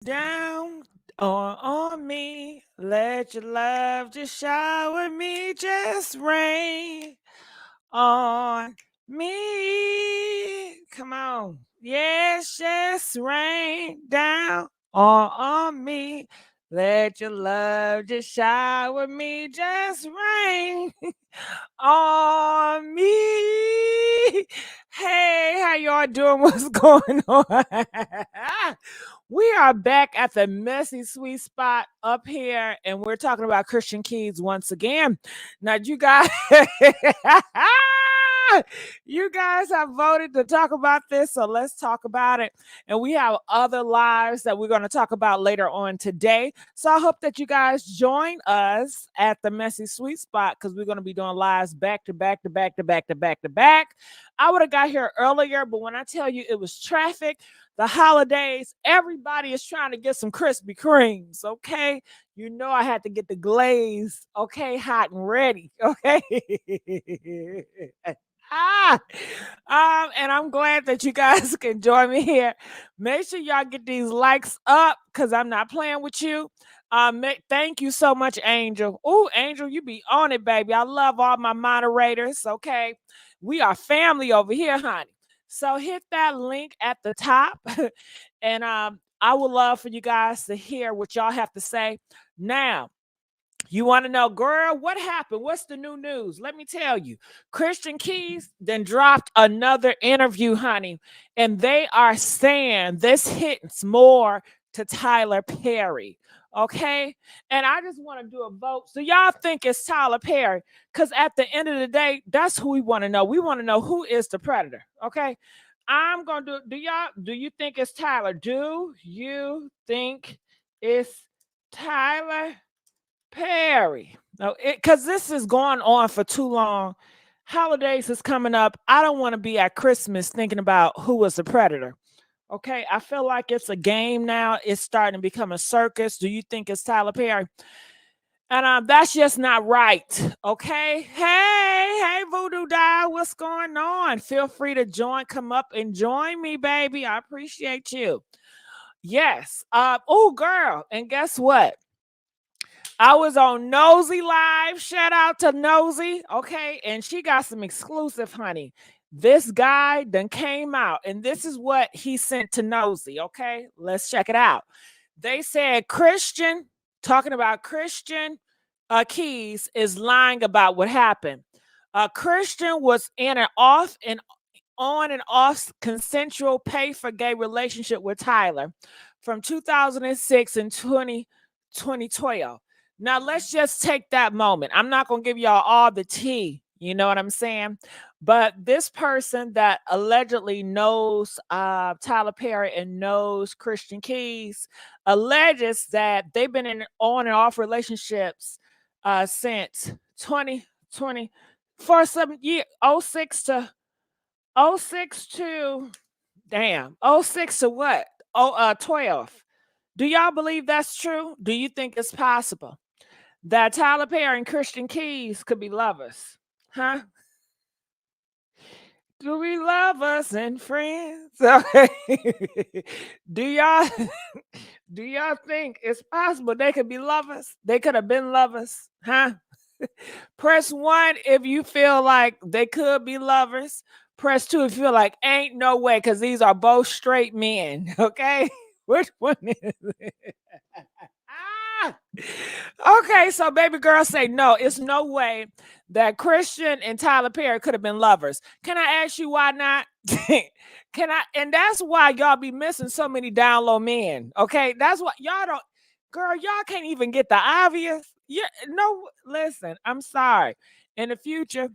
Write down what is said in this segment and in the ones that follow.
Down on me, let your love just shower me, just rain on me. Come on. Yes, just rain down on me. Let your love just shower me, just rain on me. Hey, how y'all doing? What's going on? We are back at the Messy Sweet Spot up here, and we're talking about Christian Keys once again. Now, you guys, you guys have voted to talk about this, so let's talk about it. And we have other lives that we're going to talk about later on today. So I hope that you guys join us at the Messy Sweet Spot because we're going to be doing lives back to back to back to back to back to back. I would have got here earlier, but when I tell you it was traffic, the holidays, everybody is trying to get some Krispy Kremes, okay? You know I had to get the glaze, okay, hot and ready, okay? ah, and I'm glad that you guys can join me here. Make sure y'all get these likes up because I'm not playing with you. Thank you so much, Angel. Oh, Angel, you be on it, baby. I love all my moderators, okay? We are family over here, honey. So hit that link at the top, and I would love for you guys to hear what y'all have to say. Now, you want to know, girl, what happened? What's the new news? Let me tell you. Christian Keys then dropped another interview, honey, and they are saying this hits more to Tyler Perry. Okay. And I just want to do a vote. So y'all think it's Tyler Perry? Because at the end of the day, that's who we want to know. We want to know who is the predator. Okay. I'm gonna do you think it's Tyler? Do you think it's Tyler Perry? No, because this is going on for too long. Holidays is coming up. I don't want to be at Christmas thinking about who was the predator. Okay, I feel like it's a game now. It's starting to become a circus. Do you think it's Tyler Perry? And that's just not right. Okay. Hey, Voodoo Dial, what's going on? Feel free to join. Come up and join me, baby. I appreciate you. Yes. Oh, girl. And guess what? I was on Nosy Live. Shout out to Nosy. Okay. And she got some exclusive, honey. This guy then came out, and this is what he sent to Nosy. Okay. Let's check it out. They said Christian, talking about Christian Keys, is lying about what happened. Christian was in an off and on and off consensual pay for gay relationship with Tyler from 2006 and 2012. Now, let's just take that moment. I'm not going to give y'all all the tea. You know what I'm saying? But this person that allegedly knows Tyler Perry and knows Christian Keys alleges that they've been in on and off relationships since 2020 for some year, oh six to damn, oh six to what? 12. Do y'all believe that's true? Do you think it's possible that Tyler Perry and Christian Keys could be lovers? Huh? Do we love us and friends? do y'all do y'all think it's possible they could be lovers? They could have been lovers, huh? Press 1 if you feel like they could be lovers. Press 2 if you feel like ain't no way, because these are both straight men. Okay. Which one is it? Okay, so baby girl say no, it's no way that Christian and Tyler Perry could have been lovers. Can I ask you why not? Can I? And that's why y'all be missing so many down low men. Okay, that's what y'all don't. Girl, y'all can't even get the obvious. Yeah, no. Listen, I'm sorry. In the future,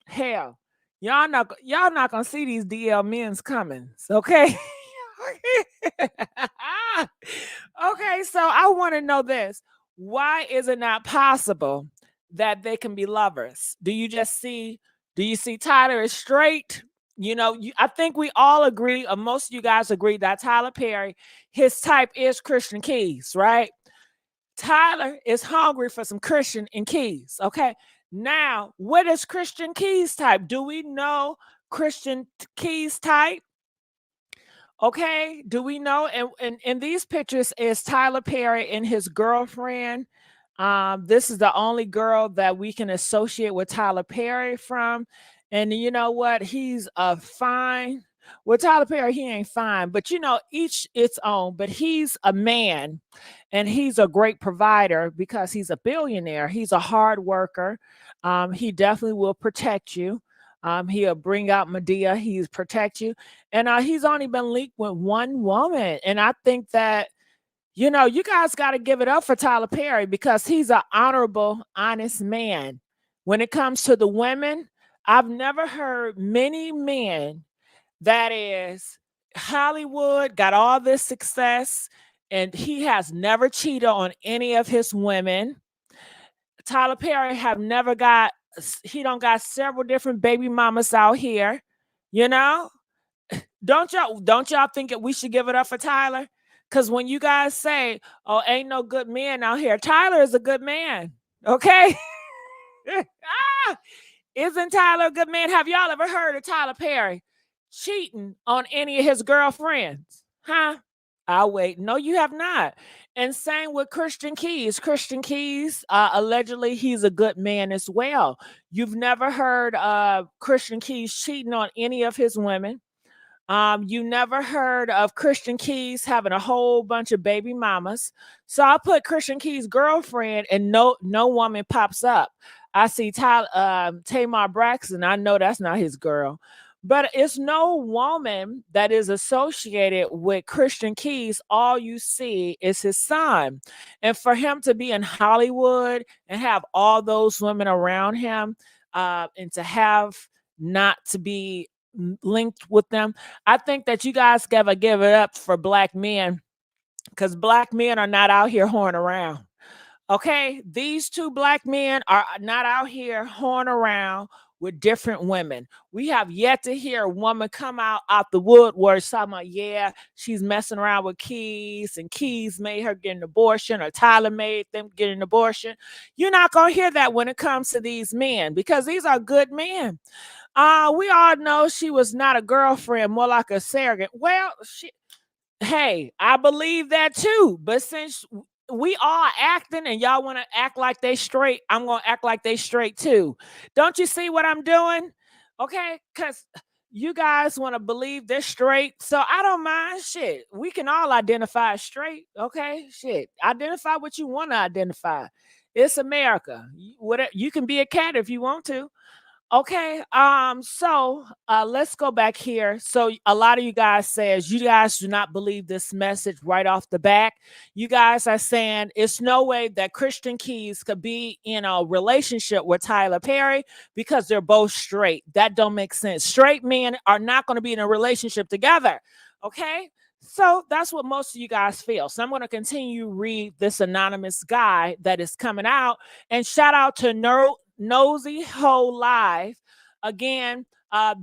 hell, y'all not gonna see these DL men's coming. Okay. Okay, so I want to know this. Why is it not possible that they can be lovers? Do you see Tyler is straight? I think we all agree, or most of you guys agree, that Tyler Perry, his type is Christian Keys, right? Tyler is hungry for some Christian and Keys. Okay. Now, what is Christian Keys type? Do we know Christian Keys type? Okay, do we know? And in these pictures is Tyler Perry and his girlfriend. This is the only girl that we can associate with Tyler Perry from. And you know what? He's a fine. With Tyler Perry, he ain't fine, but you know, each its own. But he's a man and he's a great provider because he's a billionaire. He's a hard worker. He definitely will protect you. He'll bring out Medea. He's protect you. And he's only been linked with one woman. And I think that, you know, you guys got to give it up for Tyler Perry because he's an honorable, honest man. When it comes to the women, I've never heard many men that is Hollywood, got all this success, and he has never cheated on any of his women. Tyler Perry have never got, he don't got several different baby mamas out here, you know? Don't y'all think that we should give it up for Tyler? Because when you guys say, "Oh, ain't no good man out here," Tyler is a good man. Okay, ah, isn't Tyler a good man? Have y'all ever heard of Tyler Perry cheating on any of his girlfriends? Huh? I'll wait. No, you have not. And same with Christian Keys. Christian Keys, allegedly, he's a good man as well. You've never heard Christian Keys cheating on any of his women. You never heard of Christian Keys having a whole bunch of baby mamas. So I put Christian Keys' girlfriend, and no woman pops up. I see Tamar Braxton. I know that's not his girl, but it's no woman that is associated with Christian Keys. All you see is his son, and for him to be in Hollywood and have all those women around him, and to have not to be linked with them. I think that you guys gotta give it up for black men because black men are not out here horn around. Okay, these two black men are not out here horn around with different women. We have yet to hear a woman come out the woodwork talking about, yeah, she's messing around with Keys and Keys made her get an abortion or Tyler made them get an abortion. You're not gonna hear that when it comes to these men because these are good men. We all know she was not a girlfriend, more like a surrogate. Well, hey, I believe that too. But since we all acting and y'all want to act like they straight, I'm gonna act like they straight too. Don't you see what I'm doing? Okay, because you guys want to believe they're straight, so I don't mind. Shit, we can all identify as straight. Okay, shit, identify what you want to identify. It's America. You can be a cat if you want to. Okay, so let's go back here. So a lot of you guys says you guys do not believe this message right off the back. You guys are saying it's no way that Christian Keys could be in a relationship with Tyler Perry because they're both straight. That don't make sense. Straight men are not going to be in a relationship together. Okay. So that's what most of you guys feel. So I'm going to continue read this anonymous guy that is coming out. And shout out to Nosy Ho Live. Again,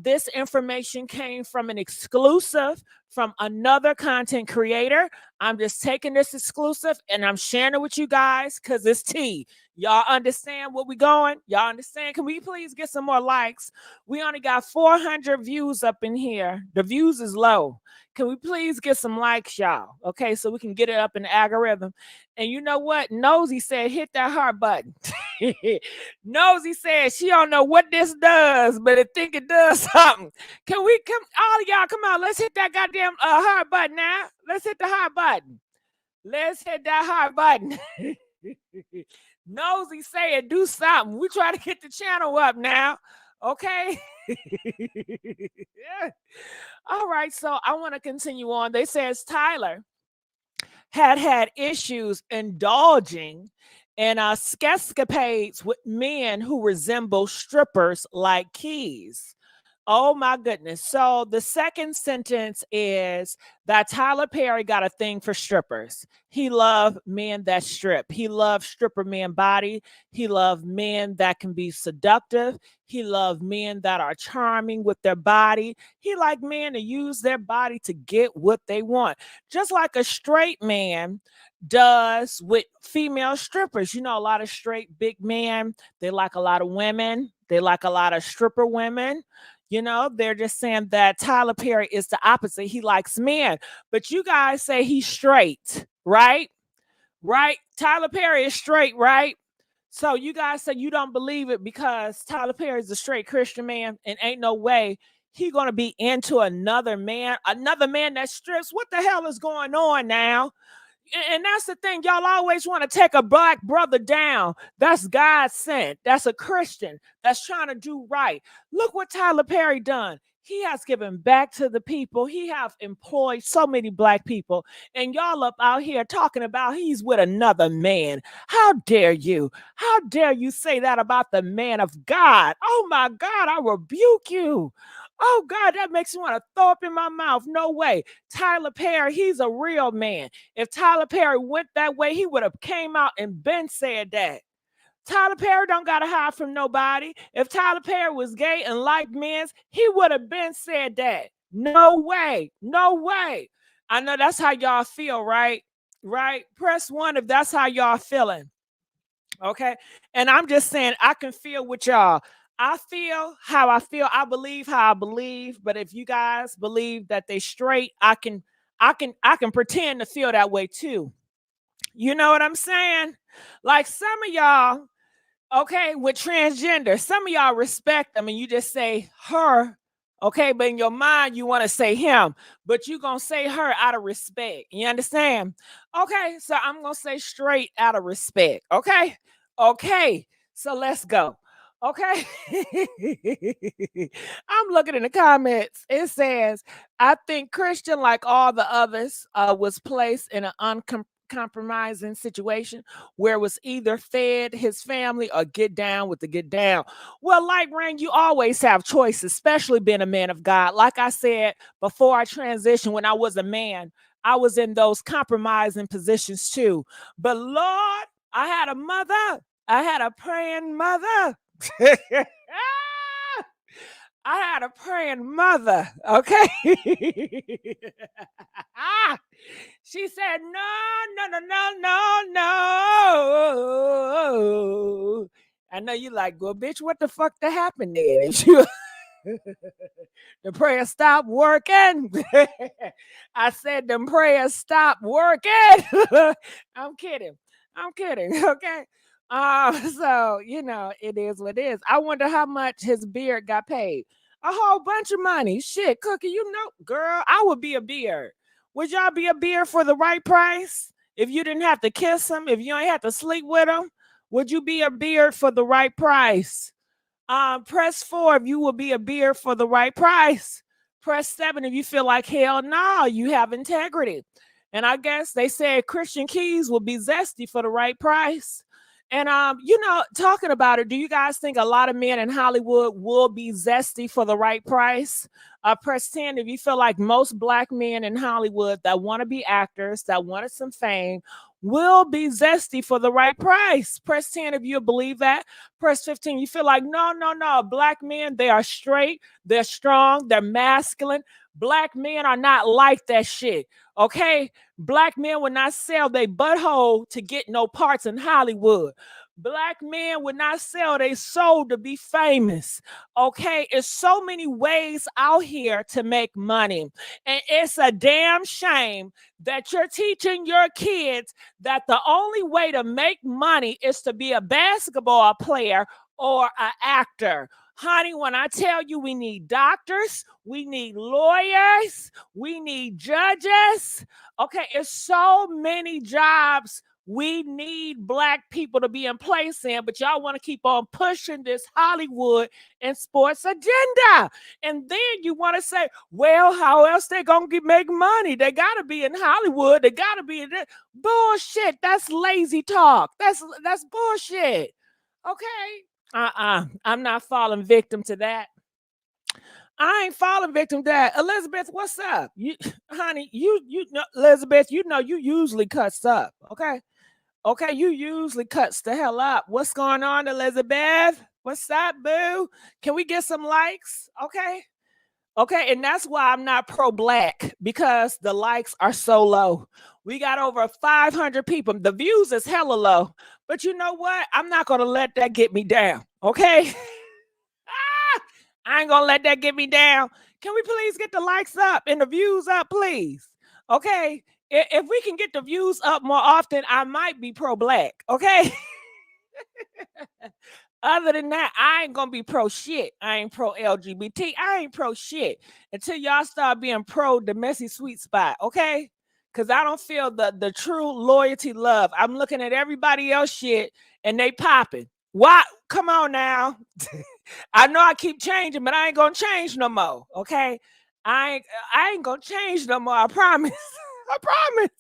this information came from an exclusive from another content creator. I'm just taking this exclusive and I'm sharing it with you guys because it's tea. Y'all understand where we going? Y'all understand? Can we please get some more likes? We only got 400 views up in here. The views is low. Can we please get some likes, y'all? Okay, so we can get it up in the algorithm. And you know what? Nosy said, hit that heart button. Nosy said she don't know what this does, but I think it does something. Can we come, all of y'all, come on, let's hit that goddamn heart button now. Let's hit the heart button. Let's hit that heart button. Nosy said do something. We try to get the channel up now. Okay. Yeah. All right, so I want to continue on. They says Tyler had issues indulging in escapades with men who resemble strippers like Keys. Oh my goodness. So the second sentence is that Tyler Perry got a thing for strippers. He loved men that strip. He loved stripper man body. He loved men that can be seductive. He loved men that are charming with their body. He liked men to use their body to get what they want. Just like a straight man does with female strippers. You know, a lot of straight big men, they like a lot of women. They like a lot of stripper women. You know, they're just saying that Tyler Perry is the opposite. He likes men, but you guys say he's straight, right? Right? Tyler Perry is straight, right? So you guys say you don't believe it because Tyler Perry is a straight Christian man, and ain't no way he gonna be into another man that strips. What the hell is going on now? And that's the thing, y'all always want to take a black brother down. That's God sent. That's a Christian that's trying to do right. Look what Tyler Perry done. He has given back to the people. He have employed so many black people, and y'all up out here talking about he's with another man. How dare you? How dare you say that about the man of God? Oh my God, I rebuke you. Oh God, that makes me want to throw up in my mouth. No way. Tyler Perry, he's a real man. If Tyler Perry went that way, he would have came out and been said that. Tyler Perry don't gotta hide from nobody. If Tyler Perry was gay and liked men's, he would have been said that. No way. No way. I know that's how y'all feel, right? Right? Press one if that's how y'all feeling. Okay. And I'm just saying, I can feel with y'all. I feel how I feel. I believe how I believe. But if you guys believe that they straight, I can pretend to feel that way too. You know what I'm saying? Like some of y'all, okay, with transgender, some of y'all respect them and you just say her, okay, but in your mind you want to say him, but you gonna say her out of respect. You understand? Okay, so I'm gonna say straight out of respect. Okay, okay, so let's go. Okay, I'm looking in the comments. It says, I think Christian, like all the others, was placed in an uncompromising situation where it was either fed his family or get down with the get down. Well, like Rain, you always have choices, especially being a man of God. Like I said before I transitioned, when I was a man, I was in those compromising positions too. But Lord, I had a mother. I had a praying mother. I had a praying mother, okay? She said, no, no, no, no, no, no. I know you like, well, bitch, what the fuck that happened there? If you the prayer stopped working. I said the prayers stopped working. I'm kidding. I'm kidding. Okay. So you know, it is what it is. I wonder how much his beard got paid. A whole bunch of money. Shit, Cookie, you know, girl, I would be a beard. Would y'all be a beard for the right price? If you didn't have to kiss him, if you ain't have to sleep with him, would you be a beard for the right price? Press 4 if you will be a beard for the right price. Press 7 if you feel like hell no, you have integrity. And I guess they said Christian Keys will be zesty for the right price. And you know, talking about it, do you guys think a lot of men in Hollywood will be zesty for the right price? Press 10 if you feel like most black men in Hollywood that want to be actors, that wanted some fame, will be zesty for the right price. Press 10 if you believe that. Press 15, you feel like, no, no, no. Black men, they are straight, they're strong, they're masculine. Black men are not like that shit. Okay? Black men would not sell their butthole to get no parts in Hollywood. Black men would not sell their soul to be famous. Okay? It's so many ways out here to make money. And it's a damn shame that you're teaching your kids that the only way to make money is to be a basketball player or an actor. Honey, when I tell you we need doctors, we need lawyers, we need judges. Okay, it's so many jobs we need black people to be in place in, but y'all want to keep on pushing this Hollywood and sports agenda. And then you want to say, well, how else they gonna make money? They gotta be in Hollywood. They gotta be in bullshit. That's lazy talk. That's bullshit. Okay. I'm not falling victim to that. I ain't falling victim to that. Elizabeth, what's up? You honey, you know, Elizabeth, you know you usually cuts up. Okay. Okay, you usually cuts the hell up. What's going on, Elizabeth? What's up, boo? Can we get some likes? Okay. Okay, and that's why I'm not pro-black, because the likes are so low. We got over 500 people. The views is hella low. But you know what? I'm not going to let that get me down. Okay? I ain't gonna let that get me down. Can we please get the likes up and the views up, please? Okay. If we can get the views up more often, I might be pro-black. Okay. Other than that, I ain't gonna be pro shit. I ain't pro LGBT. I ain't pro shit until y'all start being pro the messy sweet spot, okay? Cause I don't feel the true loyalty love. I'm looking at everybody else shit and they popping. Why? Come on now. I know I keep changing, but I ain't gonna change no more. Okay. I ain't gonna change no more. I promise. I promise.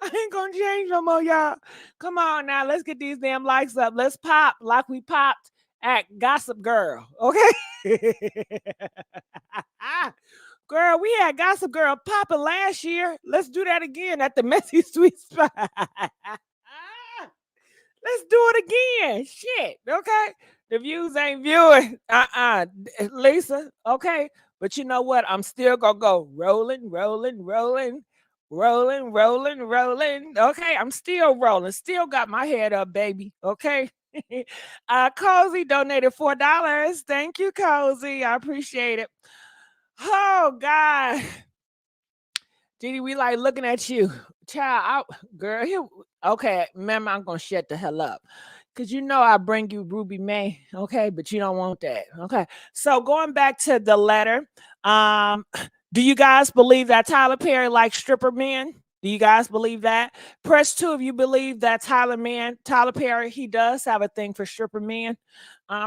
I ain't gonna change no more, y'all. Come on now, let's get these damn likes up. Let's pop like we popped at Gossip Girl, okay? Girl, we had Gossip Girl popping last year. Let's do that again at the Messy Sweet Spot. Let's do it again. Shit, okay? The views ain't viewing. Lisa, okay? But you know what? I'm still gonna go rolling, rolling, rolling, rolling, rolling, rolling. Okay, I'm still rolling. Still got my head up, baby. Okay. Cozy donated $4. Thank you, Cozy. I appreciate it. Oh God. Didi, we like looking at you. Child, girl, here. Okay, ma'am, I'm gonna shut the hell up. Cause you know I bring you rubymae, okay, but you don't want that. Okay. So going back to the letter, do you guys believe that Tyler Perry likes stripper men? Do you guys believe that? Press 2 if you believe that Tyler Perry, he does have a thing for stripper men.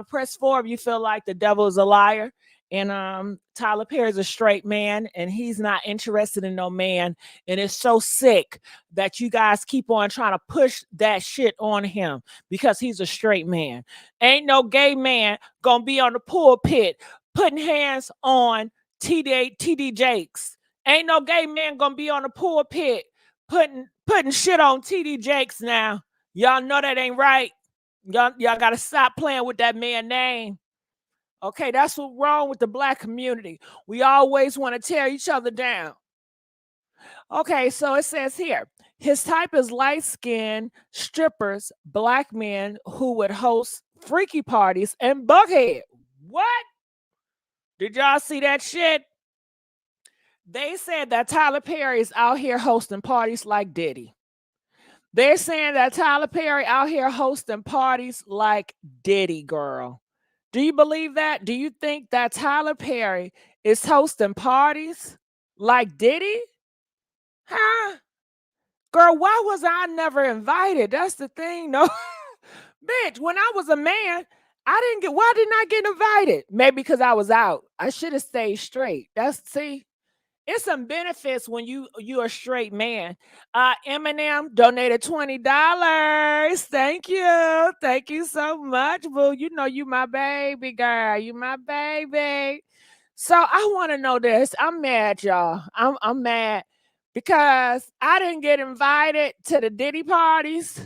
Press 4 if you feel like the devil is a liar. And Tyler Perry is a straight man and he's not interested in no man. And it's so sick that you guys keep on trying to push that shit on him because he's a straight man. Ain't no gay man gonna be on the pulpit putting hands on TD Jakes. Ain't no gay man gonna be on the pulpit putting shit on TD Jakes now. Y'all know that ain't right. Y'all gotta stop playing with that man's name. Okay, that's what's wrong with the black community. We always want to tear each other down. Okay, so it says here, his type is light-skinned strippers, black men who would host freaky parties and Buckhead. What? Did y'all see that shit? They said that Tyler Perry is out here hosting parties like Diddy. They're saying that Tyler Perry out here hosting parties like Diddy, girl. Do you believe that? Do you think that Tyler Perry is hosting parties like Diddy? Huh? Girl, why was I never invited? That's the thing, no. Bitch, when I was a man, why didn't I get invited? Maybe because I was out. I should have stayed straight. It's some benefits when you're a straight man. Eminem donated $20. Thank you so much, boo. You know you my baby girl. You my baby. So I want to know this. I'm mad, y'all. I'm mad because I didn't get invited to the Diddy parties.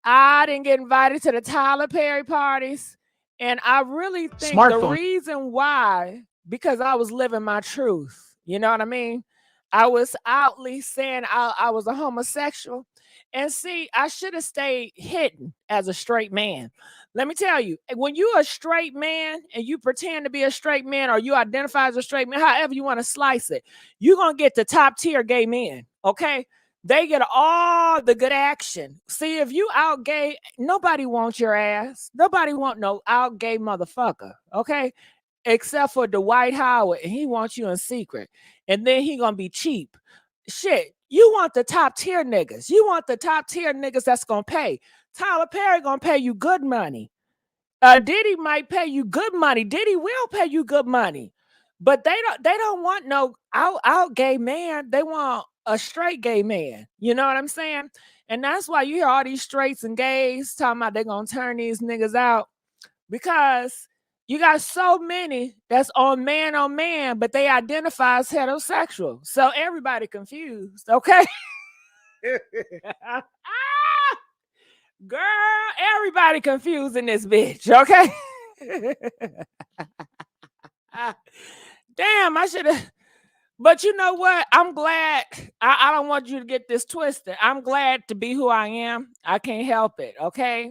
I didn't get invited to the Tyler Perry parties, and I really think the reason why, because I was living my truth. You know what I mean? I was outly saying I was a homosexual. And see, I should have stayed hidden as a straight man. Let me tell you, when you're a straight man and you pretend to be a straight man or you identify as a straight man, however you want to slice it, you're going to get the top tier gay men, okay? They get all the good action. See, if you out gay, nobody wants your ass. Nobody want no out gay motherfucker, okay? Except for Dwight Howard, and he wants you in secret. And then he gonna be cheap. Shit, you want the top tier niggas. You want the top tier niggas that's gonna pay. Tyler Perry gonna pay you good money. Diddy might pay you good money. Diddy will pay you good money. But they don't want no out gay man. They want a straight gay man. You know what I'm saying? And that's why you hear all these straights and gays talking about they gonna turn these niggas out, because you got so many that's on man, but they identify as heterosexual. So everybody confused, okay? Girl, everybody confused in this bitch, okay? Damn, I should have. But you know what? I'm glad. I don't want you to get this twisted. I'm glad to be who I am. I can't help it, okay?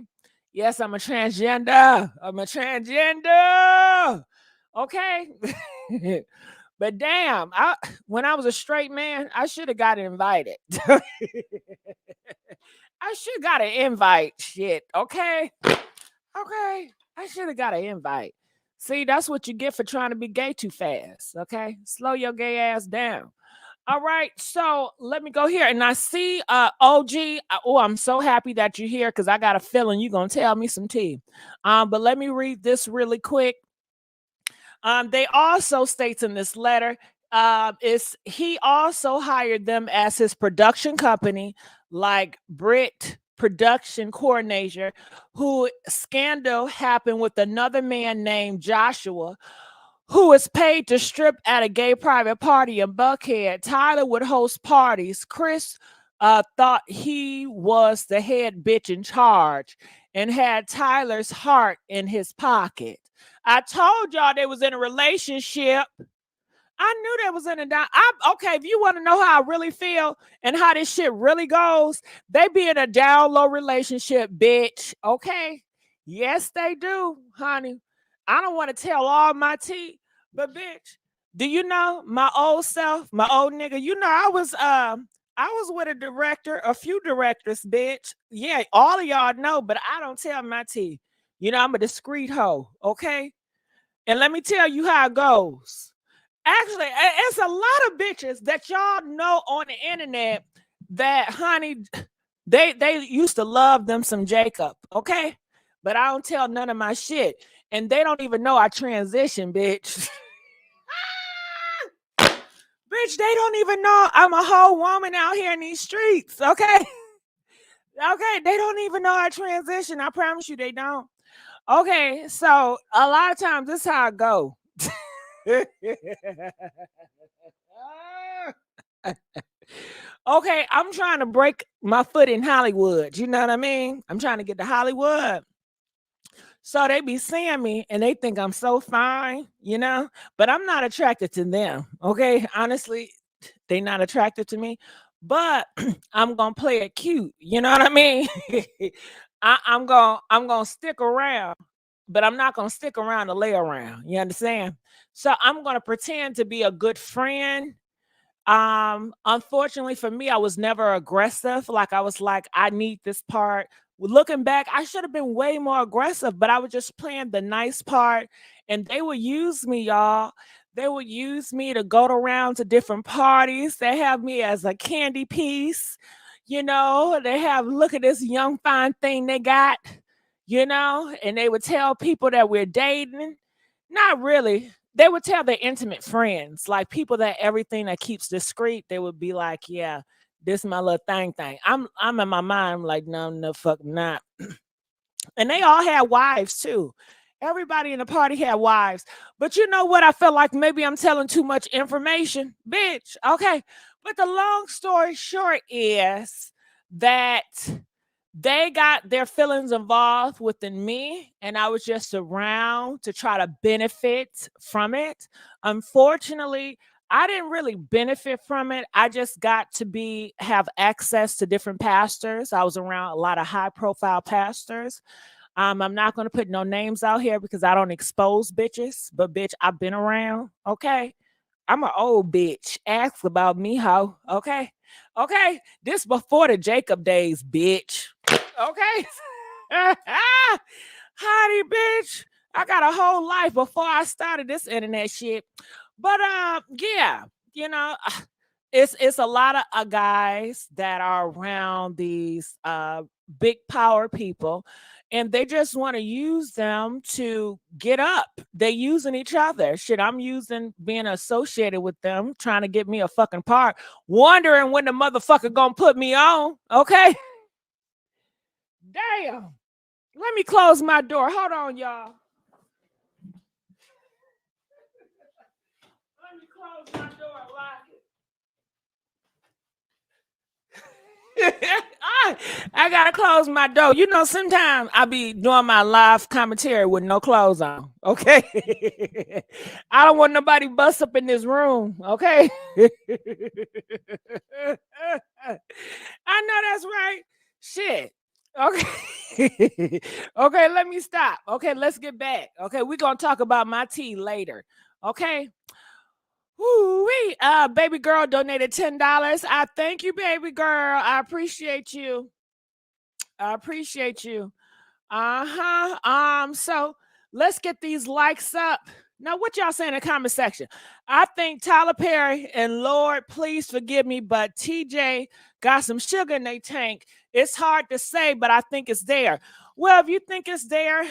Yes, I'm a transgender. Okay. But damn, when I was a straight man, I should have got invited. I should got an invite. Shit. Okay. Okay. I should have got an invite. See, that's what you get for trying to be gay too fast. Okay. Slow your gay ass down. All right. So let me go here. And I see OG. Oh, I'm so happy that you're here because I got a feeling you're gonna tell me some tea. But let me read this really quick. They also states in this letter, is he also hired them as his production company, like Brit production coordinator, who scandal happened with another man named Joshua, who was paid to strip at a gay private party in Buckhead. Tyler would host parties. Chris thought he was the head bitch in charge and had Tyler's heart in his pocket. I told y'all they was in a relationship. I knew they was in a okay, if you want to know how I really feel and how this shit really goes, they be in a down low relationship, bitch. Okay. Yes, they do, honey. I don't want to tell all my tea, but bitch, do you know my old self, my old nigga? You know, I was with a director, a few directors, bitch. Yeah, all of y'all know, but I don't tell my tea. You know, I'm a discreet hoe, okay? And let me tell you how it goes. Actually, it's a lot of bitches that y'all know on the internet that, honey, they used to love them some Jacob, okay? But I don't tell none of my shit. And they don't even know I transitioned, bitch. Bitch, they don't even know I'm a whole woman out here in these streets, okay? Okay, they don't even know I transition. I promise you they don't. Okay, so a lot of times this is how I go. Okay, I'm trying to break my foot in Hollywood. You know what I mean? I'm trying to get to Hollywood. So they be seeing me and they think I'm so fine, you know, but I'm not attracted to them. Okay, honestly, they not attracted to me, but I'm gonna play it cute. You know what I mean? I'm gonna stick around, but I'm not gonna stick around to lay around. You understand? So I'm gonna pretend to be a good friend. Unfortunately for me, I was never aggressive. Like I was like, I need this part. Looking back, I should have been way more aggressive, but I was just playing the nice part. And they would use me, y'all. They would use me to go around to different parties. They have me as a candy piece. You know, they have, look at this young fine thing they got, you know, and they would tell people that we're dating. Not really. They would tell their intimate friends, like people that everything that keeps discreet. They would be like, "Yeah, this my little thing." I'm in my mind. I'm like, "No, no, fuck not." And they all had wives too. Everybody in the party had wives. But you know what? I felt like maybe I'm telling too much information, bitch. Okay, but the long story short is that they got their feelings involved within me, and I was just around to try to benefit from it. Unfortunately, I didn't really benefit from it. I just got to have access to different pastors. I was around a lot of high profile pastors. I'm not going to put no names out here because I don't expose bitches, but bitch, I've been around. Okay. I'm an old bitch. Ask about me, hoe. Okay. Okay. This before the Jacob days, bitch. Okay. Howdy, bitch. I got a whole life before I started this internet shit. But yeah, you know, it's a lot of guys that are around these big power people, and they just want to use them to get up. They using each other. Shit, I'm using being associated with them, trying to get me a fucking part, wondering when the motherfucker gonna put me on. Okay. Damn. Let me close my door. Hold on, y'all. Let me close my door and lock it. I gotta close my door. You know, sometimes I be doing my live commentary with no clothes on. Okay. I don't want nobody bust up in this room. Okay. I know that's right. Shit. Okay. Okay, let me stop. Okay, let's get back. Okay, we're gonna talk about my tea later. Okay. Woo-wee. Baby girl donated $10. I thank you, baby girl. I appreciate you. I appreciate you. Uh-huh. So let's get these likes up. Now, what y'all say in the comment section? I think Tyler Perry and Lord, please forgive me, but TJ got some sugar in their tank. It's hard to say, but I think it's there. Well, if you think it's there,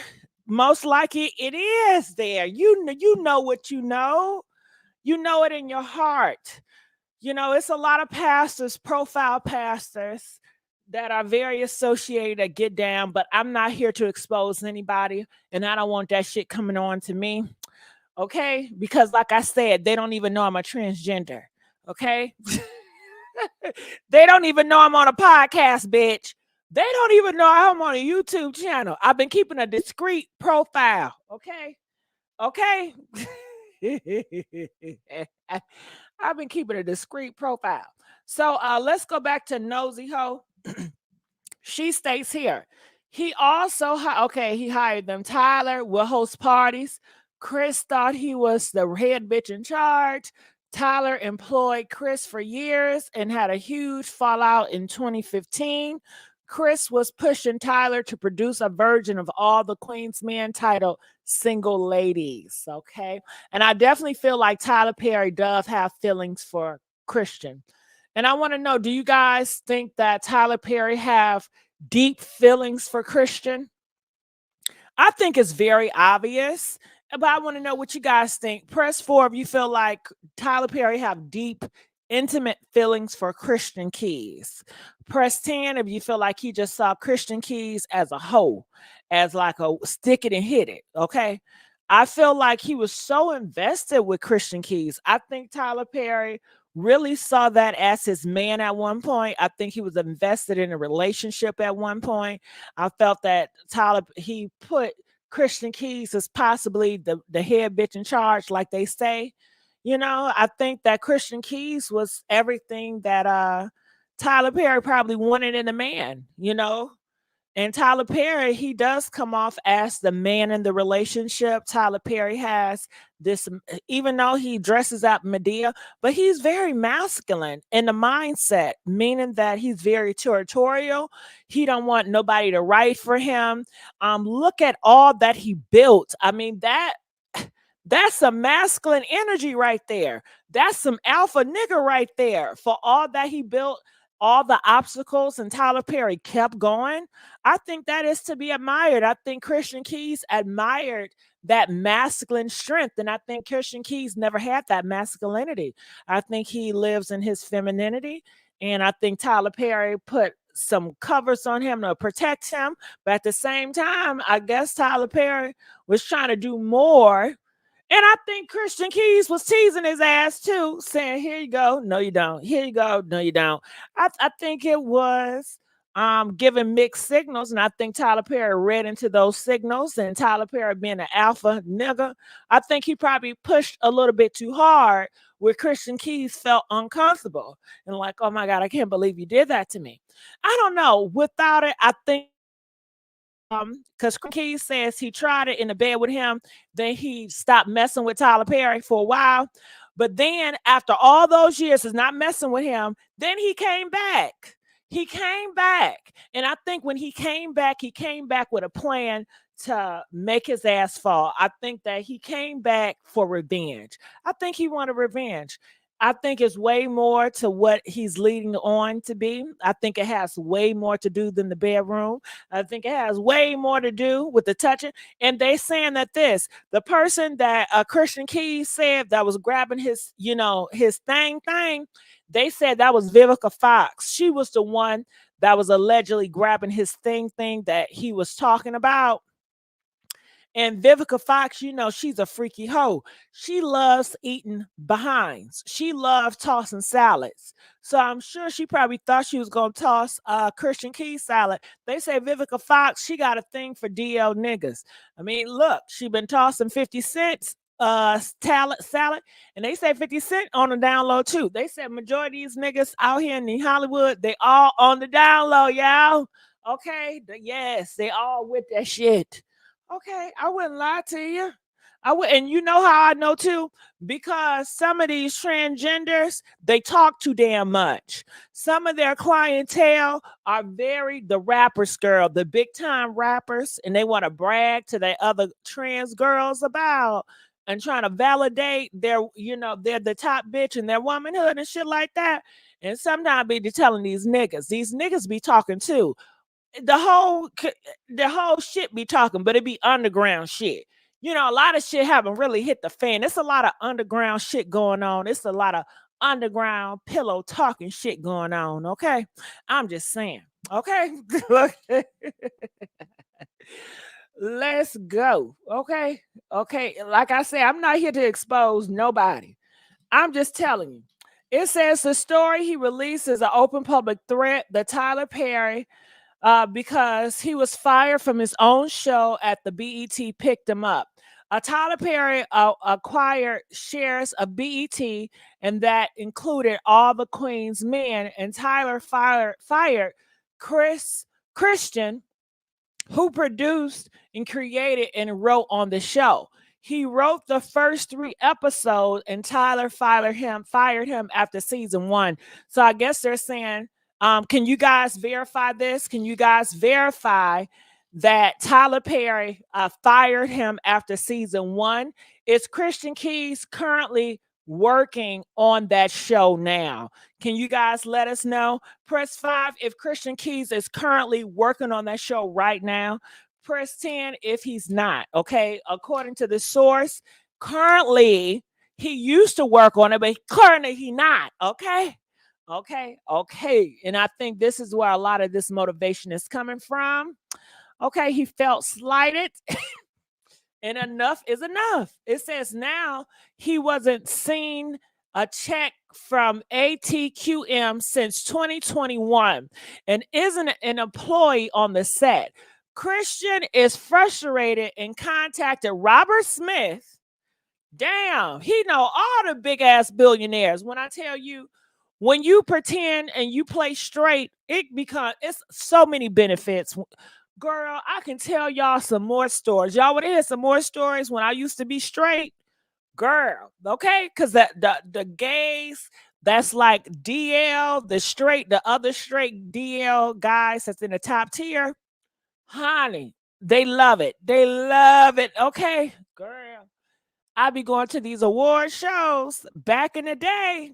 most likely it is there. You know what you know. You know it in your heart. You know, it's a lot of pastors, profile pastors, that are very associated that get down, but I'm not here to expose anybody, and I don't want that shit coming on to me. Okay? Because like I said, they don't even know I'm a transgender. Okay? They don't even know I'm on a podcast, bitch. They don't even know I'm on a YouTube channel. I've been keeping a discreet profile. Okay? Okay? I've been keeping a discreet profile. So let's go back to Nosy Ho. She states here, he also, he hired them. Tyler will host parties. Chris thought he was the head bitch in charge. Tyler employed Chris for years and had a huge fallout in 2015. Chris was pushing Tyler to produce a version of All the Queen's Men titled Single Ladies. Okay. And I definitely feel like Tyler Perry does have feelings for Christian. And I want to know, do you guys think that Tyler Perry have deep feelings for Christian? I think it's very obvious, but I want to know what you guys think. Press 4 if you feel like Tyler Perry have deep, intimate feelings for Christian Keys. Press 10 if you feel like he just saw Christian Keys as a hoe, as like a stick it and hit it. Okay. I feel like he was so invested with Christian Keys. I think Tyler Perry really saw that as his man at one point. I think he was invested in a relationship at one point. I felt that Tyler, he put Christian Keys as possibly the head bitch in charge, like they say. You know, I think that Christian Keys was everything that Tyler Perry probably wanted in a man, you know. And Tyler Perry, he does come off as the man in the relationship. Tyler Perry has this, even though he dresses up Medea, but he's very masculine in the mindset, meaning that he's very territorial. He don't want nobody to write for him. Look at all that he built. I mean, that's some masculine energy right there. That's some alpha nigga right there. For all that he built, all the obstacles, and Tyler Perry kept going. I think that is to be admired. I think Christian Keys admired that masculine strength, and I think Christian Keys never had that masculinity. I think he lives in his femininity, and I think Tyler Perry put some covers on him to protect him. But at the same time, I guess Tyler Perry was trying to do more. And I think Christian Keys was teasing his ass too, saying, "Here you go, no you don't. Here you go, no you don't." I think it was giving mixed signals, and I think Tyler Perry read into those signals. And Tyler Perry being an alpha nigga, I think he probably pushed a little bit too hard, where Christian Keys felt uncomfortable and like, "Oh my God, I can't believe you did that to me." I don't know. Without it, I think because Keys says he tried it in the bed with him, then he stopped messing with Tyler Perry for a while. But then after all those years of not messing with him, then he came back. He came back. And I think when he came back with a plan to make his ass fall. I think that he came back for revenge. I think he wanted revenge. I think it's way more to what he's leading on to be. I think it has way more to do than the bedroom. I think it has way more to do with the touching. And they saying that the person that Christian Keys said that was grabbing his, his thing, they said that was Vivica Fox. She was the one that was allegedly grabbing his thing that he was talking about. And Vivica Fox, she's a freaky hoe. She loves eating behinds. She loves tossing salads. So I'm sure she probably thought she was going to toss Christian Key salad. They say Vivica Fox, she got a thing for DL niggas. I mean, look, she been tossing 50 cents salad, and they say 50 Cent on the down low too. They said majority of these niggas out here in the Hollywood, they all on the down low, y'all. Okay, yes, they all with that shit. Okay, I wouldn't lie to you. I would, and you know how I know too? Because some of these transgenders, they talk too damn much. Some of their clientele are the rappers, girl, the big time rappers, and they want to brag to their other trans girls about and trying to validate they're the top bitch in their womanhood and shit like that. And sometimes be telling these niggas be talking too. the whole the whole shit be talking, but it be underground shit. A lot of shit haven't really hit the fan. It's a lot of underground shit going on. It's a lot of underground pillow talking shit going on. Okay, I'm just saying. Okay, let's go. Okay, okay. Like I said, I'm not here to expose nobody. I'm just telling you. It says the story he released is an open public threat that Tyler Perry because he was fired from his own show at the BET picked him up. Tyler Perry acquired shares of BET, and that included All the Queen's Men. And Tyler fired Christian, who produced and created and wrote on the show. He wrote the first 3 episodes, and Tyler fired him after season 1. So I guess they're saying, can you guys verify this? Can you guys verify that Tyler Perry fired him after season 1? Is Christian Keys currently working on that show now? Can you guys let us know? Press 5 if Christian Keys is currently working on that show right now. Press 10 if he's not. Okay, according to the source, currently he used to work on it, but currently he not. Okay. And I think this is where a lot of this motivation is coming from. Okay, he felt slighted. And enough is enough. It says now he wasn't seen a check from ATQM since 2021 and isn't an employee on the set. Christian is frustrated and contacted Robert Smith. Damn, he know all the big ass billionaires. When I tell you, when you pretend and you play straight, it's so many benefits. Girl, I can tell y'all some more stories. Y'all want to hear some more stories when I used to be straight? Girl, okay? Because the gays, that's like DL, the other straight DL guys that's in the top tier, honey, they love it. They love it, okay? Girl, I be going to these award shows back in the day.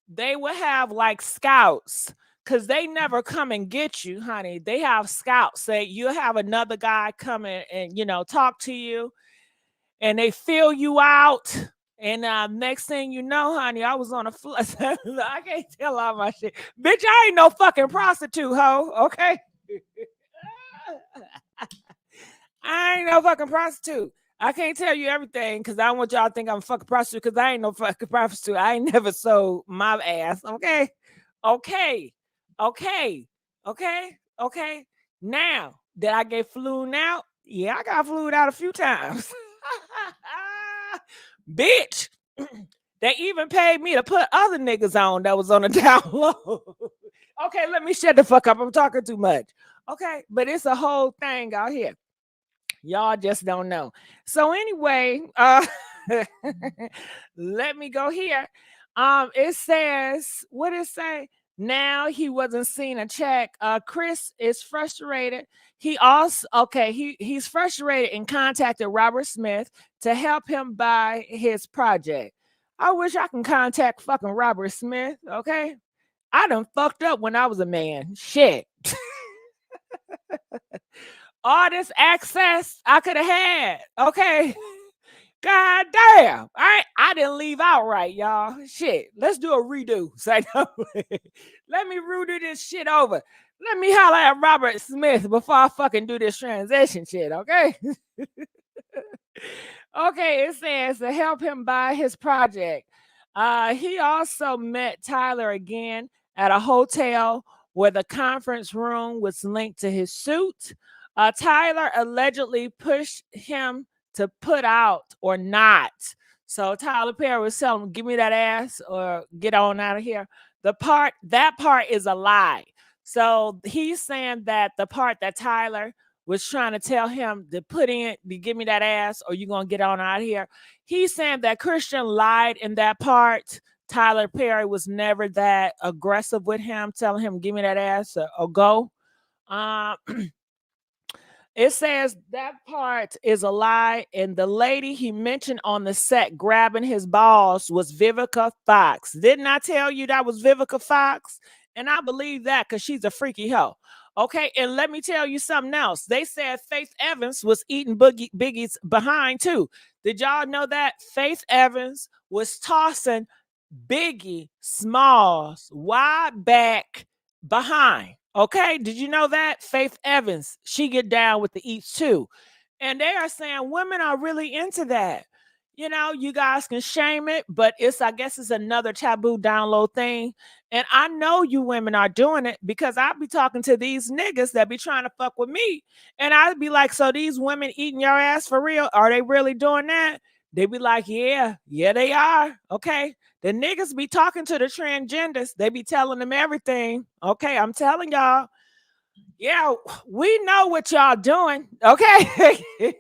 They would have like scouts because they never come and get you, honey. They have scouts. Say you have another guy come in and talk to you, and they fill you out. And next thing you know, honey, I was on a floor. I can't tell all my shit, bitch. I ain't no fucking prostitute, hoe. Okay, I ain't no fucking prostitute. I can't tell you everything because I don't want y'all to think I'm a fucking prostitute because I ain't no fucking prostitute. I ain't never sold my ass. Okay. Okay. Okay. Okay. Okay. Now that I get flued out, yeah, I got flued out a few times. Bitch. They even paid me to put other niggas on that was on the down low. Okay, let me shut the fuck up. I'm talking too much. Okay, but it's a whole thing out here. Y'all just don't know. So anyway, let me go here. It says, what it say? Now he wasn't seen a check. Chris is frustrated. He's frustrated and contacted Robert Smith to help him buy his project. I wish I can contact fucking Robert Smith. Okay, I done fucked up when I was a man. Shit. All this access I could have had. Okay. God damn. I didn't leave out right, y'all. Shit. Let's do a redo. Say no. Let me redo this shit over. Let me holler at Robert Smith before I fucking do this transition shit, okay? Okay, it says to help him buy his project. He also met Tyler again at a hotel where the conference room was linked to his suit. Tyler allegedly pushed him to put out or not. So Tyler Perry was telling him, give me that ass or get on out of here. That part is a lie. So he's saying that the part that Tyler was trying to tell him to put in to give me that ass or you're gonna get on out of here. He's saying that Christian lied in that part. Tyler Perry was never that aggressive with him, telling him give me that ass or go. Uh, it says that part is a lie, and the lady he mentioned on the set grabbing his balls was Vivica Fox. Didn't I tell you that was Vivica Fox? And I believe that because she's a freaky hoe. Okay, and let me tell you something else. They said Faith Evans was eating Biggie's behind too. Did y'all know that Faith Evans was tossing Biggie Smalls wide back behind? Okay, did you know that? Faith Evans, she get down with the eats too. And they are saying women are really into that. You know, you guys can shame it, but I guess it's another taboo download thing. And I know you women are doing it because I be talking to these niggas that be trying to fuck with me. And I'd be like, so these women eating your ass for real? Are they really doing that? They be like, yeah, they are. Okay. The niggas be talking to the transgenders. They be telling them everything. Okay, I'm telling y'all. Yeah, we know what y'all doing. Okay.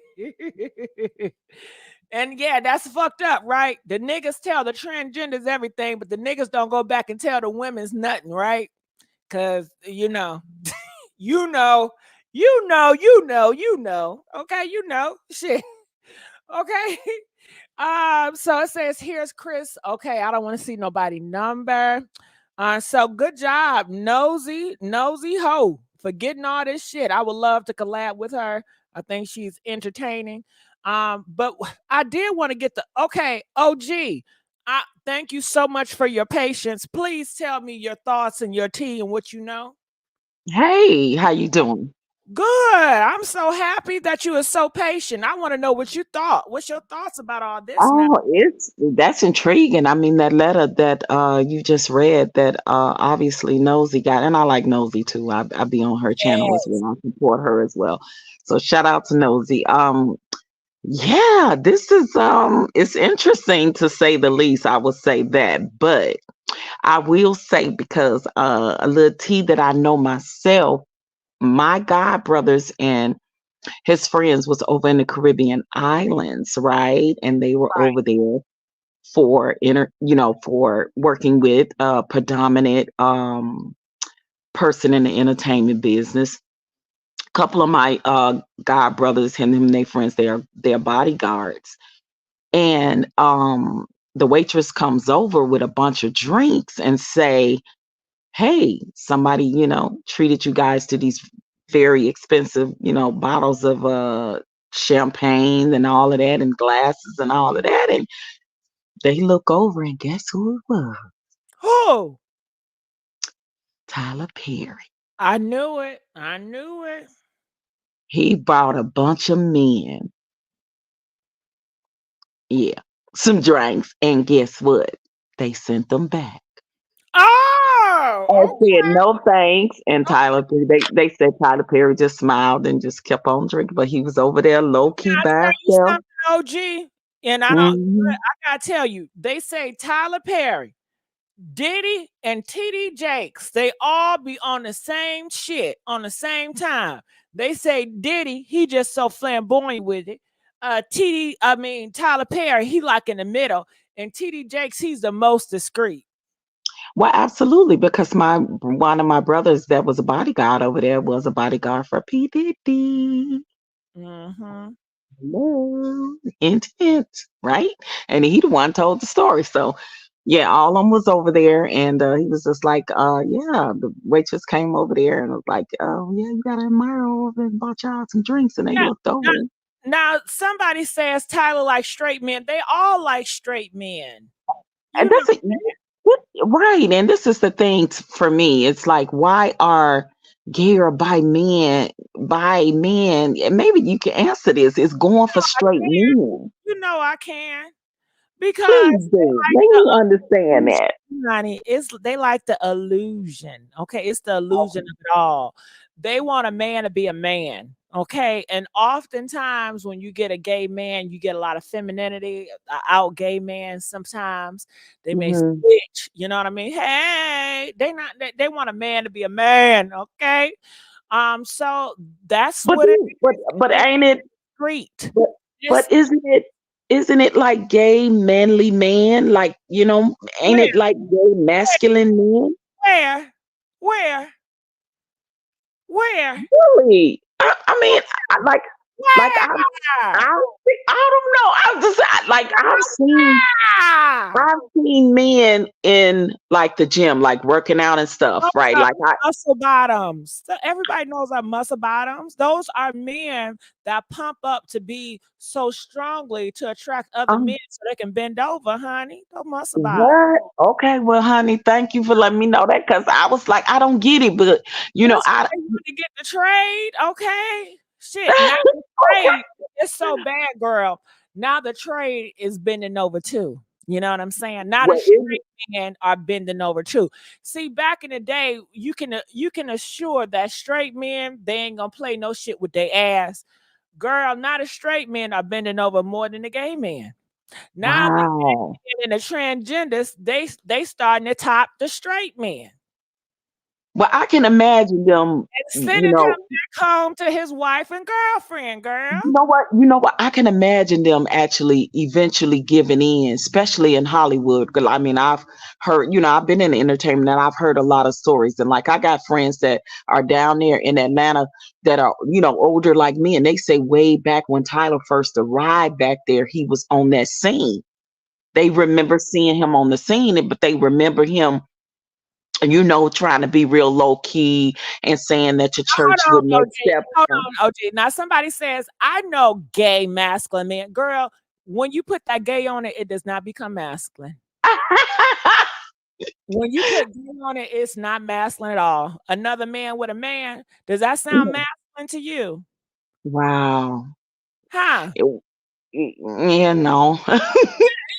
And yeah, that's fucked up, right? The niggas tell the transgenders everything, but the niggas don't go back and tell the women's nothing, right? Because, you know, you know, Okay, you know. Shit. Okay. So it says here's Chris. Okay, I don't want to see nobody number. So good job, nosy hoe, for getting all this shit. I would love to collab with her. I think she's entertaining. But I did want to get the OG. Thank you so much for your patience. Please tell me your thoughts and your tea and what you know. Hey, how you doing? Good. I'm so happy that you are so patient. I want to know what you thought. What's your thoughts about all this now? Oh, that's intriguing. I mean, that letter that you just read that obviously Nosy got, and I like Nosy too. I be on her channel as Yes. well. I support her as well. So shout out to Nosy. Yeah, this is it's interesting to say the least. I would say that, but I will say because a little tea that I know myself, my god brothers and his friends was over in the Caribbean islands, right? And they were over there for for working with a predominant person in the entertainment business. A couple of my god brothers, him and their friends, they're bodyguards. And the waitress comes over with a bunch of drinks and say, hey, somebody, treated you guys to these very expensive, bottles of champagne and all of that and glasses and all of that. And they look over and guess who it was? Oh, Tyler Perry. I knew it. I knew it. He brought a bunch of men, yeah, some drinks. And guess what? They sent them back. I Oh, said no thanks, and Tyler Perry. They said Tyler Perry just smiled and just kept on drinking, but he was over there low can key I by tell you himself. something, OG? And I don't. Hmm. I gotta tell you, they say Tyler Perry, Diddy, and TD Jakes, they all be on the same shit on the same time. They say Diddy, he just so flamboyant with it. Tyler Perry, he like in the middle, and TD Jakes, he's the most discreet. Well, absolutely, because my one of my brothers that was a bodyguard over there was a bodyguard for P Diddy. Mm-hmm. Hello, intent, right? And he the one told the story. So, yeah, all of them was over there, and he was just like, yeah, the waitress came over there and was like, oh, yeah, you got to admire over and bought y'all some drinks, and they Yeah. looked over. Now somebody says Tyler like straight men. They all like straight men. And You know. that's a, right. And this is the thing for me. It's like, why are gay or by men? And maybe you can answer this. It's going for I straight can. men. You know I can. Because Please they do. like Make me the understand illusion, that. honey. They like the illusion. Okay. It's the illusion of it all. They want a man to be a man. Okay. And oftentimes when you get a gay man, you get a lot of femininity, out gay man. Sometimes they may Hmm. switch, you know what I mean? Hey, they want a man to be a man, okay? So that's But what it but is. ain't it? Street. But It's isn't it like gay manly man? Like, ain't where, it like gay masculine men? where, where, where, Really? I mean, I, like where? I don't know. Like Ah! I've seen men in like the gym, like working out and stuff, Those right? are Like I muscle bottoms. So everybody knows our muscle bottoms. Those are men that pump up to be so strongly to attract other um men so they can bend over, honey. Those muscle bottoms. what? Okay, well, honey, thank you for letting me know that because I was like, I don't get it, but Listen, I they want to get the trade, okay? Shit, now the trade is so bad, girl. Now the trade is bending over too. You know what I'm saying? Now the well, straight men are bending over too. See, back in the day, you can assure that straight men they ain't gonna play no shit with their ass. Girl, now the straight men are bending over more than the gay men. Now the gay wow. men and the transgenders they starting to top the straight men. Well, I can imagine them, And you sending him know, back home to his wife and girlfriend, girl. You know what? I can imagine them actually eventually giving in, especially in Hollywood. 'Cause, I mean, I've heard, I've been in entertainment and I've heard a lot of stories. And like, I got friends that are down there in Atlanta that are, older like me. And they say way back when Tyler first arrived back there, he was on that scene. They remember seeing him on the scene, but they remember him, trying to be real low key and saying that your Hold church on, wouldn't OG. accept Hold him. on, OG. Now somebody says, I know gay masculine men. Girl, when you put that gay on it, it does not become masculine. When you put gay on it, it's not masculine at all. Another man with a man, does that sound masculine to you? Wow. Huh? It- yeah, no.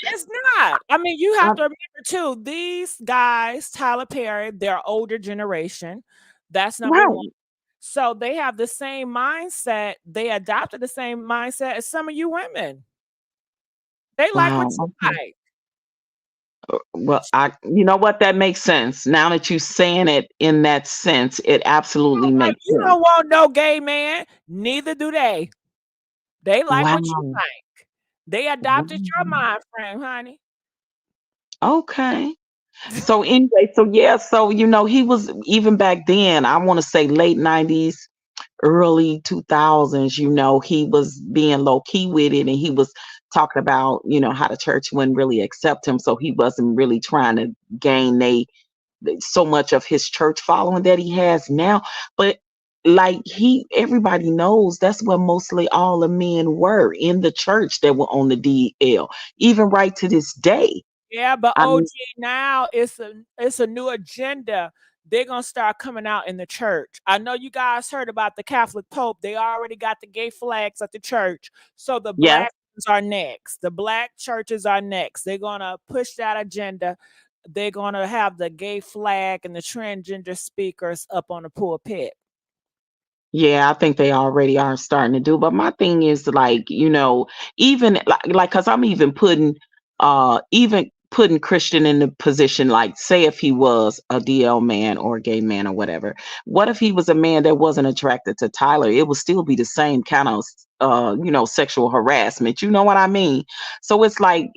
It's not. I mean, you have I- to remember too, these guys, Tyler Perry, they're older generation. That's number one. right. So they have the same mindset. They adopted the same mindset as some of you women. They like what Wow. you Okay. like. Well, you know what? That makes sense. Now that you're saying it in that sense, it absolutely makes You sense. don't want no gay man. Neither do they. They like what you Wow. like. They adopted your Wow. mind frame, honey. Okay. So anyway, so yeah, so he was even back then, I want to say late 90s, early 2000s, he was being low key with it and he was talking about, how the church wouldn't really accept him. So he wasn't really trying to gain so much of his church following that he has now. But like everybody knows that's where mostly all the men were in the church that were on the DL, even right to this day. Yeah, but I OG mean, now it's a new agenda. They're gonna start coming out in the church. I know you guys heard about the Catholic Pope. They already got the gay flags at the church. So the yes. black ones are next. The black churches are next. They're gonna push that agenda. They're gonna have the gay flag and the transgender speakers up on the pulpit. Yeah, I think they already are starting to do. But my thing is like, even like cuz I'm even putting Christian in the position, like say if he was a DL man or a gay man or whatever. What if he was a man that wasn't attracted to Tyler? It would still be the same kind of sexual harassment. You know what I mean? So it's like,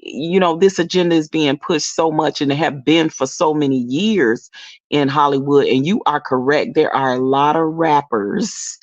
this agenda is being pushed so much and have been for so many years in Hollywood. And you are correct. There are a lot of rappers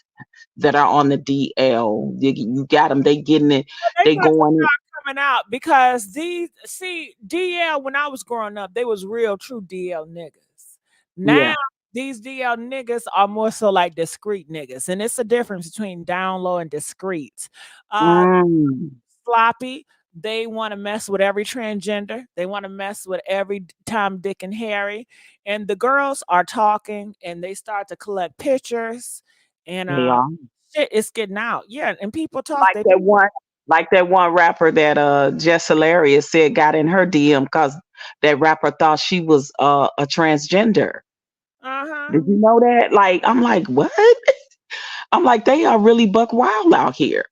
that are on the DL. You got them. They getting it. They They must have going it. started coming out because these see DL when I was growing up, they was real true DL niggas. Now Yeah. these DL niggas are more so like discreet niggas, and it's a difference between down low and discreet. Uh, Mm, Sloppy. They want to mess with every transgender. They want to mess with every Tom, Dick, and Harry. And the girls are talking, and they start to collect pictures, and they are. shit is getting out. Yeah, and people talk. Like They that one, like that one rapper that Jess Hilarious said got in her DM because that rapper thought she was a transgender. uh huh. Did you know that? Like, I'm like, what? I'm like, they are really buck wild out here.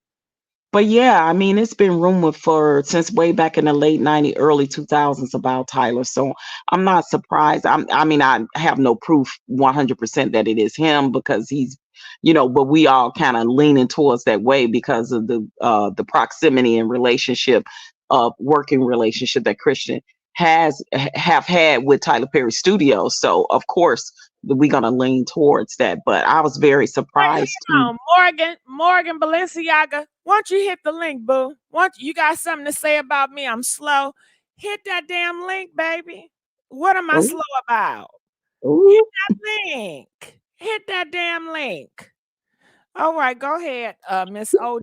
But yeah, I mean, it's been rumored for since way back in the late '90s, early 2000s about Tyler. So I'm not surprised. I mean, I have no proof 100% that it is him because he's, but we all kind of leaning towards that way because of the proximity and relationship of working relationship that Christian have had with Tyler Perry Studios. So of course we're gonna lean towards that. But I was very Hey, surprised hold to. on, Morgan Balenciaga. Why don't you hit the link, boo? You got something to say about me? I'm slow. Hit that damn link, baby. What am I Ooh, slow about? Hit ooh. that link. Hit that damn link. All right, go ahead, Miss OG.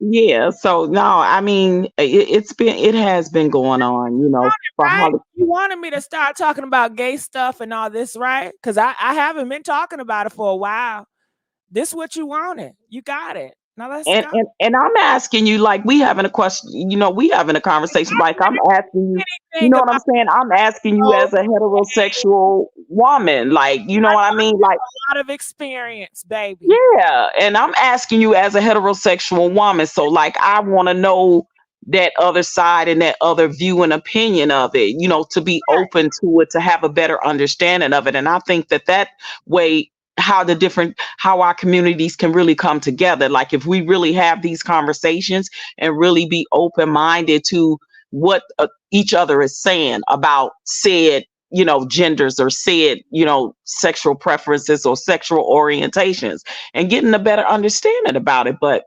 Yeah, so no, I mean it has been going on, for Right? Holly. You wanted me to start talking about gay stuff and all this, right? Because I haven't been talking about it for a while. This what you wanted. You got it. Now let's And, go. and and I'm asking you, like, we having a question, we having a conversation, like I'm asking you, you Anything know what I'm about saying? I'm asking you those as a heterosexual woman, like, you know I what I know mean? you Like, have a lot of experience, baby. yeah, and I'm asking you as a heterosexual woman, so like I want to know that other side and that other view and opinion of it, to be open to it, to have a better understanding of it. And I think that way, how our communities can really come together. Like if we really have these conversations and really be open minded to what each other is saying about said, genders or said, sexual preferences or sexual orientations and getting a better understanding about it. But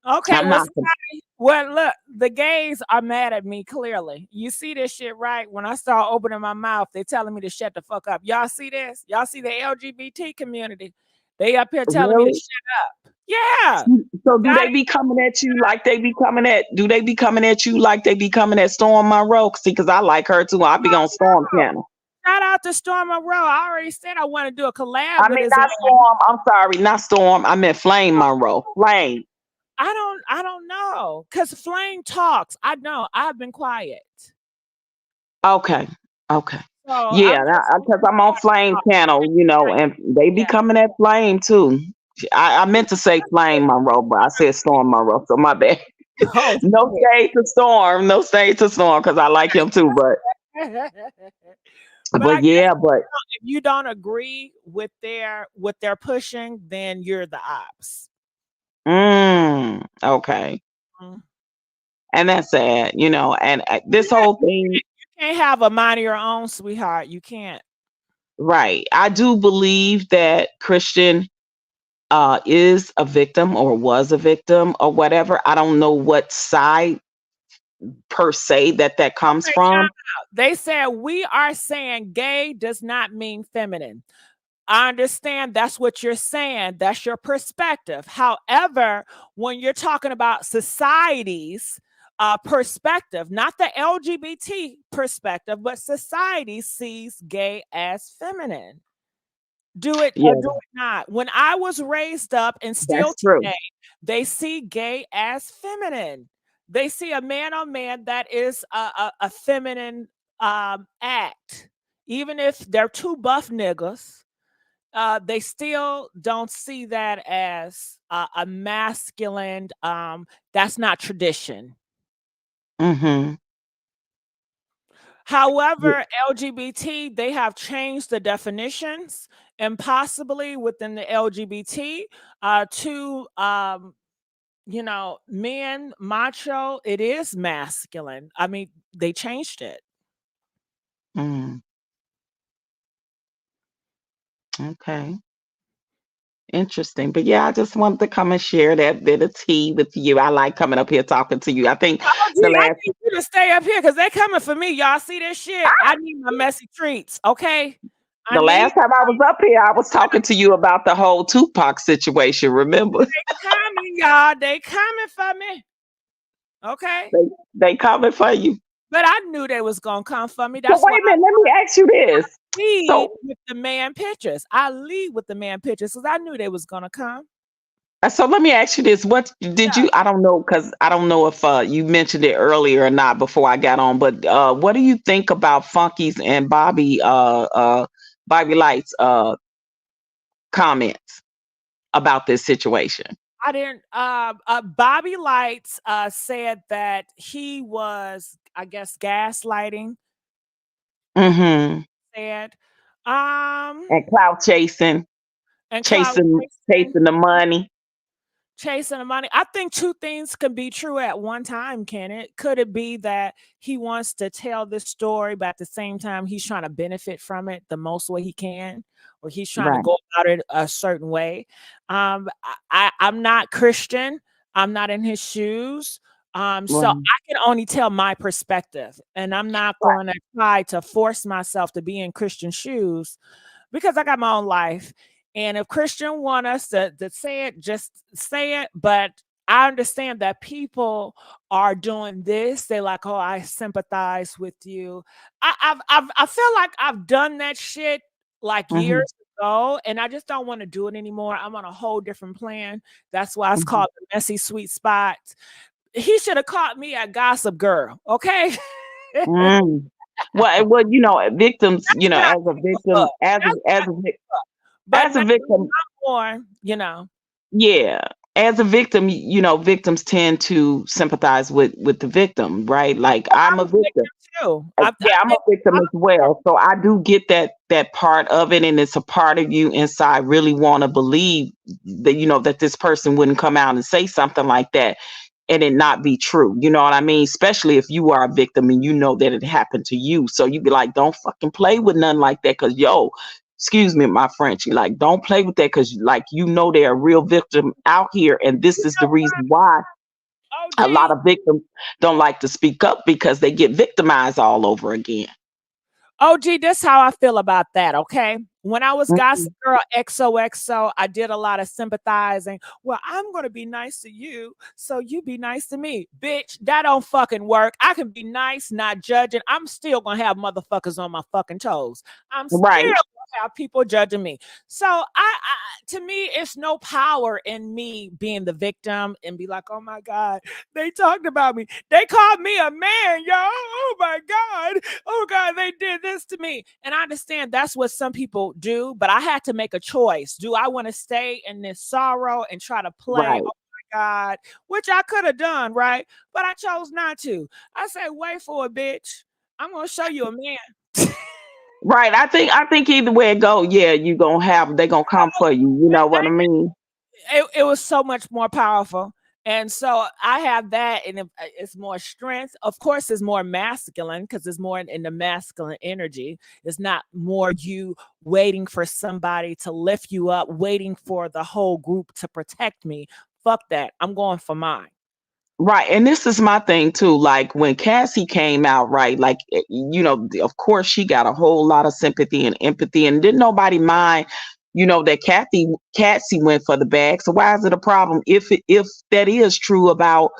Okay, I'm well, not. somebody, well, look, the gays are mad at me clearly. You see this shit, right? When I start opening my mouth, they telling me to shut the fuck up. Y'all see this? Y'all see the LGBT community? They up here telling me to Really? shut up. Yeah. So do Got they be coming at you like they be coming at? Do they be coming at you like they be coming at Storm Monroe? See, because I like her too. I be on Storm it. channel. Shout out to Storm Monroe. I already said I want to do a collab I with mean, his not ass. Storm. I'm sorry, not Storm. I meant Flame Monroe. Flame. I don't know. Cause Flame talks. I know. I've been quiet. Okay. Okay. So Yeah, I'm just because I'm on Flame channel, and they be yeah. coming at Flame too. I meant to say Flame Monroe, but I said Storm Monroe, so my bad. Oh No shit. shade to Storm, no shade to Storm, because I like him too. But But I guess yeah, but if you don't agree with their what they're pushing, then you're the ops. okay, Mm. and that's sad, And this Yeah, whole thing, you can't have a mind of your own, sweetheart. You can't. right? I do believe that Christian is a victim or was a victim or whatever. I don't know what side per se that comes Okay, time from. out. They said we are saying gay does not mean feminine. I understand that's what you're saying. That's your perspective. However, when you're talking about society's perspective, not the LGBT perspective, but society sees gay as feminine. Do it or Yeah, do it not. When I was raised up and still that's true. today, they see gay as feminine. They see a man on man that is a feminine act. Even if they're two buff niggas, they still don't see that as a masculine. That's not tradition. Mm-hmm. However, LGBT, they have changed the definitions and possibly within the LGBT to, men, macho, it is masculine. I mean, they changed it. Mm, okay. Interesting. But yeah, I just wanted to come and share that bit of tea with you. I like coming up here talking to you. I think Oh, the gee, I last need you to stay up here because they're coming for me. Y'all see this shit? I need my messy treats, okay? I the need last time I was up here, I was talking to you about the whole Tupac situation, remember? coming, y'all. They coming for me. Okay. They coming for you. But I knew they was gonna come for me. So That's why wait a minute, let me ask you this. lead So with the man pictures. I lead with the man pictures because I knew they was gonna come. so let me ask you this. What did Yeah. you I don't know because I don't know if you mentioned it earlier or not before I got on, but what do you think about Funky's and Bobby Light's comments? about this situation? I didn't. Bobby Lights said that he was, I guess, gaslighting. Mm-hmm. Said, um, And clout chasing, and cloud chasing, chasing. chasing the money. Chasing the money. I think two things can be true at one time, can it? Could it be that he wants to tell this story, but at the same time, he's trying to benefit from it the most way he can, or he's trying to Right. go about it a certain way? I'm not Christian. I'm not in his shoes. So Right. I can only tell my perspective, and I'm not Right. going to try to force myself to be in Christian shoes because I got my own life. And if Christian want us to say it, just say it. But I understand that people are doing this. They like, oh, I sympathize with you. I feel like I've done that shit like Mm-hmm. years ago, and I just don't want to do it anymore. I'm on a whole different plan. That's why it's Mm-hmm. called the Messy Sweet Spot. He should have caught me at Gossipgirl, okay? Mm. Well, victims, That's what I as a give a victim, fuck. That's what I give a fuck. But as a now victim, I'm more. yeah, as a victim, victims tend to sympathize with the victim, right? Like I'm I'm a a victim. victim too. Yeah, I'm a victim I'm as well. a So I do get that part of it, and it's a part of you inside really want to believe that that this person wouldn't come out and say something like that and it not be true. You know what I mean? Especially if you are a victim and you know that it happened to you. So you be like, don't fucking play with nothing like that, cause excuse me, my French. You like, don't play with that, cause like there are real victim out here, and this you is the know reason what? why a lot OG. of victims don't like to speak up because they get victimized all over again. OG, this how I feel about that, okay? When I was Mhm. Gossip Girl XOXO, I did a lot of sympathizing. Well, I'm going to be nice to you, so you be nice to me. Bitch, that don't fucking work. I can be nice, not judging. I'm still going to have motherfuckers on my fucking toes. I'm still Right, going to have people judging me. So to me, it's no power in me being the victim and be like, oh my God, they talked about me. They called me a man, yo. Oh my God. Oh God, they did this to me. And I understand that's what some people do, but I had to make a choice. Do I want to stay in this sorrow and try to play, right, oh my God, which I could have done, right? But I chose not to. I said, wait for it, bitch. I'm gonna show you a man. right. I think either way it go, yeah, they gonna come for you. You know what I mean? It was so much more powerful. And so I have that, and it's more strength. Of course, it's more masculine because it's more in the masculine energy. It's not more you waiting for somebody to lift you up, waiting for the whole group to protect me. Fuck that. I'm going for mine. Right. And this is my thing too. Like when Cassie came out, right? Like, of course she got a whole lot of sympathy and empathy, and didn't nobody mind, that Cassie went for the bag. So why is it a problem if that is true about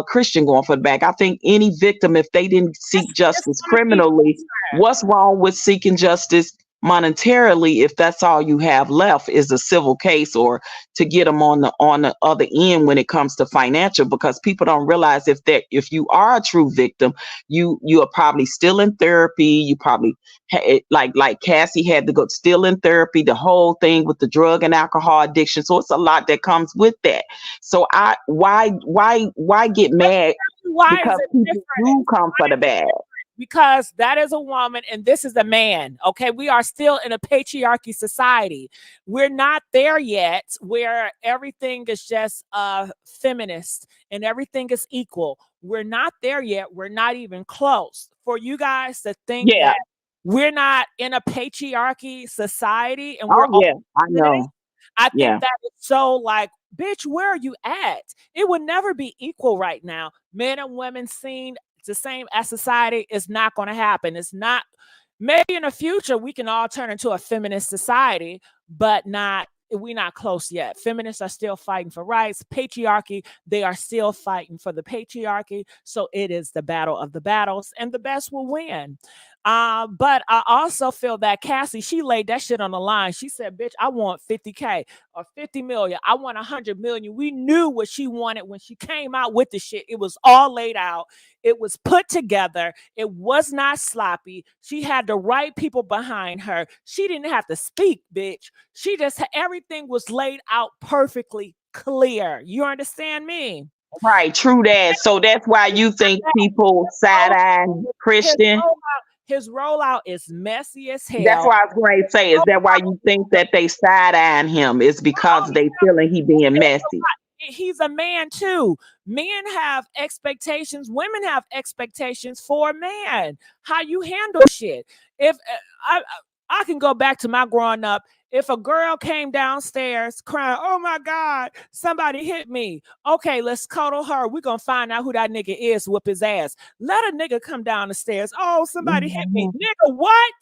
Christian going for the bag? I think any victim, if they didn't seek It's justice going to be criminally, what's wrong with seeking justice monetarily if that's all you have left is a civil case, or to get them on the other end when it comes to financial, because people don't realize if you are a true victim, you are probably still in therapy. You probably like Cassie had to go still in therapy, the whole thing with the drug and alcohol addiction. So it's a lot that comes with that. So I why get mad why is because it people different? do come for the bag? Because that is a woman and this is a man. Okay. We are still in a patriarchy society. We're not there yet where everything is just feminist and everything is equal. We're not there yet. We're not even close. For you guys to think Yeah. that we're not in a patriarchy society and we're Oh all yeah, I feminist, know. I think Yeah. that is so like, bitch, where are you at? It would never be equal right now. Men and women seen the same as society is not going to happen. It's not. Maybe in the future we can all turn into a feminist society, but not. We're not close yet. Feminists are still fighting for rights. Patriarchy, they are still fighting for the patriarchy. So it is the battle of the battles, and the best will win. But I also feel that Cassie, she laid that shit on the line. She said, "Bitch, I want 50K or 50 million. I want 100 million." We knew what she wanted when she came out with the shit. It was all laid out. It was put together. It was not sloppy. She had the right people behind her. She didn't have to speak, bitch. She just everything was laid out perfectly clear. You understand me? Right, true that. So that's why you think people side eye His Christian. his rollout is messy as That's hell. why I was going to say, is that why you think that they side eyeing him? It's because they feeling he being messy. He's a man too. Men have expectations. Women have expectations for a man. How you handle shit. If I can go back to my growing up. If a girl came downstairs crying, "Oh my God, somebody hit me." Okay, let's cuddle her. We're gonna find out who that nigga is, whoop his ass. Let a nigga come down the stairs. "Oh, somebody hit me." Mhm. Nigga, what?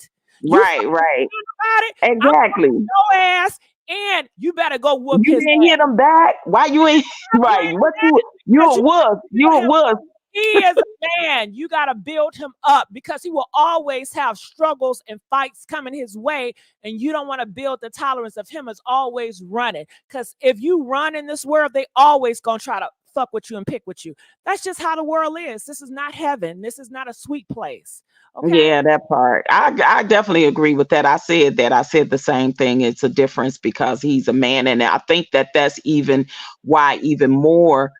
You Right, right. about it? I'm Exactly. your ass, and you better go whoop You his didn't ass. hit him back. Why you ain't right? What you Because it was. You build it him. was. He is a man. You got to build him up because he will always have struggles and fights coming his way. And you don't want to build the tolerance of him as always running. Because if you run in this world, they always going to try to fuck with you and pick with you. That's just how the world is. This is not heaven. This is not a sweet place. Okay. Yeah, that part. I definitely agree with that. I said that. I said the same thing. It's a difference because he's a man, and I think that that's even why even more.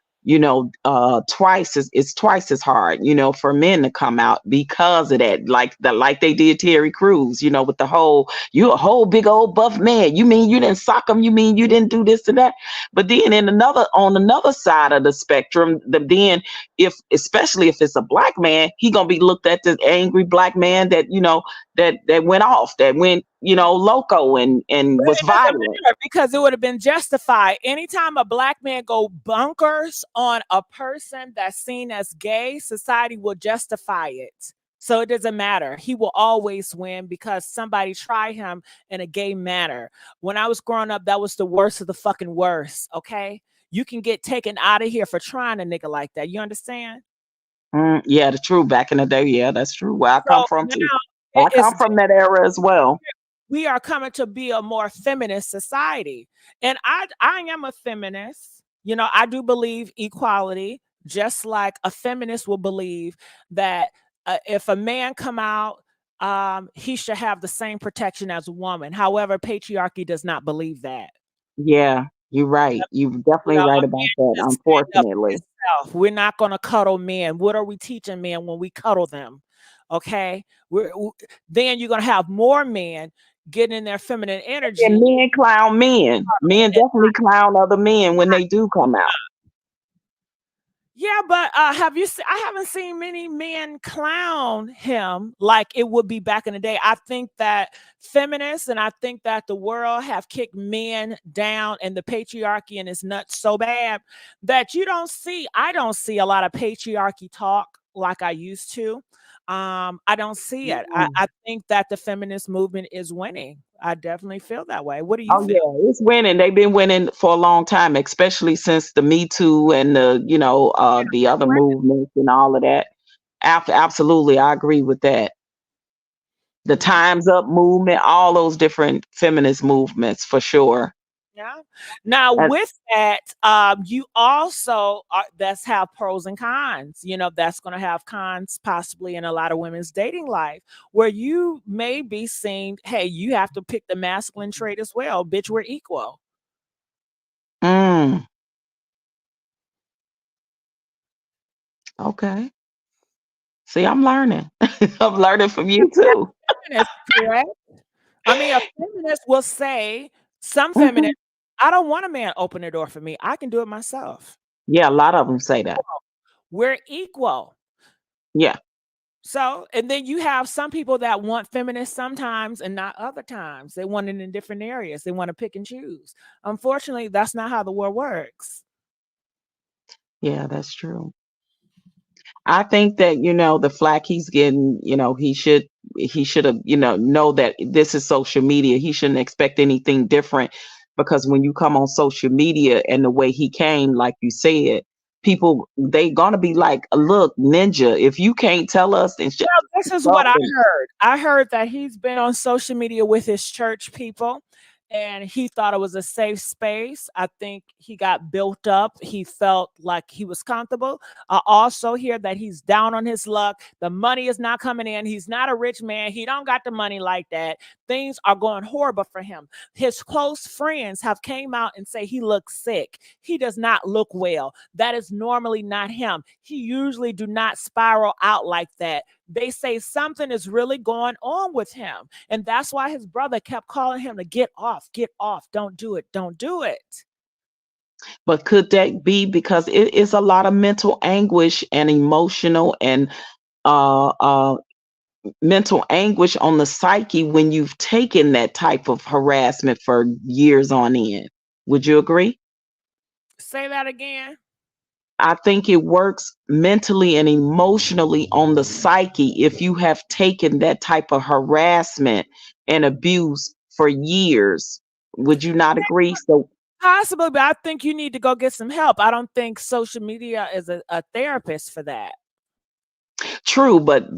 Twice is it's twice as hard. For men to come out because of that, like they did Terry Crews. With the whole you a whole big old buff man. You mean you didn't sock him? You mean you didn't do this and that? But then on another side of the spectrum, then if especially if it's a black man, he gonna be looked at as angry black man that went off, that went loco and was It doesn't violent. matter because it would have been justified. Anytime a black man go bunkers on a person that's seen as gay, society will justify it. So it doesn't matter. He will always win because somebody tried him in a gay manner. When I was growing up, that was the worst of the fucking worst. Okay. You can get taken out of here for trying a nigga like that. You understand? Yeah, the true back in the day. Yeah, that's true. Where I come So from too. now I it's come from that era as well. we are coming to be a more feminist society. And I am a feminist. I do believe equality, just like a feminist will believe that if a man come out, he should have the same protection as a woman. However, patriarchy does not believe that. Yeah, you're right. You're definitely A right man about that, should stand up for unfortunately. himself. We're not going to cuddle men. What are we teaching men when we cuddle them? Okay, then you're going to have more men getting in their feminine And energy. men clown men. Men definitely clown other men when they do come out. Yeah, but have you seen? I haven't seen many men clown him like it would be back in the day. I think that feminists and I think that the world have kicked men down and the patriarchy and its nuts so bad that I don't see a lot of patriarchy talk like I used to. I don't see it. I think that the feminist movement is winning. I definitely feel that way. What do you Oh feel? yeah, it's winning. They've been winning for a long time, especially since the Me Too and the other movements and all of that. Absolutely, I agree with that. The Times Up movement, all those different feminist movements for sure. Yeah. Now, Uh, with that, you also that's have pros and cons. That's going to have cons possibly in a lot of women's dating life, where you may be seen. Hey, you have to pick the masculine trait as well. Bitch, we're equal. mm, okay. See, I'm learning. I'm learning from you too. Feminist, correct? I mean, a feminist will say some Mhm. feminists. I don't want a man open the door for me. I can do it myself. Yeah, a lot of them say that. We're equal. Yeah. So, and then you have some people that want feminists sometimes and not other times. They want it in different areas. They want to pick and choose. Unfortunately, that's not how the world works. Yeah, that's true. I think that, the flack he's getting, he should have, know that this is social media. He shouldn't expect anything different because when you come on social media and the way he came, like you said, people, they gonna be like, look, ninja, if you can't tell us, then shut Well, this is up. what I And heard. I heard that he's been on social media with his church people and he thought it was a safe space. I think he got built up. He felt like he was comfortable. I also hear that he's down on his luck. The money is not coming in. He's not a rich man. He don't got the money like that. Things are going horrible for him. His close friends have came out and say he looks sick. He does not look well. That is normally not him. He usually do not spiral out like that. They say something is really going on with him. And that's why his brother kept calling him to get off, don't do it, don't do it. but could that be because it is a lot of mental anguish and emotional and uh uh mental anguish on the psyche when you've taken that type of harassment for years on end? Would you agree? Say that again. I think it works mentally and emotionally on the psyche if you have taken that type of harassment and abuse for years. Would you not agree? So Possibly, but I think you need to go get some help. I don't think social media is a therapist for that. true, but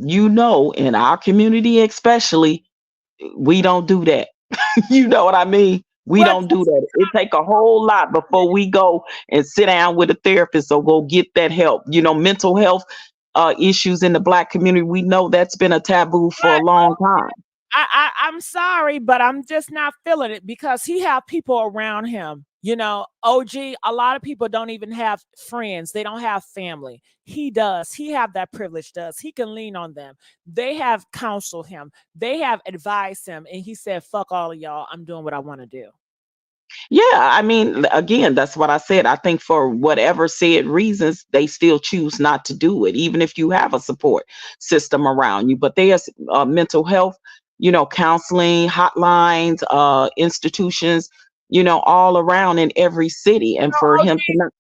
in our community especially, we don't do that. You know what I mean? We Well, don't do that. It take a whole lot before we go and sit down with a therapist or go get that help. Mental health issues in the Black community, we know that's been a taboo for a long time. I'm sorry, but I'm just not feeling it because he have people around him. OG, a lot of people don't even have friends. They don't have family. He does. He have that privilege, does. He can lean on them. They have counseled him. They have advised him. And he said, fuck all of y'all. I'm doing what I want to do. Yeah, I mean, again, that's what I said. I think for whatever said reasons, they still choose not to do it, even if you have a support system around you. But there's mental health, counseling hotlines, institutions, all around in every city. And for OG, him to not,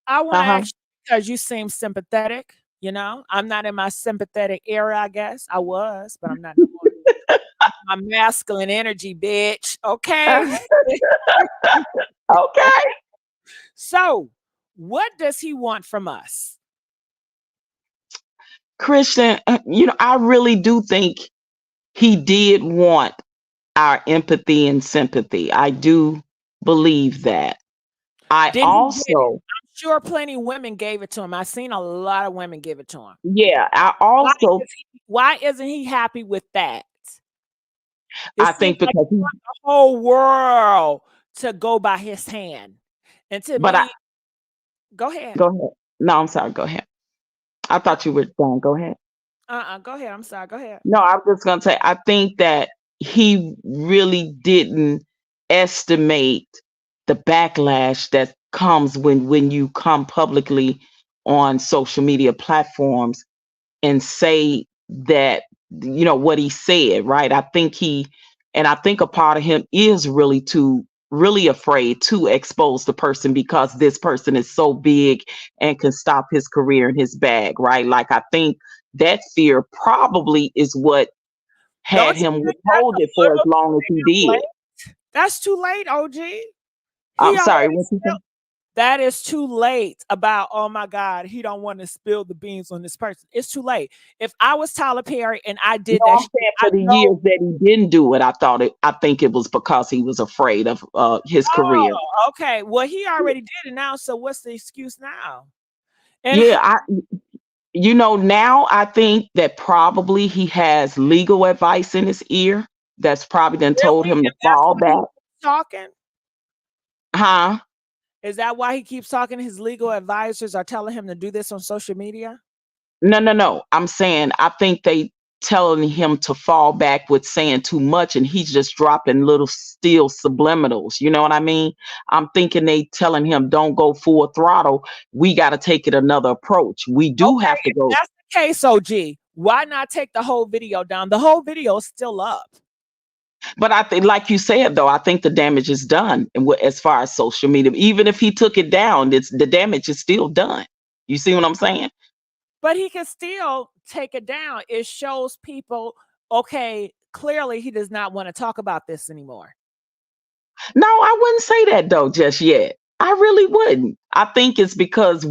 I want to uh-huh. ask you because you seem sympathetic. I'm not in my sympathetic era, I guess. I was, but I'm not no more. My masculine energy, bitch. Okay. Okay. So, what does he want from us? Christian, I really do think he did want our empathy and sympathy. I do believe that. I Did he get it? also, I'm sure plenty of women gave it to him. I've seen a lot of women give it to him. yeah, I Why also, why isn't he happy with that? It I seems think like because he wants the whole world to go by his hand. And to but I me, go ahead. go ahead. No, I'm sorry. Go ahead. I thought you were done. Go ahead. Go ahead. I'm sorry. Go ahead. No, I was just gonna say I think that he really didn't estimate the backlash that comes when you come publicly on social media platforms and say that what he said, right? I think a part of him is really afraid to expose the person because this person is so big and can stop his career in his bag, right? Like I think that fear probably is what had Don't you him think that's withhold a it for as little long as he too did. late? That's too late, OG. He I'm sorry, already what you spilled. That is too late about, oh my God, he don't want to spill the beans on this person. It's too late. If I was Tyler Perry and I did No, that I'm shit, saying I for the know. years that he didn't do it, I think it was because he was afraid of his career. Oh, okay. Well, he already did it now. So what's the excuse now? And Yeah, now I think that probably he has legal advice in his ear that's probably done told really, him to and that's fall why he back. keeps talking. Huh? Is that why he keeps talking? His legal advisors are telling him to do this on social media. No, no, no. I'm saying I think they telling him to fall back with saying too much and he's just dropping little steel subliminals. You know what I mean? I'm thinking they telling him don't go full throttle. We got to take it another approach. We do Okay, have to if go. that's the case, OG, why not take the whole video down? The whole video is still up. But I think, like you said, though, I think the damage is done as far as social media. Even if he took it down, the damage is still done. You see what I'm saying? But he can still take it down. It shows people, okay, clearly he does not want to talk about this anymore. No, I wouldn't say that though, just yet. I really wouldn't. I think it's because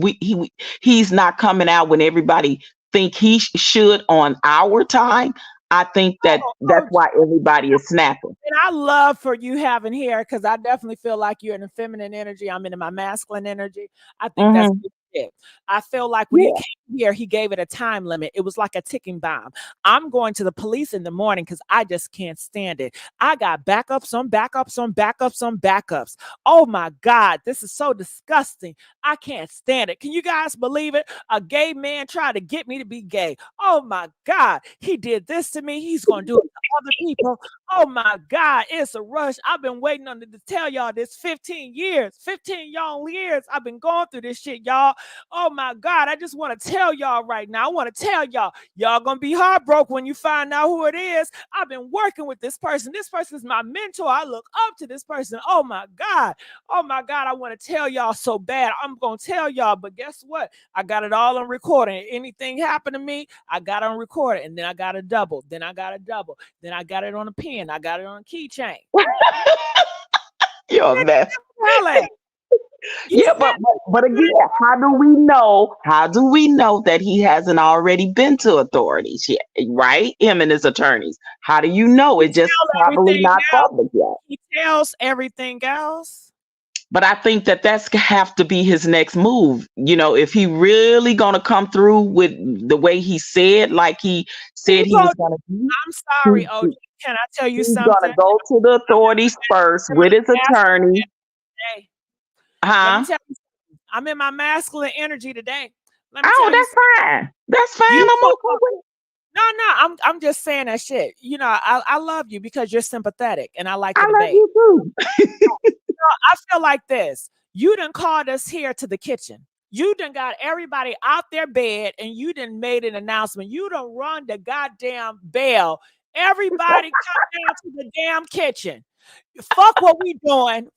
he's not coming out when everybody think he should on our time. I think that Oh, that's oh, why everybody is snapping. and I love for you having hair because I definitely feel like you're in a feminine energy. I'm in my masculine energy. I think that's Hmm. good shit. I feel like when he Yeah. came here, he gave it a time limit. It was like a ticking bomb. I'm going to the police in the morning because I just can't stand it. I got backups on backups on backups on backups. Oh my God, this is so disgusting. I can't stand it. Can you guys believe it? A gay man tried to get me to be gay. Oh my God, he did this to me. He's going to do it to other people. Oh my God, it's a rush. I've been waiting on to tell y'all this 15 years, 15 y'all years. I've been going through this shit, y'all. Oh my God, I just want to tell y'all right now. I want to tell y'all gonna be heartbroken when you find out who it is. I've been working with this person. This person is my mentor. I look up to this person. Oh my God. Oh my God, I want to tell y'all so bad. I'm gonna tell y'all, but guess what? I got it all on recording. Anything happened to me, I got it on recording, and then I got a double. Then I got a double. Then I got it on a pen. I got it on a keychain. You're a Man, mess. hell at? You Yeah, said but again, how do we know? How do we know that he hasn't already been to authorities yet? Right? Him and his attorneys. How do you know? he It just tell probably everything not else. public yet. He tells everything else. But I think that that's have to be his next move. If he really gonna come through with the way he said, like he said he People, was gonna do, I'm he, sorry, OG. Can I tell you he's gonna something? go to the authorities first I'm in with his my masculine attorney. today. Let me Huh? tell you something. I'm in my masculine energy today. Let me Oh, tell you something. that's fine. That's fine. You I'm so okay with it. no, I'm just saying that shit. I love you because you're sympathetic and I like I to love debate. you too. I feel like this. You done called us here to the kitchen. You done got everybody out their bed and you done made an announcement. You done run the goddamn bell. Everybody come down to the damn kitchen. Fuck what we doing.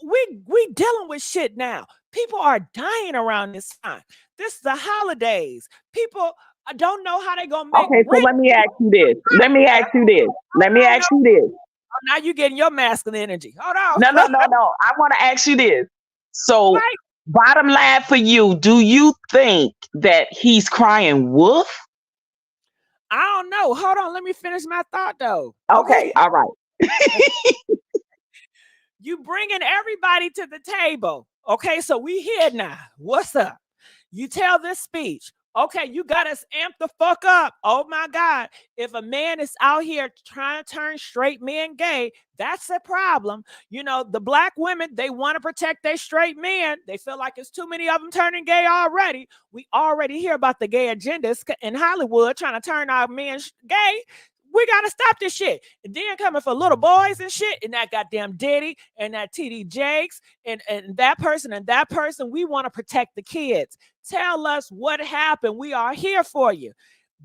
We dealing with shit now. People are dying around this time. This is the holidays. People don't know how they gonna make Okay, so rent. let me ask you this. Let me ask you this. Let me Hold on, ask you this. now you getting your masculine energy. Hold on. No, no, no, no. I want to ask you this. So, Right? bottom line for you, do you think that he's crying wolf? I don't know. Hold on. Let me finish my thought though. Okay. Okay, all right. You bringing everybody to the table. Okay. So we here now. What's up? You tell this speech. Okay, you got us amped the fuck up. Oh my God. If a man is out here trying to turn straight men gay, that's a problem. The black women, they want to protect their straight men. They feel like it's too many of them turning gay already. We already hear about the gay agendas in Hollywood trying to turn our men gay. We gotta stop this shit. And then coming for little boys and shit, and that goddamn Diddy and that TD Jakes and that person and that person. We want to protect the kids. Tell us what happened. We are here for you.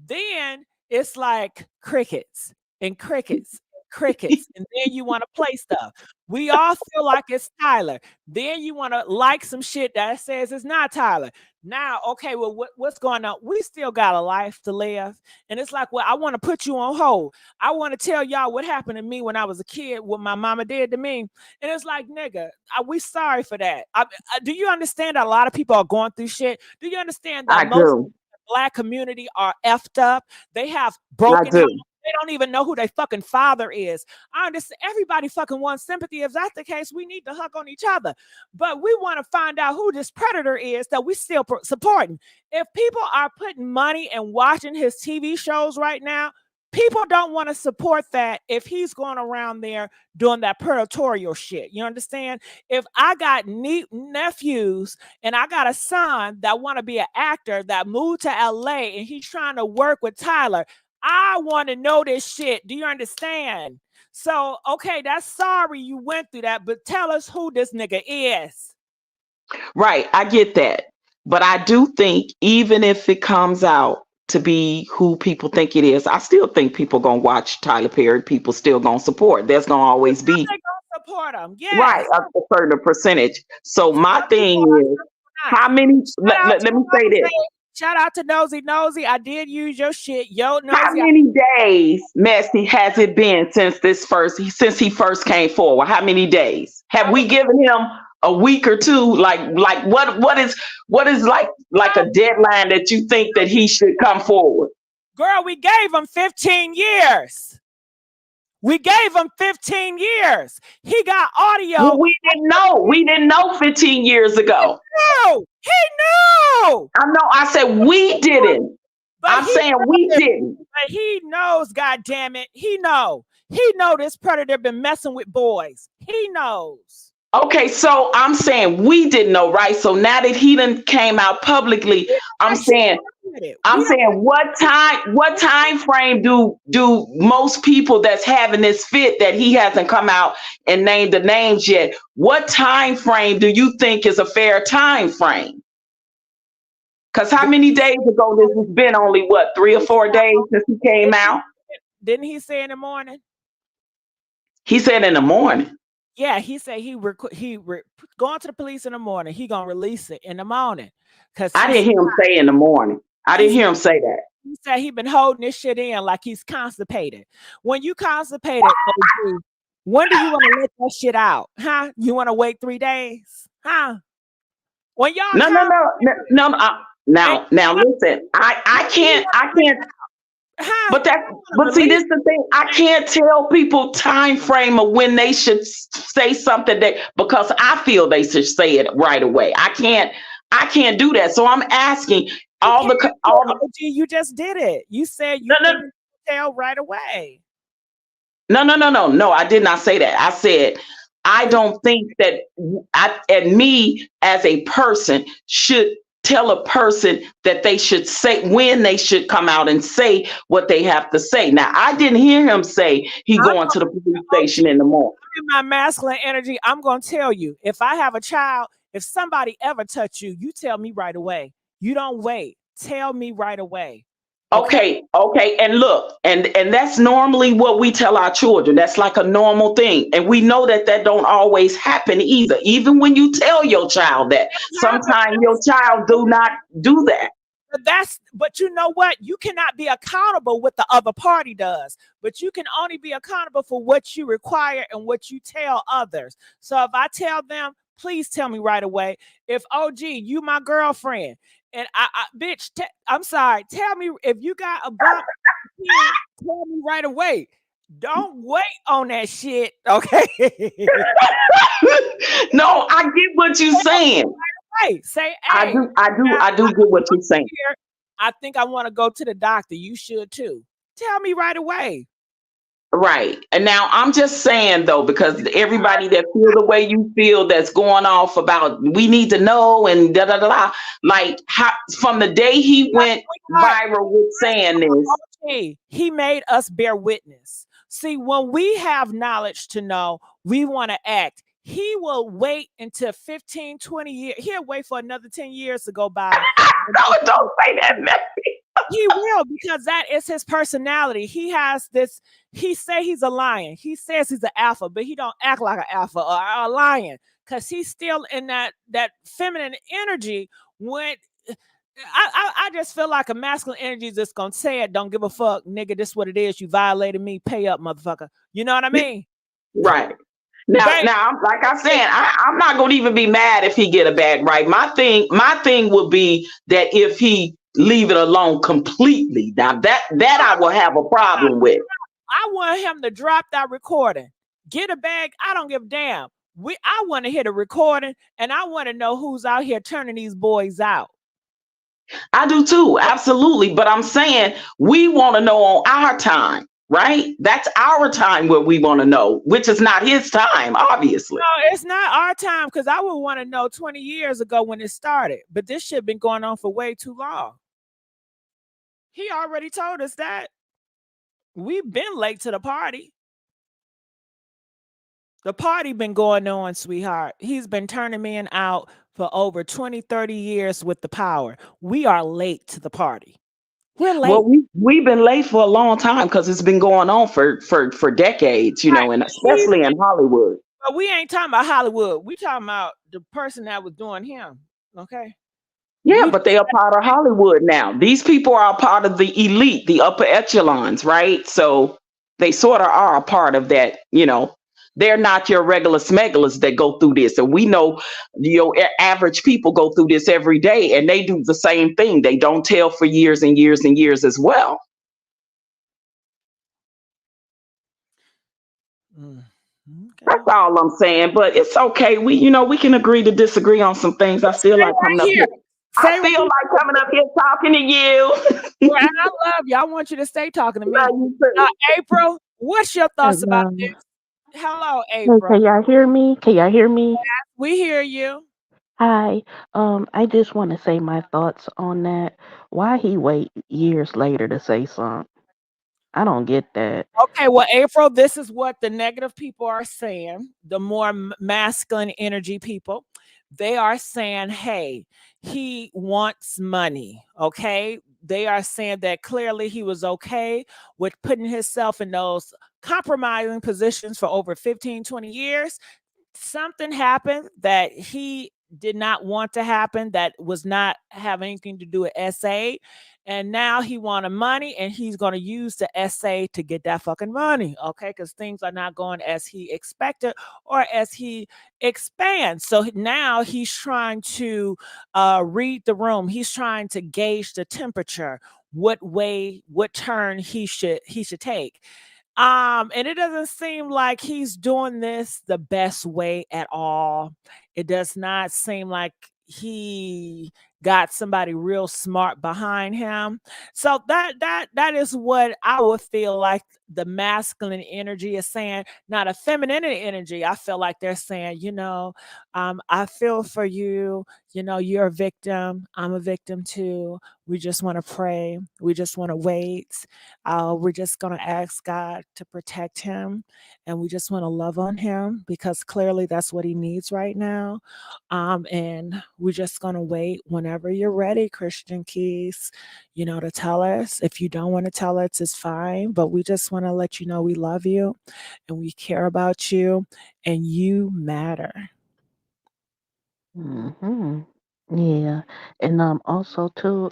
Then it's like crickets and crickets. Crickets, and then you want to play stuff. We all feel like it's Tyler. Then you want to like some shit that says it's not Tyler. Now, okay, well, what's going on? We still got a life to live. And it's like, well, I want to put you on hold. I want to tell y'all what happened to me when I was a kid, what my mama did to me. And it's like, nigga, we sorry for that. Do you understand that a lot of people are going through shit? Do you understand that I most do. Black community are effed up? They have I broken homes. do. They don't even know who their fucking father is. I understand everybody fucking wants sympathy. If that's the case, we need to hug on each other. But we want to find out who this predator is that we still supporting. If people are putting money and watching his TV shows right now, people don't want to support that if he's going around there doing that predatorial shit. You understand? If I got nephews and I got a son that want to be an actor that moved to LA and he's trying to work with Tyler, I want to know this shit. Do you understand? So, okay, that's sorry you went through that, but tell us who this nigga is. Right, I get that. But I do think even if it comes out to be who people think it is, I still think people gonna watch Tyler Perry. People still gonna support. There's gonna always Some be they gonna support him. right Yes. a certain percentage. So my Some people thing are, is, some not. how many? Shout out Let to me say this: Nosy. Shout out to Nosy. Nosy, I did use your shit. Yo, how Nosy. many days, Messy, has it been since he first came forward? How many days have we given him? a week or two? Like what is like a deadline that you think that he should come forward? Girl, we gave him 15 years. We gave him 15 years. He got Well, audio. we didn't know. We didn't know 15 years ago. No, he knew. I know. I said we didn't. But I'm saying we didn't. But he knows, God damn it. He know. He know this predator been messing with boys. He knows. Okay, so I'm saying we didn't know, right? So now that he done came out publicly, I'm saying what time frame do most people that's having this fit that he hasn't come out and named the names yet? What time frame do you think is a fair time frame? Because how many days ago this has been? Only what, 3 or 4 days since he came out? Didn't he say in the morning? He said in the morning. Yeah, he said going to the police in the morning. He gonna release it in the morning. Cause I didn't hear him say in the morning. I didn't hear him say that. He said he been holding this shit in like he's constipated. When you constipated, OG, when do you want to let that shit out? Huh? You want to wait 3 days? Huh? When y'all No. Now listen. I can't. But see, this is the thing. I can't tell people time frame of when they should say something because I feel they should say it right away. I can't do that. So I'm asking all the OG, you just did it. You said you can tell right away. No. I did not say that. I said I don't think that me as a person should tell a person that they should say when they should come out and say what they have to say. Now, I didn't hear him say he going to the police station in the morning. In my masculine energy, I'm going to tell you, if I have a child, if somebody ever touch you, you tell me right away. You don't wait. Tell me right away. Okay. And look, and that's normally what we tell our children. That's like a normal thing. And we know that don't always happen either. Even when you tell your child that, sometimes your child do not do that. But you know what? You cannot be accountable what the other party does, but you can only be accountable for what you require and what you tell others. So if I tell them, please tell me right away. If OG, you my girlfriend, and bitch, I'm sorry. Tell me if you got a bump. Tell me right away. Don't wait on that shit, okay? No, I get what you're saying. Hey, say, hey, I do get what you're saying. I think I want to go to the doctor. You should too. Tell me right away. Right. And now I'm just saying though, because everybody that feel the way you feel that's going off about we need to know and da da da, like how from the day he went viral with saying this, he made us bear witness. See, when we have knowledge to know, we want to act. He will wait until 15, 20 years. He'll wait for another 10 years to go by. No, don't say that, Messy. He will, because that is his personality. He has this. He say he's a lion. He says he's an alpha, but he don't act like an alpha or a lion because he's still in that feminine energy. When I just feel like a masculine energy is just gonna say it. Don't give a fuck, nigga. This what it is. You violated me. Pay up, motherfucker. You know what I mean? Right. Now, like I said, I'm not gonna even be mad if he get a bag right. My thing would be that if he leave it alone completely. Now that I will have a problem with. I want him to drop that recording. Get a bag. I don't give a damn. I want to hear the recording, and I want to know who's out here turning these boys out. I do too, absolutely. But I'm saying we want to know on our time, right? That's our time where we want to know, which is not his time, obviously. No, it's not our time, because I would want to know 20 years ago when it started. But this shit been going on for way too long. He already told us that. We've been late to the party. The party been going on, sweetheart. He's been turning men out for over 20, 30 years with the power. We are late to the party. We're late. Well, we've been late for a long time because it's been going on for decades, you know, and especially in Hollywood. But we ain't talking about Hollywood. We talking about the person that was doing him, okay? Yeah, but they are part of Hollywood now. These people are part of the elite, the upper echelons, right? So they sort of are a part of that, you know, They're not your regular smugglers that go through this. And we know your average people go through this every day and they do the same thing. They don't tell for years and years and years as well. Mm, okay. That's all I'm saying. But it's okay. We can agree to disagree on some things. I Stay feel like right coming up here. here. I Stay right feel like coming up here talking to you. here. And I love you. I want you to stay talking to me. Love you too. April, what's your thoughts about Hello. this? Hello, Hey, April. can y'all hear me? Can y'all hear me? We hear you. Hi. I just want to say my thoughts on that. Why he wait years later to say something? I don't get that. Okay, well, April, this is what the negative people are saying. The more masculine energy people, they are saying, hey, he wants money. Okay. They are saying that clearly he was okay with putting himself in those compromising positions for over 15, 20 years. Something happened that he did not want to happen, that was not have anything to do with SA, and now he wanted money and he's going to use the SA to get that fucking money. Okay, because things are not going as he expected or as he expands. So now he's trying to read the room. He's trying to gauge the temperature, what turn he should take. And it doesn't seem like he's doing this the best way at all. It does not seem like he got somebody real smart behind him. So that is what I would feel like the masculine energy is saying, not a femininity energy. I feel like they're saying, I feel for you. You're a victim. I'm a victim too. We just want to pray. We just want to wait. We're just going to ask God to protect him, and we just want to love on him because clearly that's what he needs right now. And we're just going to wait whenever you're ready, Christian Keys, to tell us. If you don't want to tell us, it's fine, but we just want to let you know we love you and we care about you and you matter. Hmm. Yeah, and also too,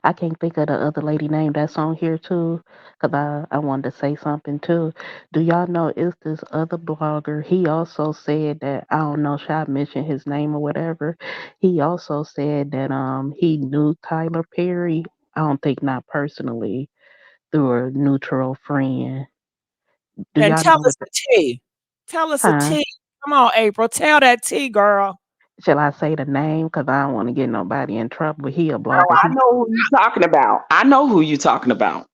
I can't think of the other lady name that's on here too, cause I wanted to say something too. Do y'all know it's this other blogger? He also said that I don't know, should I mention his name or whatever? He also said that he knew Tyler Perry. I don't think not personally through a neutral friend. Do And y'all tell know us what? the tea. Tell us the Huh? tea. Come on, April. Tell that tea, girl. Shall I say the name? Cause I don't want to get nobody in trouble. But he a Oh, blogger. I know who you talking about. I know who you talking about.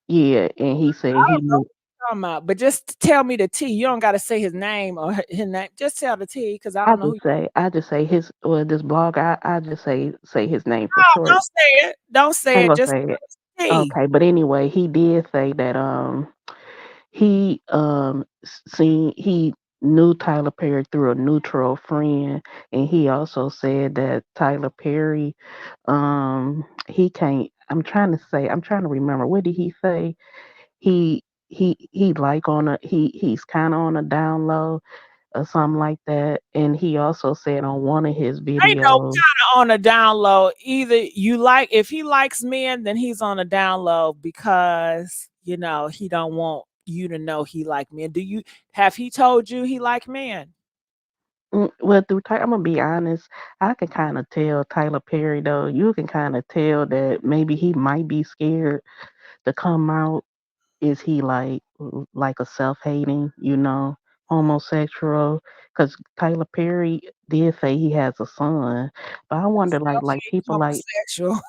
Yeah, and he said I he don't know knew. what you're talking about, but just tell me the tea. You don't got to say his name or his name. Just tell the tea because I don't know who. I just say his or this blog. I just say his name for No, short. don't say it. Don't I say ain't it. gonna Just say it. tea. Okay, but anyway, he did say that he seen he knew Tyler Perry through a neutral friend, and he also said that Tyler Perry he can't. I'm trying to remember. What did he say? He like on a he's kind of on a down low or something like that. And he also said on one of his Ain't no videos, kind of on a down low. Either you like if he likes men, then he's on a down low because he don't want you to know he like men. Do you have he told you he like men? well, I'm gonna be honest, I can kind of tell Tyler Perry though. You can kind of tell that maybe he might be scared to come out. Is he like a self-hating, homosexual? Because Tyler Perry did say he has a son, but I wonder like Self-hating people like homosexual.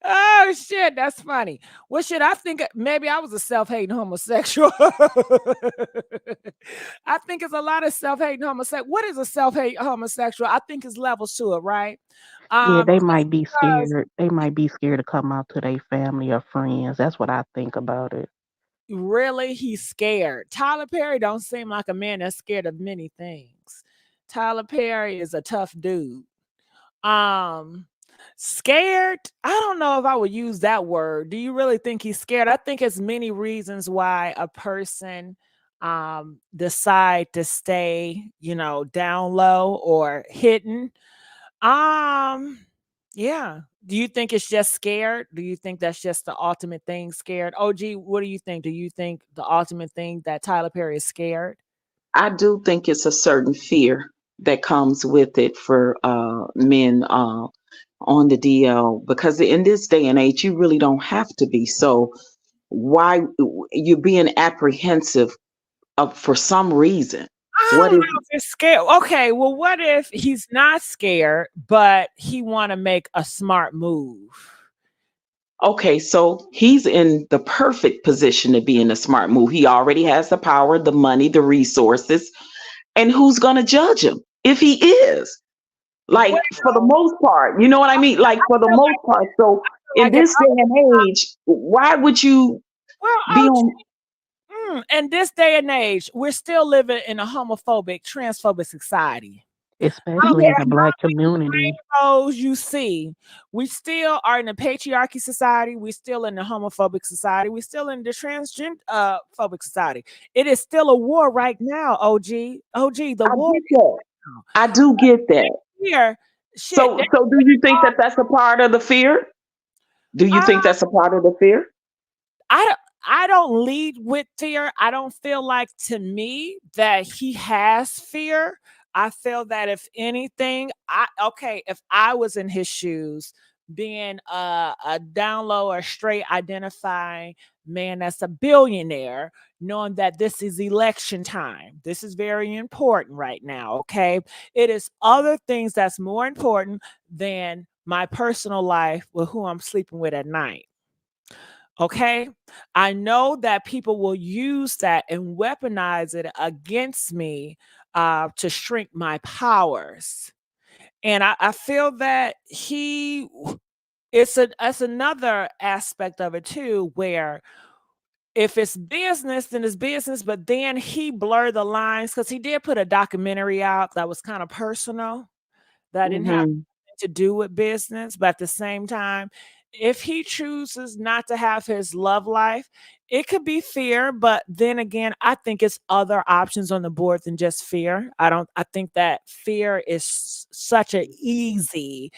Oh shit, that's funny. Well, shit, I think maybe I was a self-hating homosexual. I think it's a lot of self-hating homosexual. What is a self-hate homosexual? I think it's levels to it, right? yeah, Just because They might be scared to come out to their family or friends. That's what I think about it. really he's scared. Tyler Perry don't seem like a man that's scared of many things. Tyler Perry is a tough dude. Um, Scared? I don't know if I would use that word. Do you really think he's scared? I think it's many reasons why a person decide to stay, down low or hidden. Um Yeah. Do you think it's just scared? Do you think that's just the ultimate thing, scared? OG, what do you think? Do you think the ultimate thing that Tyler Perry is scared? I do think it's a certain fear that comes with it for men on the DL, because in this day and age, you really don't have to be. So why you're being apprehensive for some reason? I What don't is know if it's scared. Okay, well, what if he's not scared, but he want to make a smart move? okay? So he's in the perfect position to be in a smart move. He already has the power, the money, the resources, and who's going to judge him if he is? Well, Like for the most part, you know what I mean? Like for the feel most like part. So in like if this day and age, why would you well, be OG, on? in this day and age, we're still living in a homophobic, transphobic society. I don't especially in Yeah, the black community. care how many rainbows you see. We still are in a patriarchy society. We still in the homophobic society. We still in the transgender phobic society. It is still a war right now. OG, the I war get that. now. I do get that. Here, shit. So do you think that that's a part of the fear? Do you I think that's a part of the fear? I don't I don't lead with fear. I don't feel like to me that he has fear. I feel that if anything, if I was in his shoes, being a down low or straight identifying man that's a billionaire, knowing that this is election time. This is very important right now. Okay. It is other things that's more important than my personal life with who I'm sleeping with at night. Okay. I know that people will use that and weaponize it against me to shrink my powers. And I feel that that's another aspect of it too, where if it's business, then it's business. But then he blurred the lines because he did put a documentary out that was kind of personal, that didn't have Hmm. to do with business, but at the same time, if he chooses not to have his love life, it could be fear, but then again, I think it's other options on the board than just fear. I think that fear is such a easy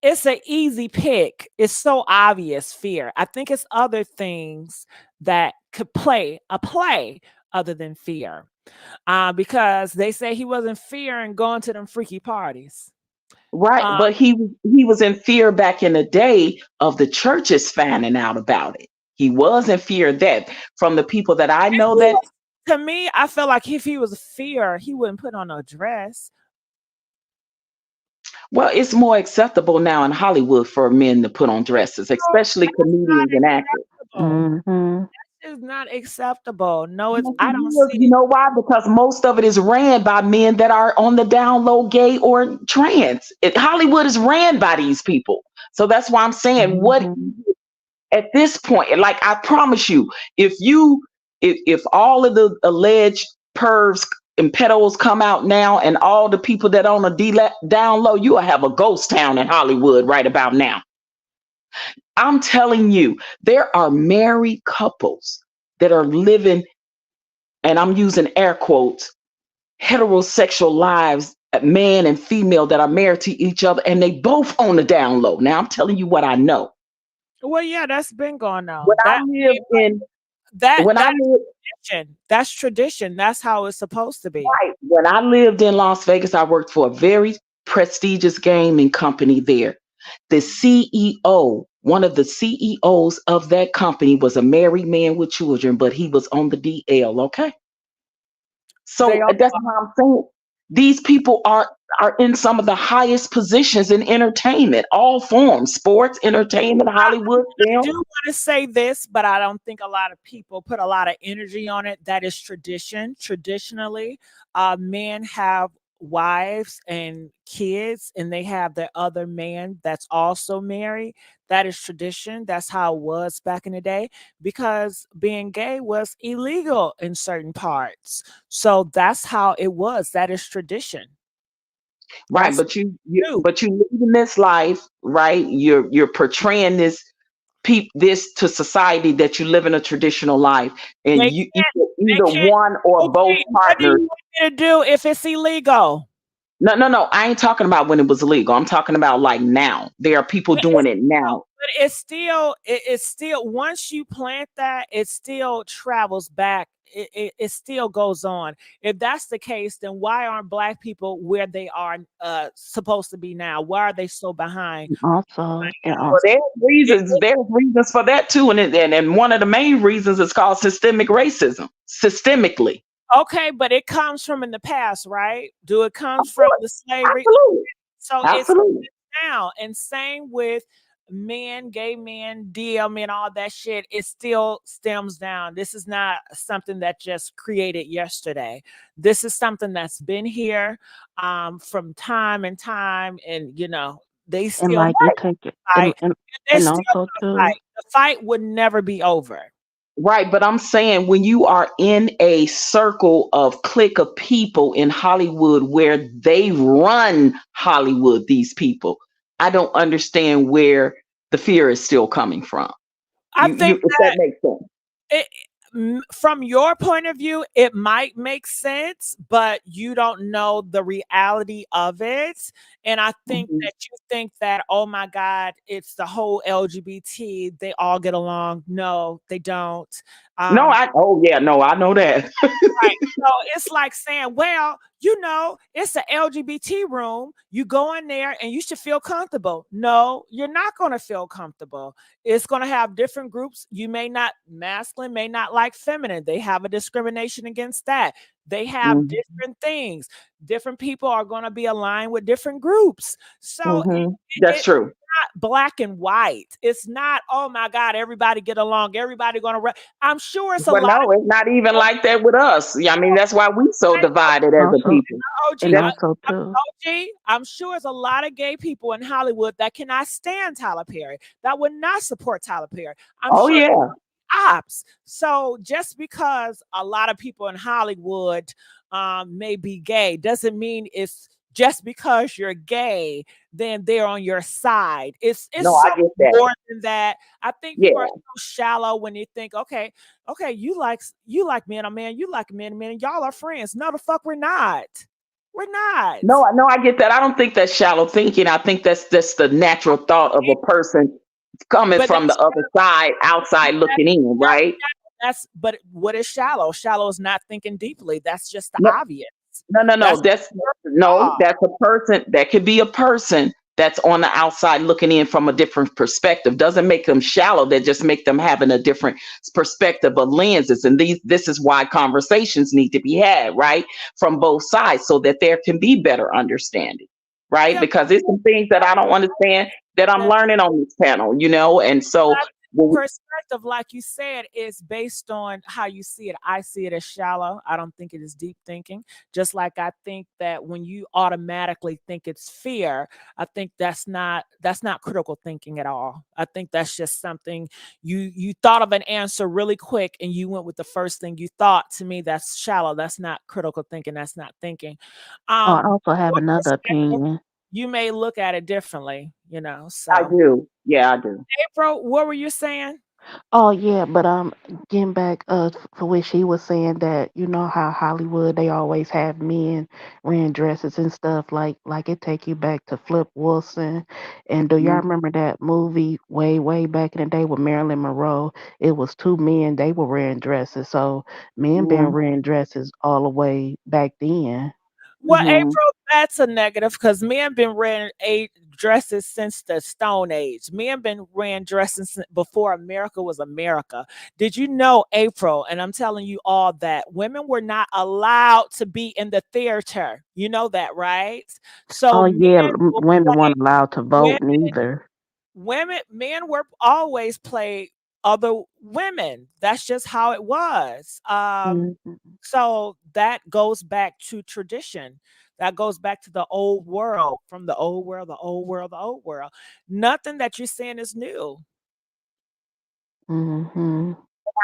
it's an easy pick. It's so obvious fear. I think it's other things that could play other than fear. Because they say he wasn't fearing going to them freaky parties. Right, Uh, but he was in fear back in the day of the churches finding out about it. He was in fear of that from the people that I know that. To me, I feel like if he was a fear, he wouldn't put on a dress. Well, it's more acceptable now in Hollywood for men to put on dresses, No, especially that's not comedians and actors. acceptable. Mhm. It's not acceptable. No, it's Yes, it I don't is. see You it. know why? Because most of it is ran by men that are on the down low, gay or trans. Hollywood is ran by these people. So that's why I'm saying, what Mhm. at this point? Like I promise you, if all of the alleged pervs and pedos come out now, and all the people that on the down low, you will have a ghost town in Hollywood right about now. I'm telling you, there are married couples that are living, and I'm using air quotes, heterosexual lives, man and female that are married to each other, and they both on the down low. Now I'm telling you what I know. Well, yeah, that's been going When on. I lived in That when I that's lived tradition. That's tradition. That's how it's supposed to be. right, when I lived in Las Vegas, I worked for a very prestigious gaming company there. The CEO, one of the CEOs of that company, was a married man with children, but he was on the DL. Okay, They so all that's why I'm saying these people are in some of the highest positions in entertainment, all forms, sports, entertainment, Hollywood, do film. want to say this, but I don't think a lot of people put a lot of energy on it. That is tradition. Traditionally, men have wives and kids, and they have their other man that's also married. That is tradition. That's how it was back in the day because being gay was illegal in certain parts. So that's how it was. That is tradition. Right, That's but you new. but you living this life, right? You're portraying this to society that you live in a traditional life, and They you they either can't. one or both Okay, what do you partners. want me to do if it's illegal? No, no, no. I ain't talking about when it was illegal. I'm talking about like now. There are people doing It's it still, now. but it's still once you plant that, it still travels back. It still goes on. If that's the case, then why aren't black people where they are supposed to be now? Why are they so behind And Well, else? also, It, there's reasons for that too, and one of the main reasons is called systemic racism. Systemically, okay, but it comes from in the past, right? Do it of comes from course, the slavery? absolutely, So it's absolutely. now, and same with men, gay men, DL men, all that shit. It still stems down. This is not something that just created yesterday. This is something that's been here from time and time, and they and still like it take it, fight. And they're and still also gonna too, fight. The fight would never be over. Right, but I'm saying when you are in a circle of clique of people in Hollywood where they run Hollywood, these people, I don't understand where the fear is still coming from. I think If that makes sense. it, from your point of view, it might make sense, but you don't know the reality of it. And I think Mhm. that you think that, oh my God, it's the whole LGBT, they all get along. No, they don't. No, Um, oh yeah, no, I know that. Right. So it's like saying, well, it's an LGBT room. You go in there and you should feel comfortable. No, you're not going to feel comfortable. It's going to have different groups. You may not, masculine may not like feminine. They have a discrimination against that. They have Mhm, different things. Different people are going to be aligned with different groups. So mhm. That's it's true. not black and white. It's not, oh my God, everybody get along. Everybody going to, I'm sure it's a But lot no, it's not even like that with us. Yeah, I mean, that's why we so divided as a also people. and OG, That's also too. I'm sure there's a lot of gay people in Hollywood that cannot stand Tyler Perry, that would not support Tyler Perry. I'm oh sure yeah. ops. So just because a lot of people in Hollywood may be gay doesn't mean it's just because you're gay, then they're on your side. It's No, so I get that. more than that. I think people are Yeah. so shallow when they think, okay, you like men, a man, you like men, and y'all are friends. No, the fuck, we're not. We're not. No, no, I get that. I don't think that's shallow thinking. I think that's just the natural thought of a person coming But from the that's other side, outside looking in, that's right? but what is shallow? Shallow is not thinking deeply. That's just the No, obvious. no, no, no. That's That's no, all. that's a person. That could be a person that's on the outside looking in from a different perspective. Doesn't make them shallow. That just make them having a different perspective of lenses. And this is why conversations need to be had, right, from both sides, so that there can be better understanding, right? Yeah, Because there's some things that I don't understand that I'm that learning on this panel, and so that when perspective, like you said, is based on how you see it. I see it as shallow. I don't think it is deep thinking. Just like I think that when you automatically think it's fear, I think that's not critical thinking at all. I think that's just something you thought of an answer really quick and you went with the first thing you thought. To me, that's shallow. That's not critical thinking. That's not thinking. Oh, I Um, also have your another perspective, opinion. you may look at it differently. I So, do, yeah, I do. April, what were you saying? Oh yeah, but getting back for what she was saying that you know how Hollywood they always have men wearing dresses and stuff like it take you back to Flip Wilson, and do y'all Mhm. remember that movie way back in the day with Marilyn Monroe? It was two men, they were wearing dresses, so men been Mhm. wearing dresses all the way back then. Well, Mhm. April, that's a negative because men been wearing dresses since the Stone Age. Men been wearing dresses before America was America. Did you know, April? And I'm telling you all that women were not allowed to be in the theater. You know that, right? So Oh men yeah, will women play weren't allowed to women. vote neither. Men were always play other women. That's just how it was. Mhm. So that goes back to tradition. That goes back to the old world, from the old world, the old world, the old world. Nothing that you're saying is new. Mhm.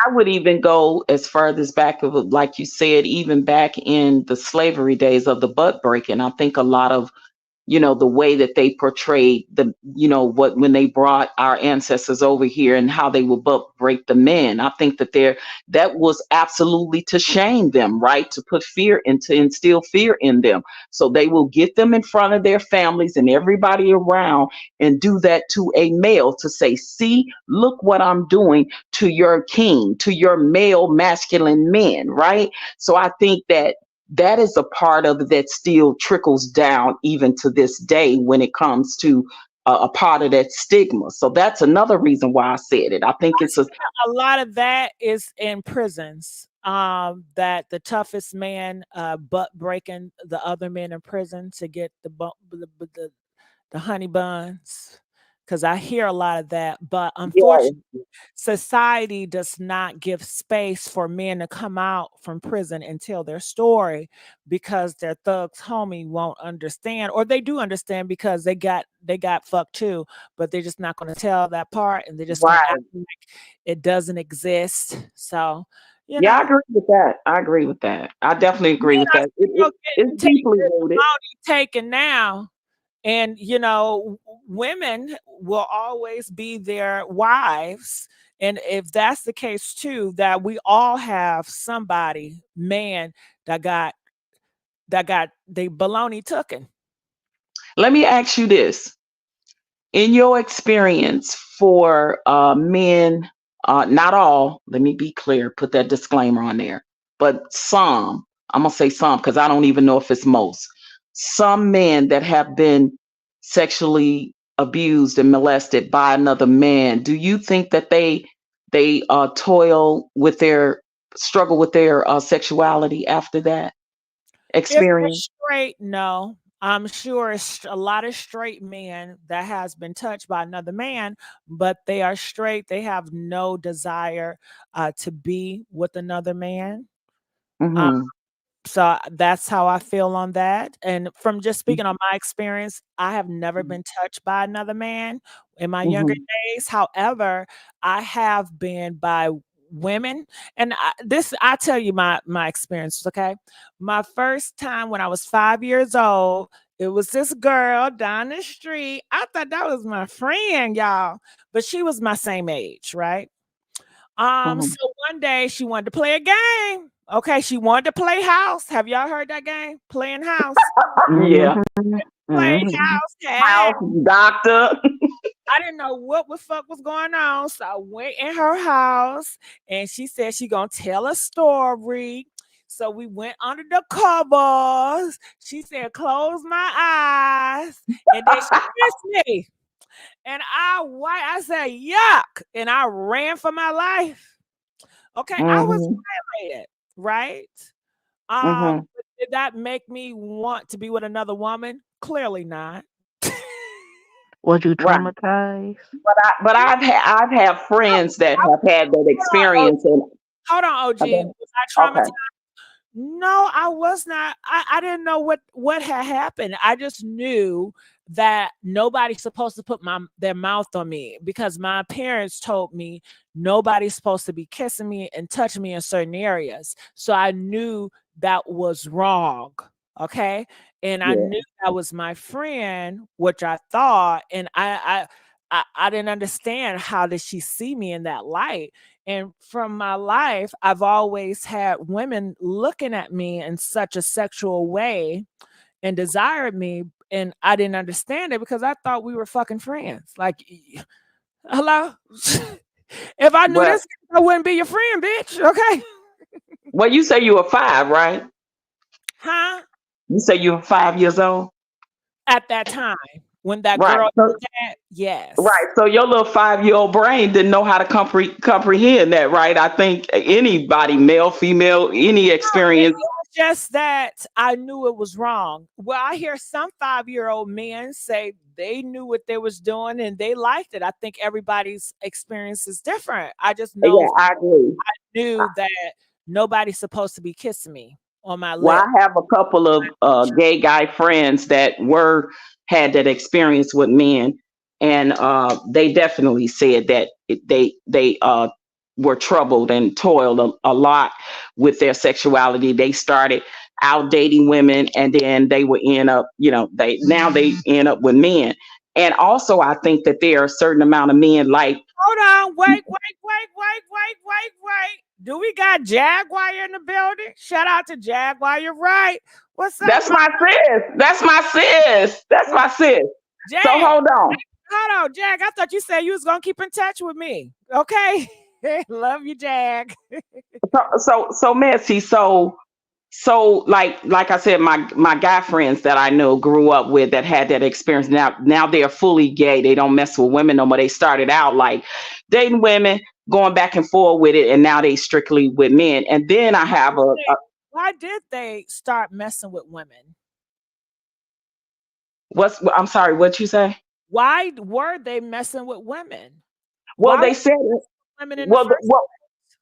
I would even go as far as back of like you said, even back in the slavery days of the butt breaking. I think a lot of the way that they portrayed what when they brought our ancestors over here and how they would break the men. I think that was absolutely to shame them, right? To put fear and to instill fear in them. So they will get them in front of their families and everybody around and do that to a male to say, see, look what I'm doing to your king, to your male masculine men, right? So I think that is a part of it that still trickles down even to this day when it comes to a part of that stigma. So that's another reason why I said it. I think it's a lot of that is in prisons. That the toughest man butt breaking the other men in prison to get the honey buns. Because I hear a lot of that, but yeah, unfortunately, society does not give space for men to come out from prison and tell their story because their thugs homie won't understand, or they do understand because they got fucked too, but they're just not going to tell that part, and they're just going to act right. like it doesn't exist. So, you Yeah, I know, agree with that. I agree with that. I definitely men agree with are that. still It's getting deeply taken, rooted. taken now. And, women will always be their wives. And if that's the case too, that we all have somebody, man, that got they baloney tooken. Let me ask you this. In your experience for men, not all, let me be clear, put that disclaimer on there, but some, I'm going to say some because I don't even know if it's most, some men that have been sexually abused and molested by another man, do you think that they toil with their struggle with their sexuality after that If they're experience? straight, no. I'm sure it's a lot of straight men that has been touched by another man, but they are straight. They have no desire to be with another man. Um, Hmm. So that's how I feel on that. And from just speaking on my experience, I have never been touched by another man in my younger Hmm. days. However, I have been by women. And I tell you my experience, okay? My first time when I was 5 years old, it was this girl down the street. I thought that was my friend, y'all, but she was my same age, right? Hmm. So one day she wanted to play a game. Okay, she wanted to play house. Have y'all heard that game? Playing house. Yeah. Mhm. Play Mhm. house tag. House doctor. I didn't know what the fuck was going on. So I went in her house and she said she gonna tell a story. So we went under the covers. She said, close my eyes. And then she kissed me. And I said, yuck. And I ran for my life. Okay, I was Hmm. violated, right? Hmm. But did that make me want to be with another woman? Clearly not. Was you Right. traumatized? I've had friends that have had that Hold on, OG. experience and Hold on, OG. okay. Was I Okay. traumatized? No, I was not. I didn't know what had happened. I just knew that nobody's supposed to put their mouth on me because my parents told me nobody's supposed to be kissing me and touching me in certain areas. So I knew that was wrong. Okay. And I Yeah. knew that was my friend, which I thought, and I didn't understand how did she see me in that light. And from my life, I've always had women looking at me in such a sexual way and desired me. And I didn't understand it because I thought we were fucking friends. Like, hello? If I knew Well, this, I wouldn't be your friend, bitch. Okay. you say you were 5, right? Huh? You say you were 5 years old? At that time, when that Right. girl So, did that, yes. right. So your little 5-year old brain didn't know how to comprehend that, right? I think anybody, male, female, any It experience. was just that I knew it was wrong. Well, I hear some 5-year-old men say they knew what they was doing and they liked it. I think everybody's experience is different. I just know Yeah, I agree. knew that nobody's supposed to be kissing me on my Well, lip. I have a couple of gay guy friends that had that experience with men, and they definitely said that they were troubled and toiled a lot with their sexuality. They started out dating women, and then they would end up, they end up with men. And also, I think that there are a certain amount of men like. Hold on. Wait. Do we got Jaguar in the building? Shout out to Jaguar. You're right. What's up, That's my sis. That's my sis. That's my sis. So Jag? hold on. Hold on, Jag. I thought you said you was gonna keep in touch with me. Okay. Love you, Jag. So Messy. So like I said, my guy friends that I know grew up with that had that experience. Now they're fully gay. They don't mess with women no more. They started out like dating women, going back and forth with it, and now they strictly with men. And then I have Why did they start messing with women? I'm sorry, what you say? Why were they messing with women? Well, Why they were said women in the well, first?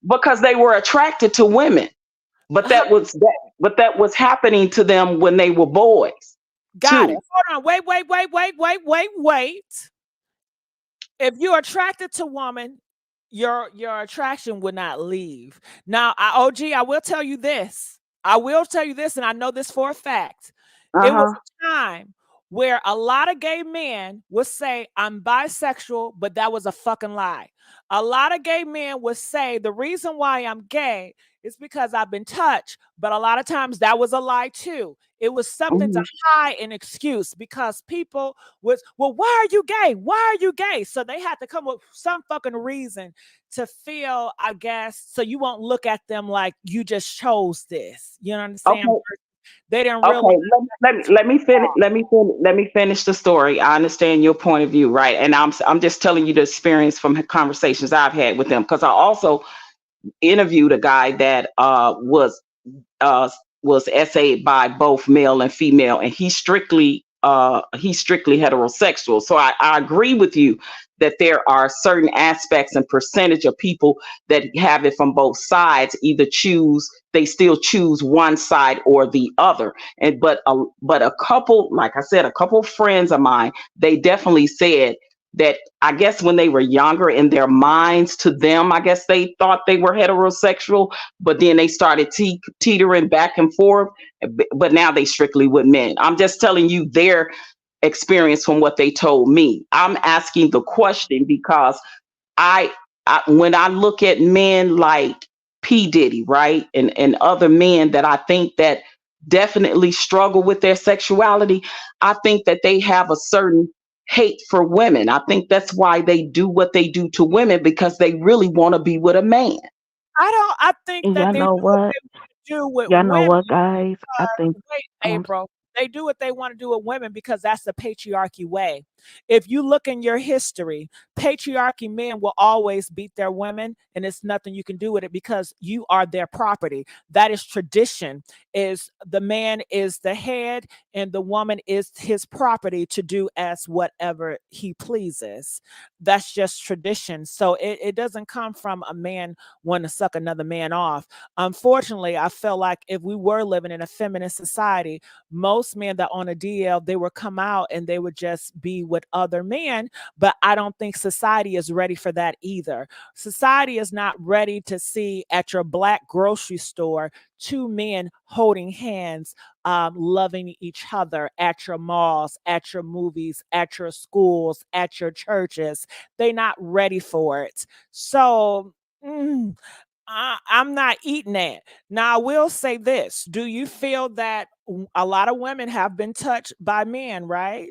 because they were attracted to women. But Huh, that was happening to them when they were boys got it. too. Hold on. Wait. If you're attracted to woman, your attraction would not leave. Now, OG, I will tell you this. I will tell you this, and I know this for a fact. It was Uh-huh. a time where a lot of gay men would say, I'm bisexual, but that was a fucking lie. A lot of gay men would say, the reason why I'm gay is because I've been touched, but a lot of times that was a lie too. It was something to Hmm. hide an excuse because people was, well, why are you gay? Why are you gay? So they had to come up with some fucking reason to feel, I guess, so you won't look at them like you just chose this. You know what I'm saying? Okay. They didn't realize. Okay. Let me finish the story. I understand your point of view, right? And I'm just telling you the experience from conversations I've had with them, because I also interviewed a guy that uh, was essayed by both male and female, and he's strictly heterosexual. So I agree with you that there are certain aspects and percentage of people that have it from both sides. Either choose they still choose one side or the other. And but a couple, like I said, a couple friends of mine, they definitely said that I guess when they were younger in their minds, to them, I guess they thought they were heterosexual, but then they started teetering back and forth. But now they strictly with men. I'm just telling you their experience from what they told me. I'm asking the question because I, when I look at men like P Diddy, right, and other men that I think that definitely struggle with their sexuality, I think that they have a certain hate for women. I think that's why they do what they do to women, because they really want to be with a man. I think And that y'all they do know what what? they want to do with Y'all know women. what, guys? I think Wait, um April. They do what they want to do with women because that's the patriarchy way. If you look in your history, patriarchy men will always beat their women, and it's nothing you can do with it because you are their property. That is tradition. Is the man is the head, and the woman is his property to do as whatever he pleases. That's just tradition. So it doesn't come from a man wanting to suck another man off. Unfortunately, I feel like if we were living in a feminist society, most men that on a DL, they would come out and they would just be with other men. But I don't think society is ready for that either. Society is not ready to see at your black grocery store two men holding hands, loving each other at your malls, at your movies, at your schools, at your churches. They're not ready for it. So, I'm not eating that. Now, I will say this. Do you feel that a lot of women have been touched by men, right?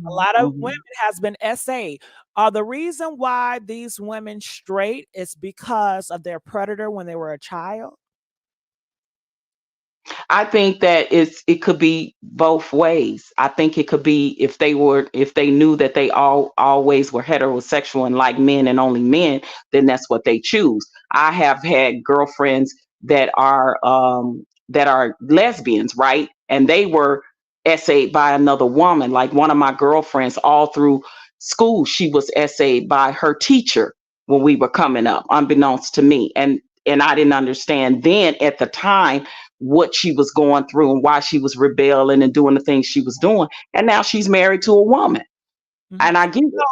A Mhm, lot of women mhm. has been SA. The reason why these women straight is because of their predator when they were a child? I think that it could be both ways. I think it could be if they knew that they always were heterosexual and like men and only men, then that's what they choose. I have had girlfriends that are lesbians, right? And they were essayed by another woman. Like one of my girlfriends, all through school, she was essayed by her teacher when we were coming up, unbeknownst to me. And I didn't understand then at the time what she was going through and why she was rebelling and doing the things she was doing. And now she's married to a woman. Mhm. And I get So it.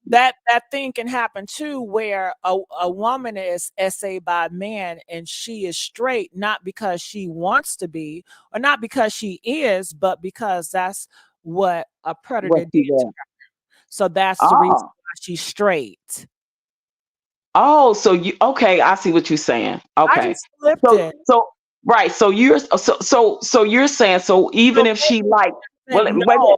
that thing can happen too, where a woman is SA by a man and she is straight, not because she wants to be or not because she is, but because that's what a What predator did you to want? her. So that's the reason Oh, why she's straight. oh, so you okay? I see what you're saying. I Okay, just flipped so it. right, so you're saying so So even if she like well maybe wait, no,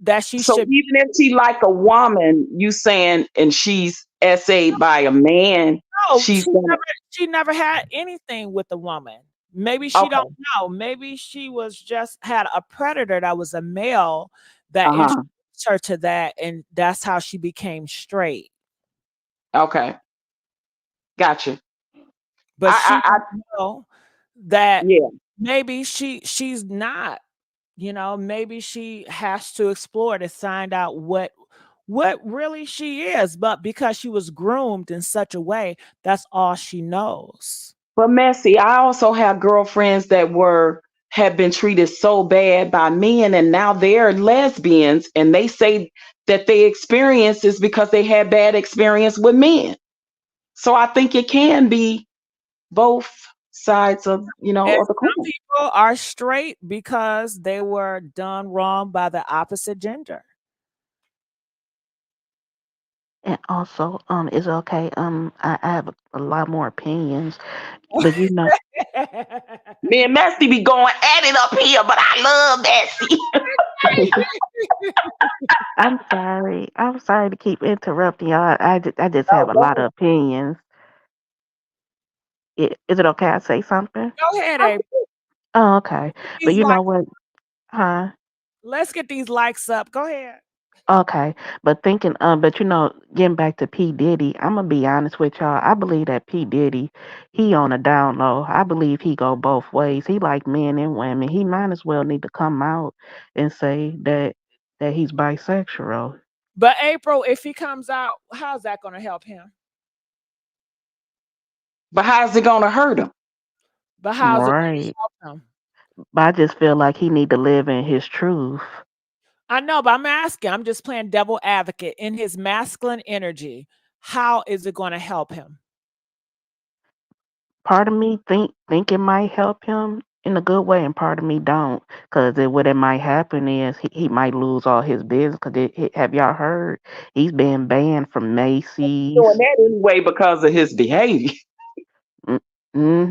that she so should even if she like a woman, you saying and she's SA by a man, no, she's gonna she never had anything with a woman. Maybe she don't okay. know. Maybe she was just had a predator that was a male that Uh-huh. introduced her to that, and that's how she became straight. Okay. Gotcha. But she I don't know that yeah. maybe she's not, maybe she has to explore to find out what really she is. But because she was groomed in such a way, that's all she knows. But Messy, I also have girlfriends that have been treated so bad by men and now they're lesbians and they say that they experience is because they had bad experience with men. So I think it can be both sides of, And of the some coin. people are straight because they were done wrong by the opposite gender. And also, it's okay. I have a lot more opinions, but you know, Me and Messy be going at it up here, but I love Messy. I'm sorry. I'm sorry to keep interrupting y'all. I just have Oh, a go lot of opinions. Is it okay I say something? Go ahead, ahead. Abe. Oh, okay. But These you know likes, what? Huh? let's get these likes up. Go ahead. Okay, but getting back to P Diddy, I'm gonna be honest with y'all. I believe that P Diddy, he on a down low. I believe he go both ways. He like men and women. He might as well need to come out and say that he's bisexual. But April, if he comes out, how's that going to help him? But how's it gonna hurt him? But how's it going Right. to help him? But I just feel like he need to live in his truth. I know, but I'm asking. I'm just playing devil advocate in his masculine energy. How is it going to help him? Part of me think it might help him in a good way, and part of me don't, because what it might happen is he might lose all his business. Because have y'all heard he's been banned from Doing Macy's? that anyway because of his behavior. Mm,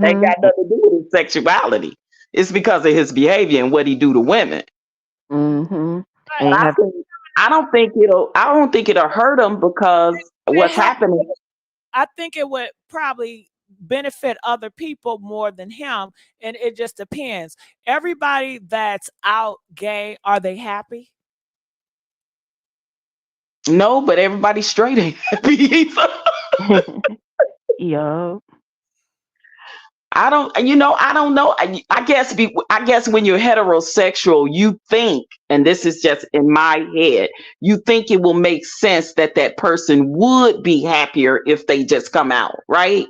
Ain't mm-hmm. got nothing to do with his sexuality. It's because of his behavior and what he do to women. Mm-hmm. But And And have I don't think it'll hurt him because it what's help, happening. I think it would probably benefit other people more than him. And it just depends. Everybody that's out gay, are they happy? No, but everybody's straight ain't happy either. yo, I don't know. I guess when you're heterosexual, you think, and this is just in my head, you think it will make sense that that person would be happier if they just come out, right?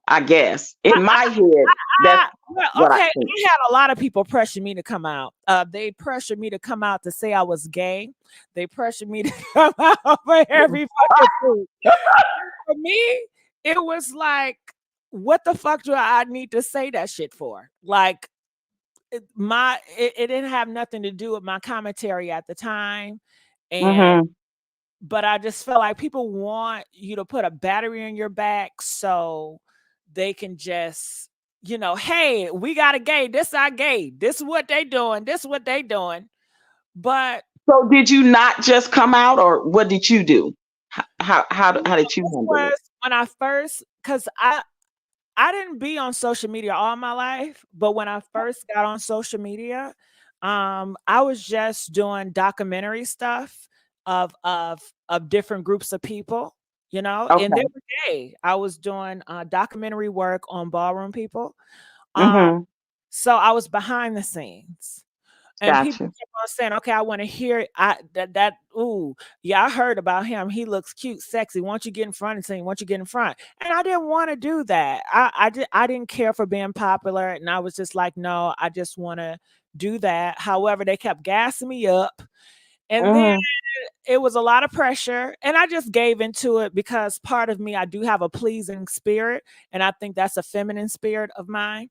I guess in my head, that's Well, what I okay, think. I had a lot of people pressure me to come out. They pressured me to come out to say I was gay. They pressured me to come out for every fucking thing. For me, it was like, what the fuck do I need to say that shit for? Like, it didn't have nothing to do with my commentary at the time, and Hmm. but I just felt like people want you to put a battery in your back so they can just, hey, we got a gay. This our gay. This is what they doing. This is what they doing. But So did you not just come out, or what did you do? How did you this handle it? was when I first, because I didn't be on social media all my life, but when I first got on social media, I was just doing documentary stuff of different groups of people, and they Okay. were gay. I was doing documentary work on ballroom people. Um, Hmm. so I was behind the scenes. And people Gotcha. kept on saying, "Okay, I want to hear ooh, yeah, I heard about him. He looks cute, sexy. Won't you get in front and sing? Won't you get in front?" And I didn't want to do that. I didn't care for being popular, and I was just like, "No, I just want to do that." However, they kept gassing me up, and then Hmm. it was a lot of pressure, and I just gave into it because part of me, I do have a pleasing spirit, and I think that's a feminine spirit of mine.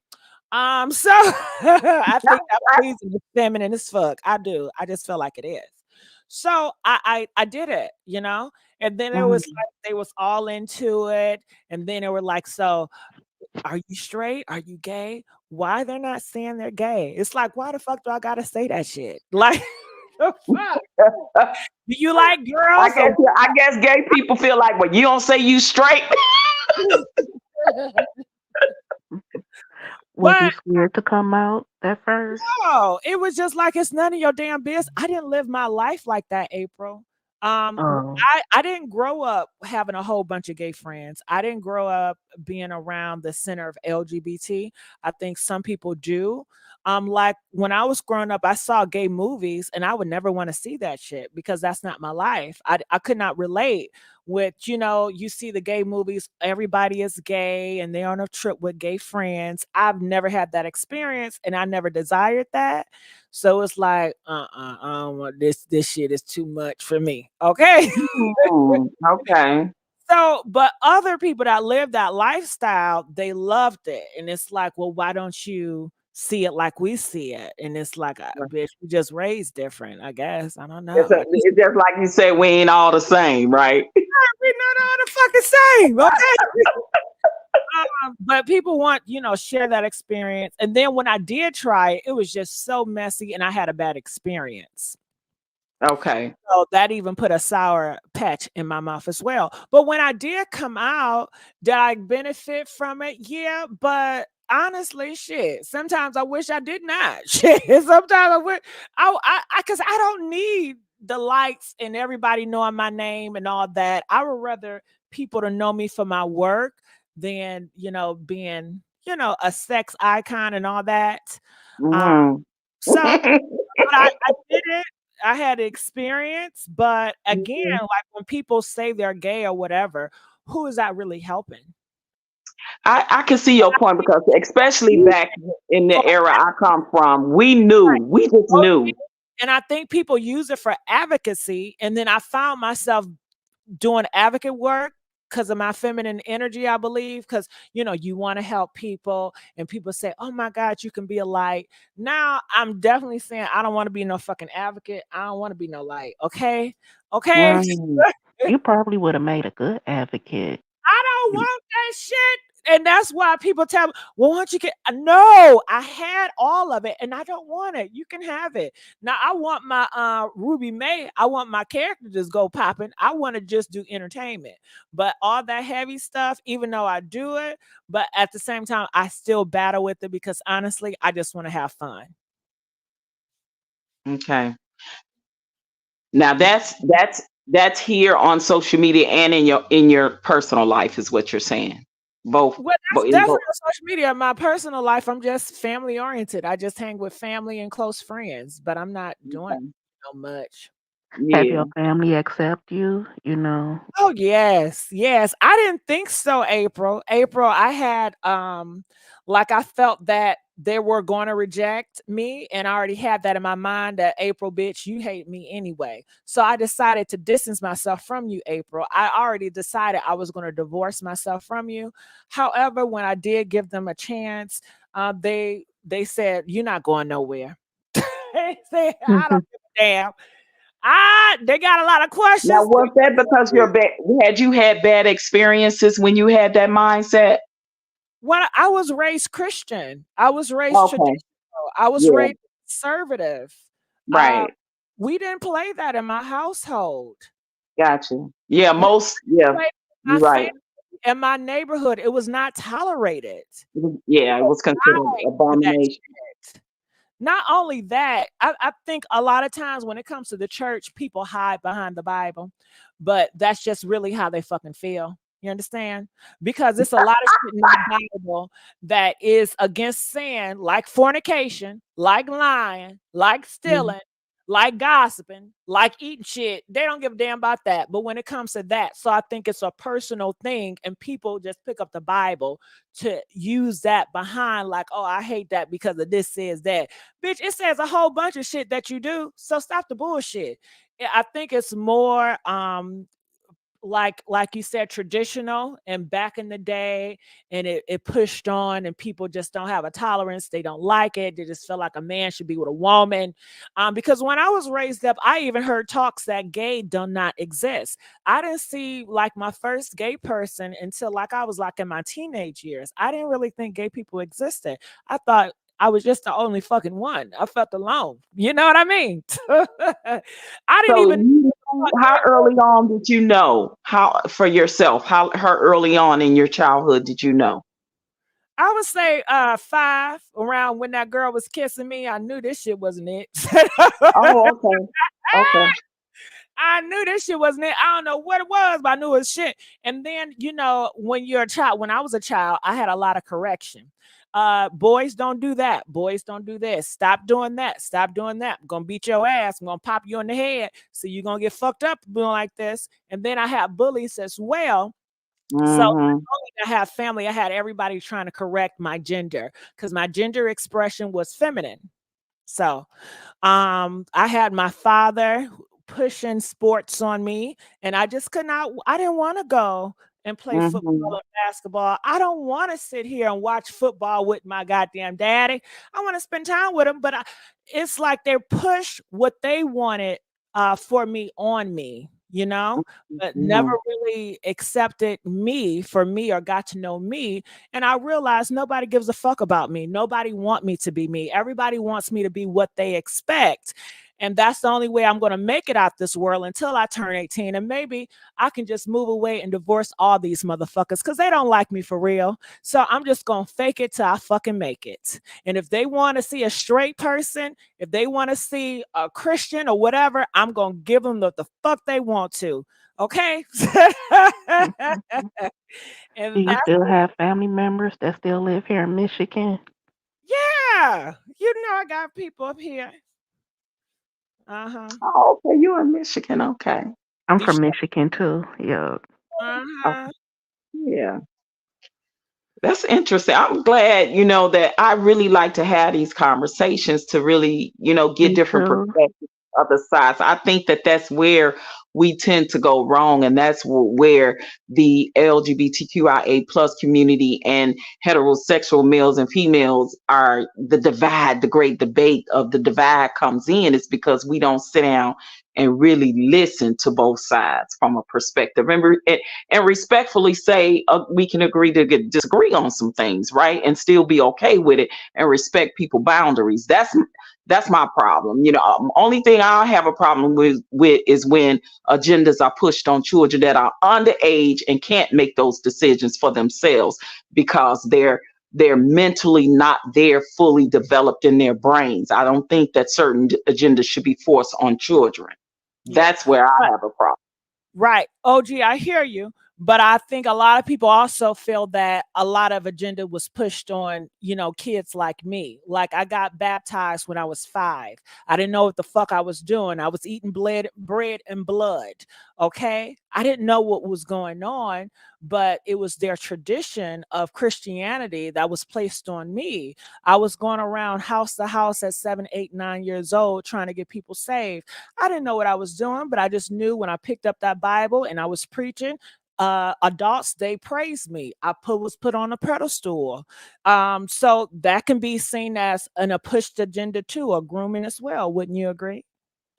So I think that pleasing is feminine as fuck. I do. I just feel like it is. So I did it, you know, and then it was Mhm. like they was all into it, and then they were like, "So, are you straight? Are you gay? Why they're not saying they're gay?" It's like, why the fuck do I gotta say that shit? Like, the fuck? Do you like girls or I guess gay people feel like, well, you don't say you straight. Was you but scared to come out at first? no, it was just like it's none of your damn business. I didn't live my life like that, April. Oh. I didn't grow up having a whole bunch of gay friends. I didn't grow up being around the center of LGBT. I think some people do. Like when I was growing up, I saw gay movies and I would never want to see that shit because that's not my life. I could not relate with, you know, you see the gay movies, everybody is gay and they're on a trip with gay friends. I've never had that experience and I never desired that. So it's like, I don't want this shit is too much for me. Okay. Okay. So, but other people that live that lifestyle, they loved it. And it's like, well, why don't you see it like we see it? And it's like, bitch, we just raised different, I guess. I don't know. It's just like you said, we ain't all the same, right? We're not all the fucking same. Okay. But people want, you know, share that experience. And then when I did try it, it was just so messy and I had a bad experience. Okay. So that even put a sour patch in my mouth as well. But when I did come out, did I benefit from it? Yeah, but honestly, shit. Sometimes I wish I did not. Shit. Sometimes I wish because I don't need the lights and everybody knowing my name and all that. I would rather people to know me for my work than, you know, being, you know, a sex icon and all that. Um, Mhm. so but I did it. I had experience, but again, Mhm. like when people say they're gay or whatever, who is that really helping? I can see your point because especially You back in the for era I come from, we knew. right. We just Oh, yeah. knew. And I think people use it for advocacy. And then I found myself doing advocate work because of my feminine energy, I believe. Because, you know, you want to help people, and people say, oh my God, you can be a light. Now I'm definitely saying, I don't want to be no fucking advocate. I don't want to be no light. Okay. Okay. Mm. You probably would have made a good advocate. I don't want that shit. And that's why people tell me, well, why don't you get no, I had all of it and I don't want it. You can have it. Now I want my Ruby May, I want my character to just go popping. I want to just do entertainment. But all that heavy stuff, even though I do it, but at the same time, I still battle with it because honestly, I just want to have fun. Okay. Now that's here on social media and in your personal life is what you're saying. Both, Well, but that's in definitely both. on social media. My personal life, I'm just family oriented. I just hang with family and close friends, but I'm not doing Okay. so much. Have your Yeah. family accept you? You know. Oh yes, yes. I didn't think so, April. April, I had like I felt that they were going to reject me and I already had that in my mind that April bitch, you hate me anyway. So I decided to distance myself from you, April. I already decided I was going to divorce myself from you. However, when I did give them a chance, they said you're not going nowhere. They said I don't give a damn. They got a lot of Now questions. was that because you had bad experiences when you had that mindset? When I was raised Christian, I was raised Okay. traditional, I was Yeah. raised conservative. Uh, Right. we didn't play that in my household. Gotcha. Yeah, We yeah, played my you're right. family in my neighborhood. It was not tolerated. Yeah, it People was considered died for that abomination. shit. Not only that, I think a lot of times when it comes to the church, people hide behind the Bible, but that's just really how they fucking feel. You understand? Because it's a lot of shit in the Bible that is against sin, like fornication, like lying, like Mhm. stealing, like gossiping, like eating shit. They don't give a damn about that. But when it comes to that, so I think it's a personal thing, and people just pick up the Bible to use that behind, like, oh, I hate that because of this says that. Bitch, it says a whole bunch of shit that you do. So stop the bullshit. I think it's more like you said, traditional and back in the day, and it pushed on, and people just don't have a tolerance. They don't like it. They just feel like a man should be with a woman. Because when I was raised up, I even heard talks that gay do not exist. I didn't see like my first gay person until like I was like in my teenage years. I didn't really think gay people existed. I thought I was just the only fucking one. I felt alone. You know what I mean? I didn't So even you, how early on did you know, how for yourself, how early on in your childhood did you know? I would say 5, around when that girl was kissing me. I knew this shit wasn't it. Oh, okay. Okay. I knew this shit wasn't it. I don't know what it was, but I knew it was shit. And then, when you're a child, when I was a child, I had a lot of correction. Boys don't do that. Boys don't do this. Stop doing that. Stop doing that. I'm gonna beat your ass. I'm gonna pop you in the head. So you're gonna get fucked up doing like this. And then I had bullies as well. So not Mm-hmm. only did I have family, I had everybody trying to correct my gender because my gender expression was feminine. So I had my father pushing sports on me, and I just could not. I didn't want to go and play football Mm-hmm. or basketball. I don't want to sit here and watch football with my goddamn daddy. I want to spend time with him, but it's like they push what they wanted for me on me, but never Mm-hmm. really accepted me for me or got to know me. And I realized nobody gives a fuck about me. Nobody want me to be me. Everybody wants me to be what they expect. And that's the only way I'm going to make it out this world until I turn 18. And maybe I can just move away and divorce all these motherfuckers because they don't like me for real. So I'm just going to fake it till I fucking make it. And if they want to see a straight person, if they want to see a Christian or whatever, I'm going to give them the fuck they want to. Okay. Do And you that's, still have family members that still live here in Michigan? yeah. I got people up here. Uh-huh. Oh, okay. You in Michigan. Okay. I'm Did from you? Michigan too. Yeah. Okay. Uh-huh. Yeah. That's interesting. I'm glad, that I really like to have these conversations to really, get Me different too. perspectives, other sides. I think that that's where we tend to go wrong, and that's where the LGBTQIA plus community and heterosexual males and females are the divide. The great debate of the divide comes in is because we don't sit down and really listen to both sides from a perspective, and respectfully say we can agree to disagree on some things, right, and still be okay with it and respect people boundaries. That's my problem. Only thing I have a problem with is when agendas are pushed on children that are underage and can't make those decisions for themselves because they're mentally not there fully developed in their brains. I don't think that certain agendas should be forced on children. Yeah. That's where I have a problem. Right. OG, I hear you. But I think a lot of people also feel that a lot of agenda was pushed on, kids like me. Like I got baptized when I was 5. I didn't know what the fuck I was doing. I was eating bread and blood. Okay. I didn't know what was going on, but it was their tradition of Christianity that was placed on me. I was going around house to house at 7, 8, 9 years old trying to get people saved. I didn't know what I was doing, but I just knew when I picked up that Bible and I was preaching, adults, they praised me. Was put on a pedestal. So that can be seen as a pushed agenda too, or grooming as well. Wouldn't you agree?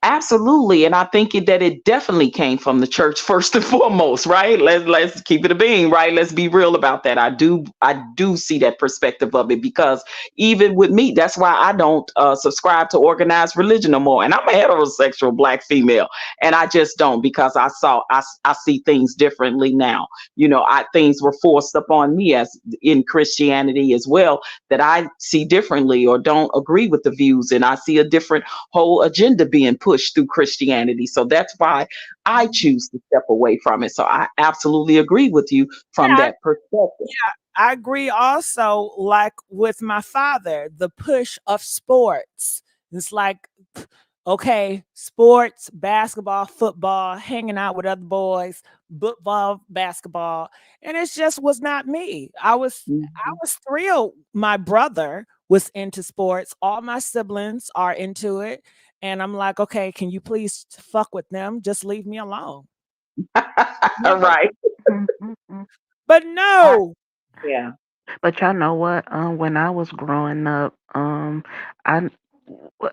Absolutely, and I think that it definitely came from the church first and foremost, right? Let's keep it a being, right? Let's be real about that. I do see that perspective of it because even with me, that's why I don't subscribe to organized religion no more. And I'm a heterosexual black female, and I just don't because I see things differently now. Things were forced upon me as in Christianity as well that I see differently or don't agree with the views, and I see a different whole agenda being pushed through Christianity. So that's why I choose to step away from it. So I absolutely agree with you from Yeah, that perspective. yeah, I agree also, like with my father, the push of sports. It's like Okay, sports, basketball, football, hanging out with other boys, football, basketball, and it just was not me. I Mhm. was thrilled my brother was into sports. All my siblings are into it, and I'm like, "Okay, can you please fuck with them? Just leave me alone." All Never, right. Mm-mm. but I, no. Yeah. but y'all know what? When I was growing up, I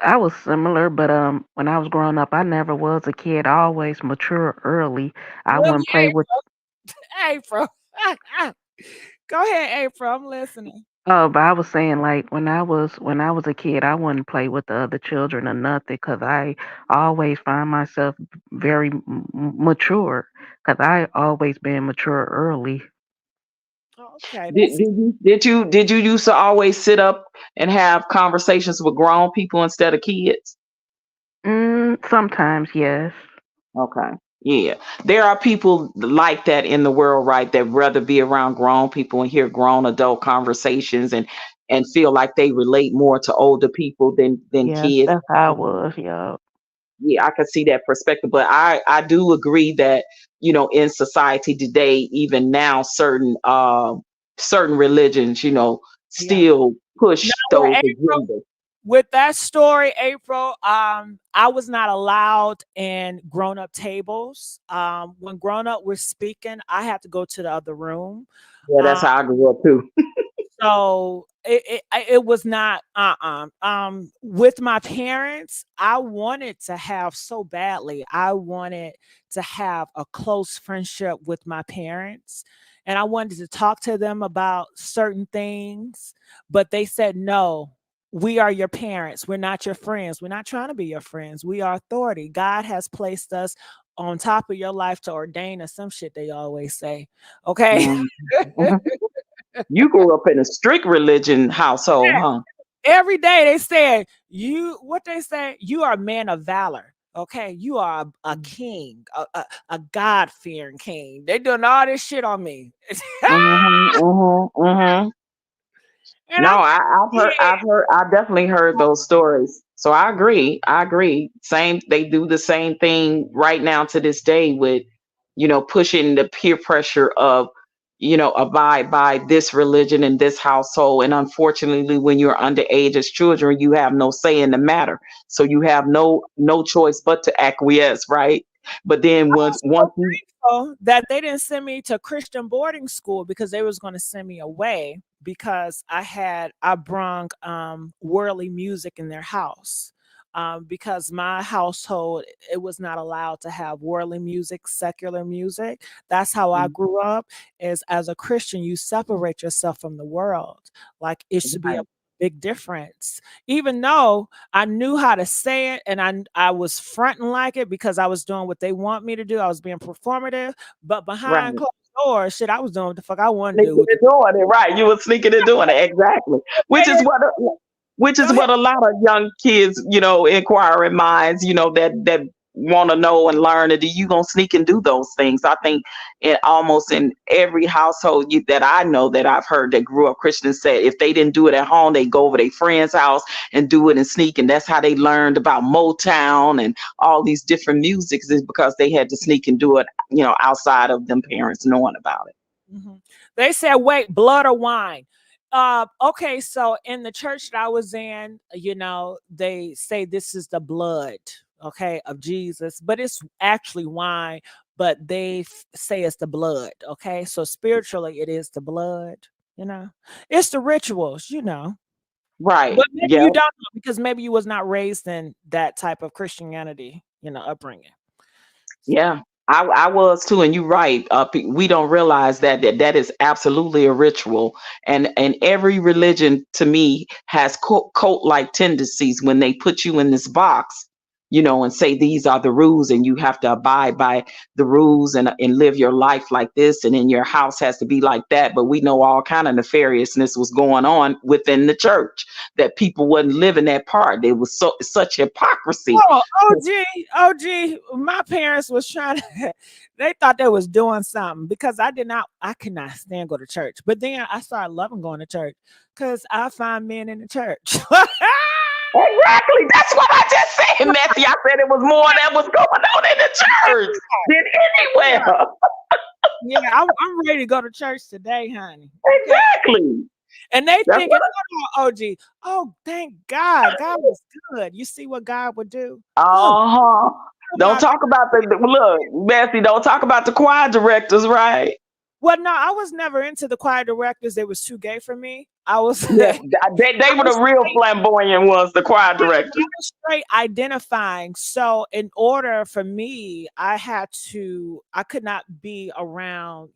I was similar, but when I was growing up, I never was a kid. I always mature early. I Well, wouldn't play with. April. Go ahead, April. I'm listening. Oh, but I was saying like when I was a kid, I wouldn't play with the other children or nothing because I always find myself very mature because I always been mature early. Okay, Did, that's did you used to always sit up and have conversations with grown people instead of kids? Sometimes yes. Okay. Yeah. There are people like that in the world, right? That rather be around grown people and hear grown adult conversations and feel like they relate more to older people than Yeah, kids. that's how I was. Yeah. Yeah, I can see that perspective, but I do agree that in society today, even now, certain religions, yeah. still Now push with those April, agendas. with that story, April, I was not allowed in grown up tables. When grown up were speaking, I had to go to the other room. Yeah, that's Um, how I grew up too. so it was not with my parents. I wanted to have so badly. I wanted to have a close friendship with my parents, and I wanted to talk to them about certain things, but they said no. We are your parents. We're not your friends. We're not trying to be your friends. We are authority. God has placed us on top of your life to ordain us. Some shit they always say. Okay. Mm. You grew up in a strict religion household, huh? Every day they said, you what they say, you are a man of valor. Okay, you are a king, a God-fearing king. They doing all this shit on me. Mhm, mhm, mhm. And No, I'm I've yeah. heard, I definitely heard those stories. So I agree. I agree. Same, they do the same thing right now to this day with, pushing the peer pressure of, abide by this religion and this household. And unfortunately, when you're underage as children, you have no say in the matter. So you have no choice but to acquiesce, right? But then once So you grateful that they didn't send me to Christian boarding school because they was going to send me away because I brung worldly music in their house. Because my household, it was not allowed to have worldly music, secular music. That's how I grew up. Is as a Christian, you separate yourself from the world. Like it should be a right, big difference. Even though I knew how to say it and I was fronting like it because I was doing what they want me to do. I was being performative, but behind right. closed doors, shit, I was doing what the fuck I wanted to Sneaking do with the and doing it, right? You were sneaking and doing it, exactly. Which they is didn't which go is ahead. what a lot of young kids, inquiring minds, that want to know and learn. And you gonna sneak and do those things? I think almost in every household that I know that I've heard that grew up Christian said if they didn't do it at home, they go over their friend's house and do it and sneak. And that's how they learned about Motown and all these different musics is because they had to sneak and do it, outside of them parents knowing about it. Mhm. They said, wait, blood or wine? Okay, so in the church that I was in, they say this is the blood, okay, of Jesus, but it's actually wine, but they say it's the blood, okay? So spiritually, it is the blood, you know? It's the rituals. Right. But maybe Yeah. you don't know because maybe you was not raised in that type of Christianity, upbringing. So, Yeah, I was too, and you're right. We don't realize that is absolutely a ritual, and every religion to me has cult like tendencies when they put you in this box, and say these are the rules, and you have to abide by the rules and live your life like this, and then your house has to be like that. But we know all kind of nefariousness was going on within the church that people wasn't living that part. There was such hypocrisy. oh, OG, my parents was trying to, they thought they was doing something because I could not stand go to church. But then I started loving going to church because I find men in the church. Exactly. That's what I just said, Messy. I said it was more that was going on in the church than Yeah, anywhere. yeah, I'm ready to go to church today, honey. Okay. Exactly. And they That's thinking, what hold on, OG. Oh, thank God. God was good. You see what God would do? Oh, Uh-huh. Don't my God. talk about the look, Messy, don't talk about the choir directors, right? Well, no, I was never into the choir directors. They was too gay for me. I was Yeah, I they were the was real flamboyant ones, the choir I directors. was straight identifying. So in order for me, I could not be around,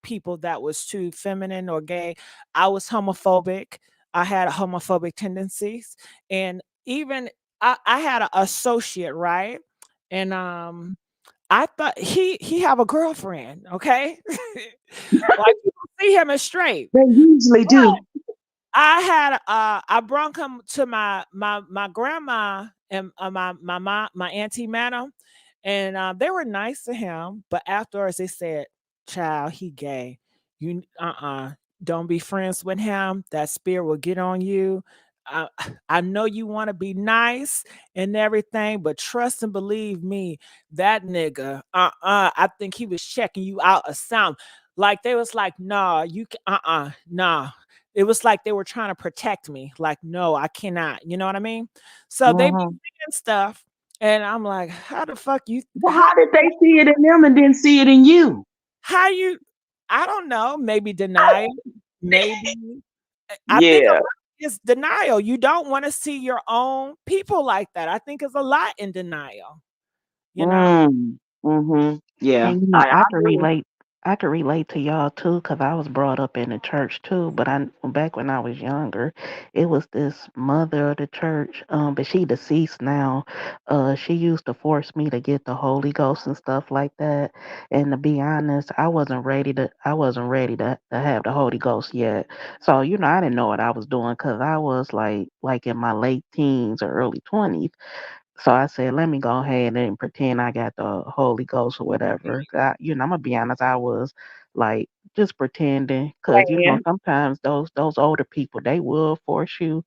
people that was too feminine or gay. I was homophobic. I had homophobic tendencies. And even I had an associate, right? And I thought he have a girlfriend, okay? Like you don't see him as straight. They usually do. I brought him to my grandma and my auntie madam, and they were nice to him. But afterwards, they said, "Child, he gay. You don't be friends with him. That spirit will get on you. Uh, I know you want to be nice and everything, but trust and believe me, that nigga, I think he was checking you out or something. Like they was like, nah, nah." It was like they were trying to protect me. Like, no, I cannot. You know what I mean? So they be Mhm. saying stuff, and I'm like, how the fuck you? Well, how did they see it in them and didn't see it in you? How you? I don't know. Maybe denial. Maybe I think a Yeah. lot is denial. You don't want to see your own people like that. I think it's a lot in denial. You know. Mm. Mm-hmm. Yeah. And I do. I could relate to y'all too, 'cause I was brought up in the church too. But I back when I was younger, it was this mother of the church. But she deceased now. She used to force me to get the Holy Ghost and stuff like that. And to be honest, I wasn't ready to have the Holy Ghost yet. So I didn't know what I was doing, 'cause I was like in my late teens or early 20s. So I said, let me go ahead and pretend I got the Holy Ghost or whatever. I'm gonna be honest, I was like just pretending, cause Man. sometimes those older people, they will force you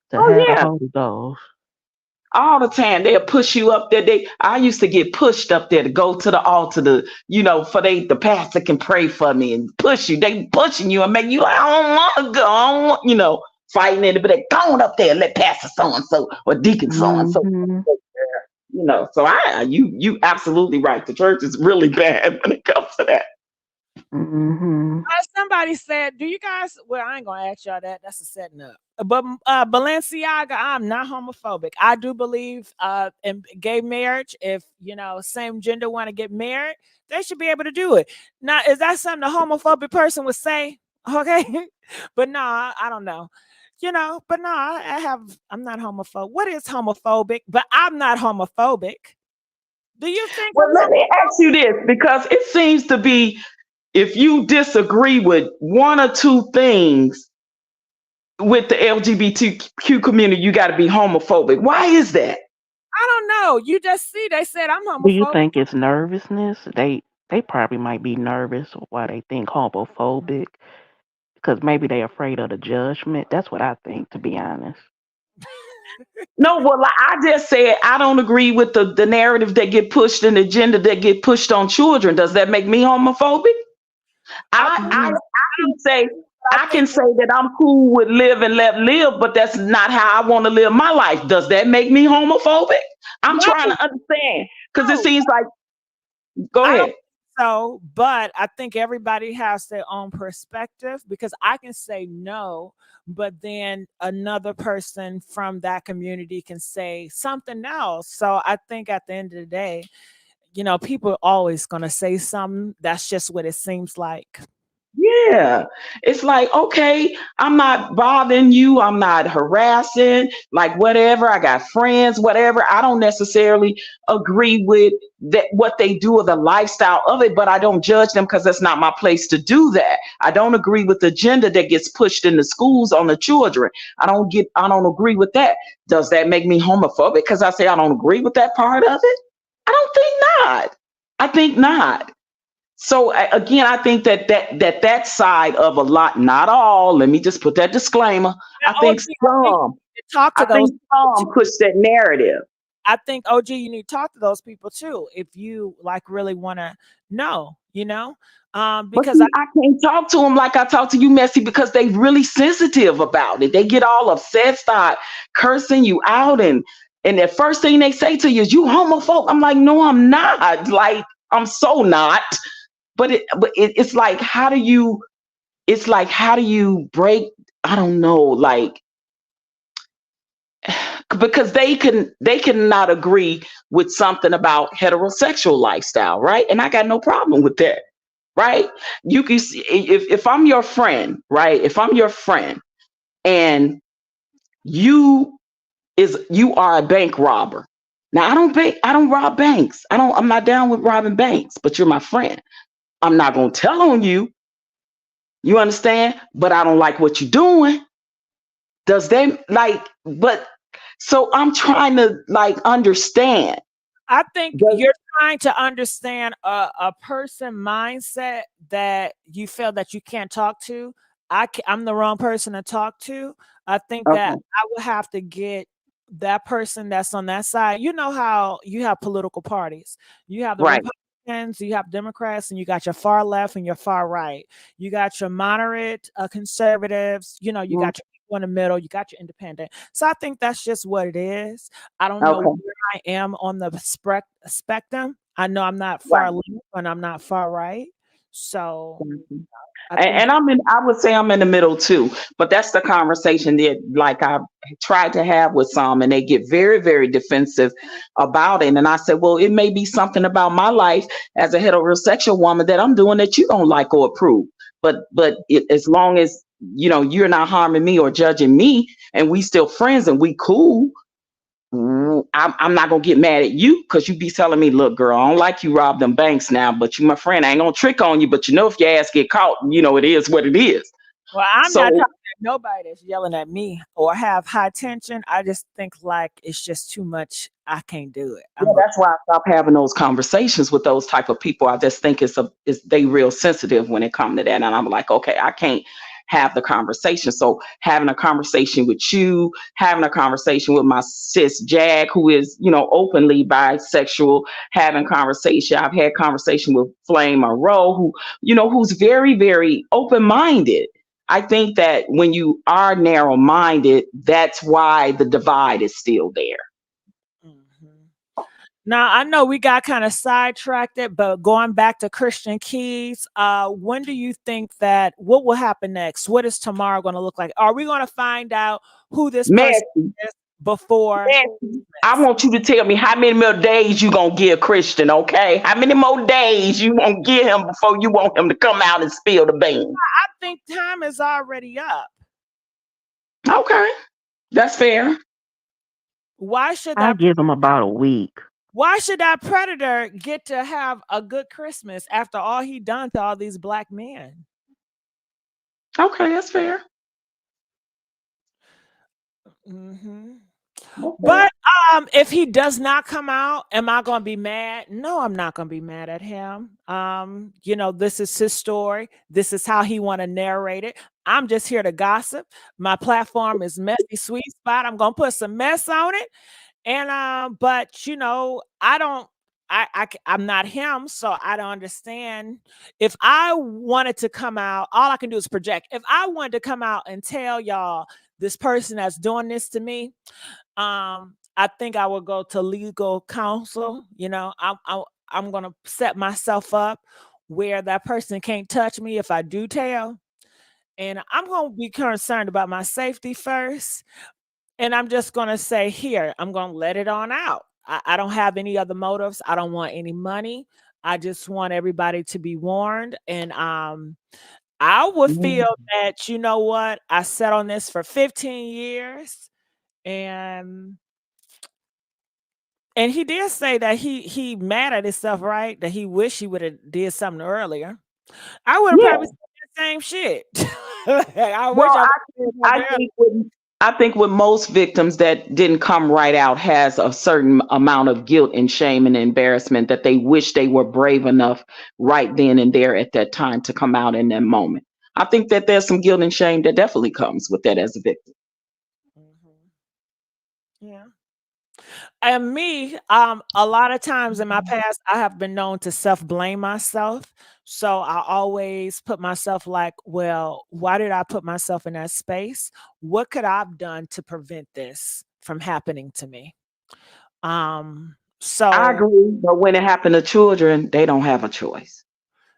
to Oh have the yeah. Holy Ghost. All the time. They'll push you up there. I used to get pushed up there to go to the altar for the pastor can pray for me and push you. They pushing you and make you like, I don't want to go. I don't want, fighting it, but they going up there and let Pastor so and so or Deacon so and so. Mhm. So you absolutely right. The church is really bad when it comes to that. Mhm. Somebody said, "Do you guys?" Well, I ain't gonna ask y'all that. That's a setting up. But Balenciaga, I'm not homophobic. I do believe in gay marriage. If same gender want to get married, they should be able to do it. Now, is that something a homophobic person would say? Okay, but no, I don't know. But no, I'm not homophobic. What is homophobic? But I'm not homophobic. Do you think Well, I'm let me ask you this because it seems to be if you disagree with one or two things with the LGBTQ community, you got to be homophobic. Why is that? I don't know. You just see, they said I'm Do you homophobic. think it's nervousness? They probably might be nervous why they think homophobic, because maybe they're afraid of the judgment. That's what I think, to be honest. No, well, like I just said, I don't agree with the narrative that get pushed and the agenda that get pushed on children. Does that make me homophobic? I I don't I, Mm, I know. can say I I think can say that I'm cool with live and let live, but that's not how I want to live my life. Does that make me homophobic? I'm no, trying to understand because it no, seems like go I don't ahead. think so. But I think everybody has their own perspective because I can say no, but then another person from that community can say something else. So I think at the end of the day, people are always gonna say something. That's just what it seems like. Yeah. It's like, okay, I'm not bothering you. I'm not harassing, like whatever. I got friends, whatever. I don't necessarily agree with that what they do or the lifestyle of it, but I don't judge them because that's not my place to do that. I don't agree with the agenda that gets pushed in the schools on the children. I don't agree with that. Does that make me homophobic? Because I say I don't agree with that part of it? I don't think not. I think not. So again, I think that side of a lot, not all. Let me just put that disclaimer. I OG, think I think some, you talk I to those think people some too. push that narrative. I think OG, you need to talk to those people too if you like really want to know, But because see, I can't talk to them like I talk to you, Messy, because they really sensitive about it. They get all upset, start cursing you out, and the first thing they say to you is, "You homophobe." I'm like, "No, I'm not. Like, I'm so not." It's like, how do you? It's like, how do you break? I don't know, like, because they cannot agree with something about heterosexual lifestyle, right? And I got no problem with that, right? You can see, if I'm your friend, right? If I'm your friend and you you are a bank robber. Now I don't rob banks. I'm not down with robbing banks, but you're my friend. I'm not gonna tell on you. You understand? But I don't like what you're doing. Does that like but so I'm trying to like understand. I think Does you're trying to understand a person mindset that you feel that you can't talk to. I'm the wrong person to talk to. I think that okay, I would have to get that person that's on that side. You know how you have political parties. You have the right. Republicans, you have Democrats, and you got your far left and your far right. You got your moderate conservatives. You Mhm. got your people in the middle. You got your independent. So I think that's just what it is. I don't know Okay, where I am on the spectrum. I know I'm not far right. left and I'm not far right. So Mhm. I think And I would say I'm in the middle too, but that's the conversation that like I tried to have with some and they get very, very defensive about it. And I said, well, it may be something about my life as a heterosexual woman that I'm doing that you don't like or approve. As long as you're not harming me or judging me and we still friends and we cool, I'm not gonna get mad at you because you be telling me, look, girl, I don't like you rob them banks now, but you my friend, I ain't gonna trick on you. But if your ass get caught, it is what it is. well, I'm not So talking at nobody that's yelling at me or have high tension. I just think like it's just too much. I can't do it. yeah, that's why I stopped having those conversations with those type of people. I just think it's they real sensitive when it come to that, and I'm like, okay, I can't have the conversation. So having a conversation with you, having a conversation with my sis Jag, who is openly bisexual, having conversation. I've had conversation with Flame Monroe, who's very very open minded. I think that when you are narrow minded, that's why the divide is still there. Mhm. Now I know we got kind of sidetracked it, but going back to Christian Keys, when do you think that what will happen next? What is tomorrow going to look like? Are we going to find out who this person Messy, is before messy. I Christmas? want you to tell me how many more days you gonna give Christian, okay? How many more days you gonna give him before you want him to come out and spill the beans? I think time is already up. Okay, that's fair. Why should I that give them about a week. why should that predator get to have a good Christmas after all he done to all these black men? Okay, that's fair. Hmm. That's fair. But if he does not come out, am I going to be mad? No, I'm not going to be mad at him. This is his story. This is how he want to narrate it. I'm just here to gossip. My platform is Messy Sweet Spot. I'm going to put some mess on it. And but I don't I'm not him, so I don't understand. If I wanted to come out, all I can do is project. If I wanted to come out and tell y'all this person that's doing this to me, I think I would go to legal counsel. I'm gonna set myself up where that person can't touch me if I do tell. And I'm gonna be concerned about my safety first. And I'm just gonna say, here, I'm gonna let it on out. I don't have any other motives. I don't want any money. I just want everybody to be warned. And I would Mhm. feel that, you know what, I sat on this for 15 years and he did say that he mad at himself, right? That he wish he would have did something earlier. I would have probably Yeah. said the same shit. Like, I Well, wish I would have did I something earlier. think what I think with most victims that didn't come right out has a certain amount of guilt and shame and embarrassment that they wish they were brave enough right then and there at that time to come out in that moment. I think that there's some guilt and shame that definitely comes with that as a victim. Mhm. Yeah. And me, a lot of times in my past, I have been known to self-blame myself. So I always put myself like, well, why did I put myself in that space? What could I have done to prevent this from happening to me? I So agree, but when it happened to children, they don't have a choice.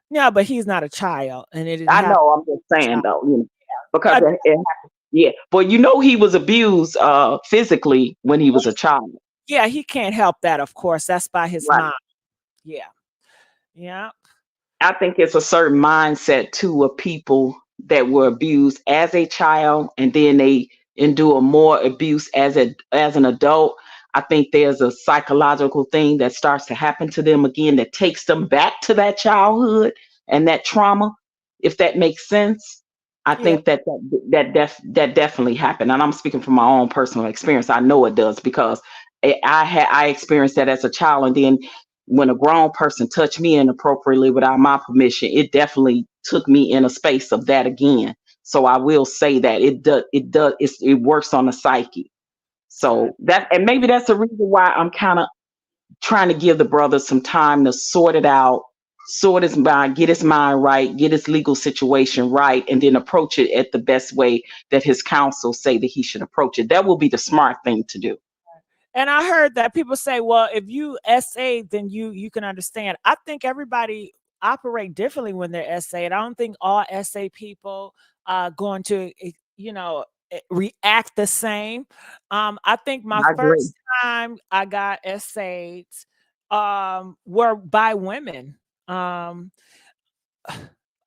yeah, but he's not a child and it didn't I happen know. I'm just to a saying child. though, because Uh, it happened. Yeah, but he was abused physically when he was a child. yeah, he can't help that, of course. That's by his Right. mom. Yeah. Yeah. I think it's a certain mindset too of people that were abused as a child and then they endure more abuse as an adult. I think there's a psychological thing that starts to happen to them again that takes them back to that childhood and that trauma, if that makes sense. I Yeah. think that definitely happened, and I'm speaking from my own personal experience. I know it does because I experienced that as a child, and then when a grown person touched me inappropriately without my permission, it definitely took me in a space of that again. So I will say that it works on the psyche. Got So that, and maybe that's the reason why I'm kind of trying to give the brother some time to sort it out, sort his mind right, get his legal situation right, and then approach it at the best way that his counsel say that he should approach it. That will be the smart thing to do. And I heard that people say, well, if you SA, then you can understand. I think everybody operate differently when they're SA. And I don't think all SA people are going to, react the same. I think my I agree. first time I got SA'd were by women. Um,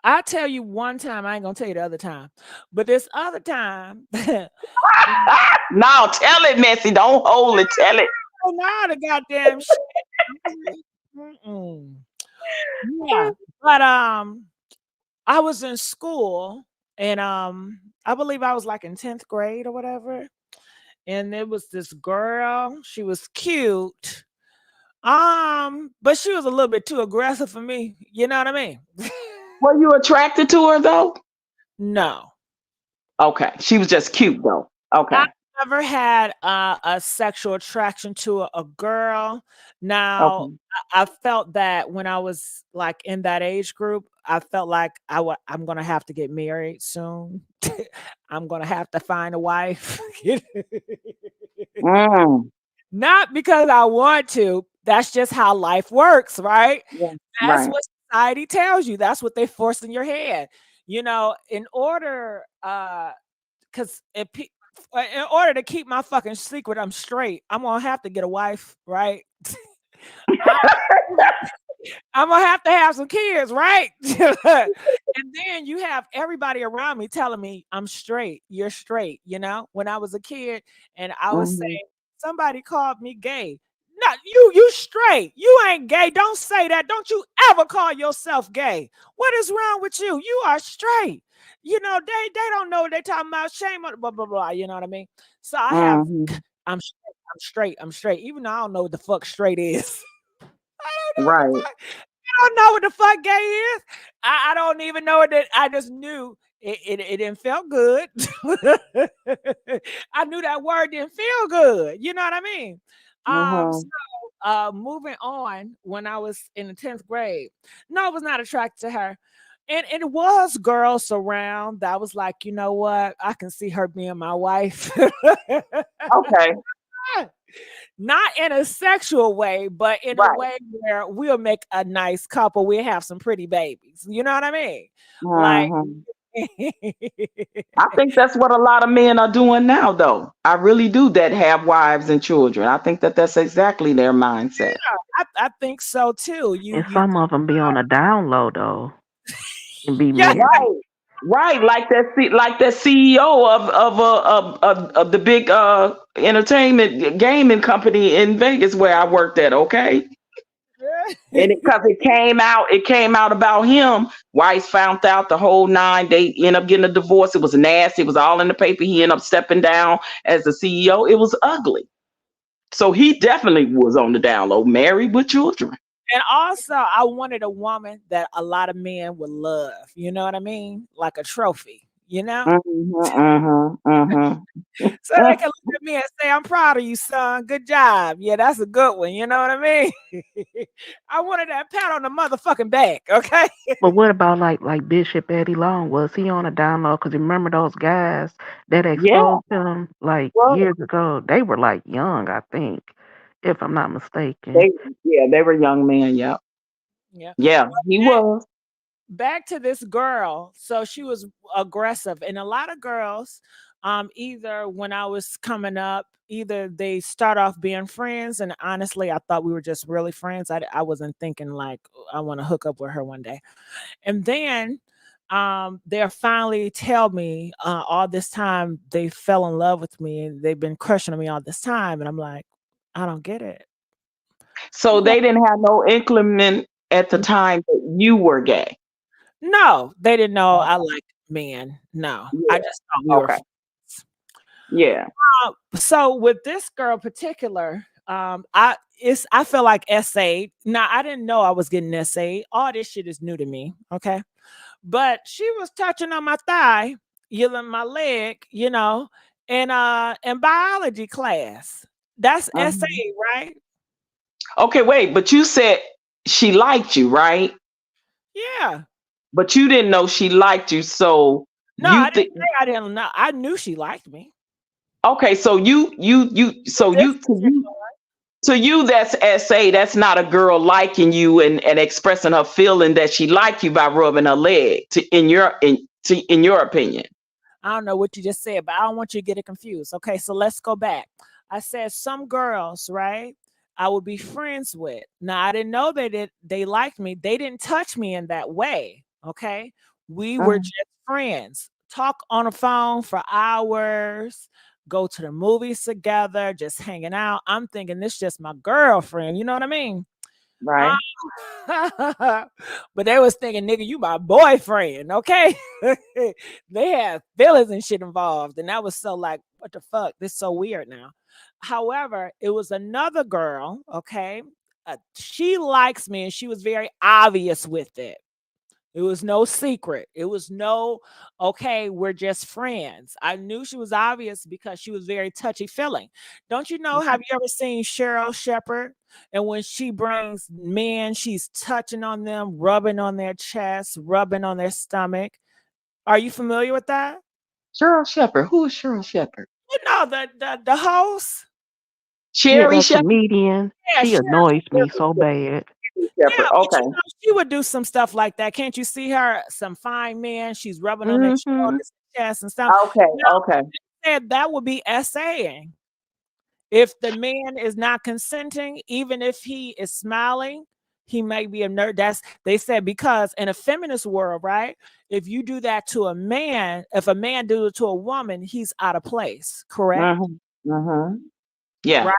I'll tell you one time, I ain't gonna tell you the other time, but this other time, No, tell it, Messy. Don't hold it. Tell it. oh, now the goddamn shit. Mm-mm. Yeah, but I was in school and I believe I was like in 10th grade or whatever. And there was this girl, she was cute. But she was a little bit too aggressive for me. You know what I mean? Were you attracted to her though? No. Okay. She was just cute though. I Okay. never had a sexual attraction to a girl. Now, Okay. I felt that when I was like in that age group, I felt like I'm gonna have to get married soon. I'm gonna have to find a wife. Mm, Not because I want to. That's just how life works, right? yeah. That's Right. what society tells you. That's what they force in your head. In order, because in order to keep my fucking secret, I'm straight. I'm gonna have to get a wife, right? I- I'm gonna have to have some kids, right? And then you have everybody around me telling me I'm straight. You're straight. When I was a kid, and I was Mhm. saying somebody called me gay. No, you straight. You ain't gay. Don't say that. Don't you ever call yourself gay. What is wrong with you? You are straight. They don't know what they're talking about. Shame on blah blah blah. You know what I mean? So Mhm. I'm straight. I'm straight. I'm straight. Even though I don't know what the fuck straight is. I don't know what the Right. fuck. I don't know what the fuck gay is. I don't even know what that. I just knew it didn't feel good. I knew that word didn't feel good. You know what I mean? So Mhm. moving on, when I was in the 10th grade, no, I was not attracted to her. And it was girls around that was like, you know what? I can see her being my wife. Okay. Not in a sexual way, but in a Right. way where we'll make a nice couple. We'll have some pretty babies. You know what I mean? Like, Mhm. I think that's what a lot of men are doing now, though. I really do that have wives and children. I think that that's exactly their mindset. I think so too. And You some of them be on a down low though and be yeah, married. Right. Right. Like that CEO of the big entertainment gaming company in Vegas where I worked at. Okay. And because it came out about him. Wives found out the whole nine. They end up getting a divorce. It was nasty. It was all in the paper. He ended up stepping down as the CEO. It was ugly. So he definitely was on the down low, married with children. And also, I wanted a woman that a lot of men would love. You know what I mean? Like a trophy. You know, so they can look at me and say, "I'm proud of you, son. Good job." Yeah, that's a good one. You know what I mean? I wanted that pat on the motherfucking back. Okay. But what about like Bishop Eddie Long? Was he on a down low? Because remember those guys that Yeah. exposed him like Well, years ago? They were like young, I think, if I'm not mistaken. they they were young men. Yeah. Yeah. Yeah, he was. Back to this girl. So she was aggressive, and a lot of girls, either when I was coming up, either they start off being friends, and honestly, I thought we were just really friends. I wasn't thinking like I want to hook up with her one day, and then they'll finally tell me all this time they fell in love with me and they've been crushing on me all this time, and I'm like, I don't get it. So they didn't have no increment at the time that you were gay. No, they didn't know Oh, I liked men. No, I yeah. just thought we were Okay. friends. Yeah. So with this girl particular, I feel like SA. Now I didn't know I was getting SA. All this shit is new to me. Okay. But she was touching on my thigh, yelling my leg, in biology class. That's Mhm. SA, right? Okay, wait, but you said she liked you, right? Yeah. But you didn't know she liked you, so No, you I didn't think say I didn't know. I knew she liked me. okay, so But this particular to you that's SA, that's not a girl liking you and expressing her feeling that she like you by rubbing her leg in your opinion. I don't know what you just said, but I don't want you to get it confused. Okay, so let's go back. I said some girls, right? I would be friends with. Now I didn't know they liked me. They didn't touch me in that way. Okay. We were Mhm. just friends. Talk on the phone for hours, go to the movies together, just hanging out. I'm thinking this just my girlfriend. You know what I mean? Right. But they was thinking, nigga, you my boyfriend, okay? They had feelings and shit involved, and that was so like, what the fuck? This is so weird now. However, it was another girl, okay? She likes me, and she was very obvious with it. It was no secret. It was no, okay, we're just friends. I knew she was obvious because she was very touchy feeling. Don't you know? Have you ever seen Cheryl Shepherd? And when she brings men, she's touching on them, rubbing on their chest, rubbing on their stomach. Are you familiar with that? Cheryl Shepherd. Who is Cheryl Shepherd? You know the host. Yeah, Sherry that Shepherd. comedian, Yeah, she annoys me so bad. Shepherd. Yeah, but Okay. she would do some stuff like that. Can't you see her? Some fine men. She's rubbing on their Mhm. shoulders, chest, and stuff. Okay. Now, Okay. said that would be essaying. If the man is not consenting, even if he is smiling, he may be a nerd. That's they said because in a feminist world, right? If you do that to a man, if a man do it to a woman, he's out of place. Correct? Mhm. Mhm. Yeah. Right.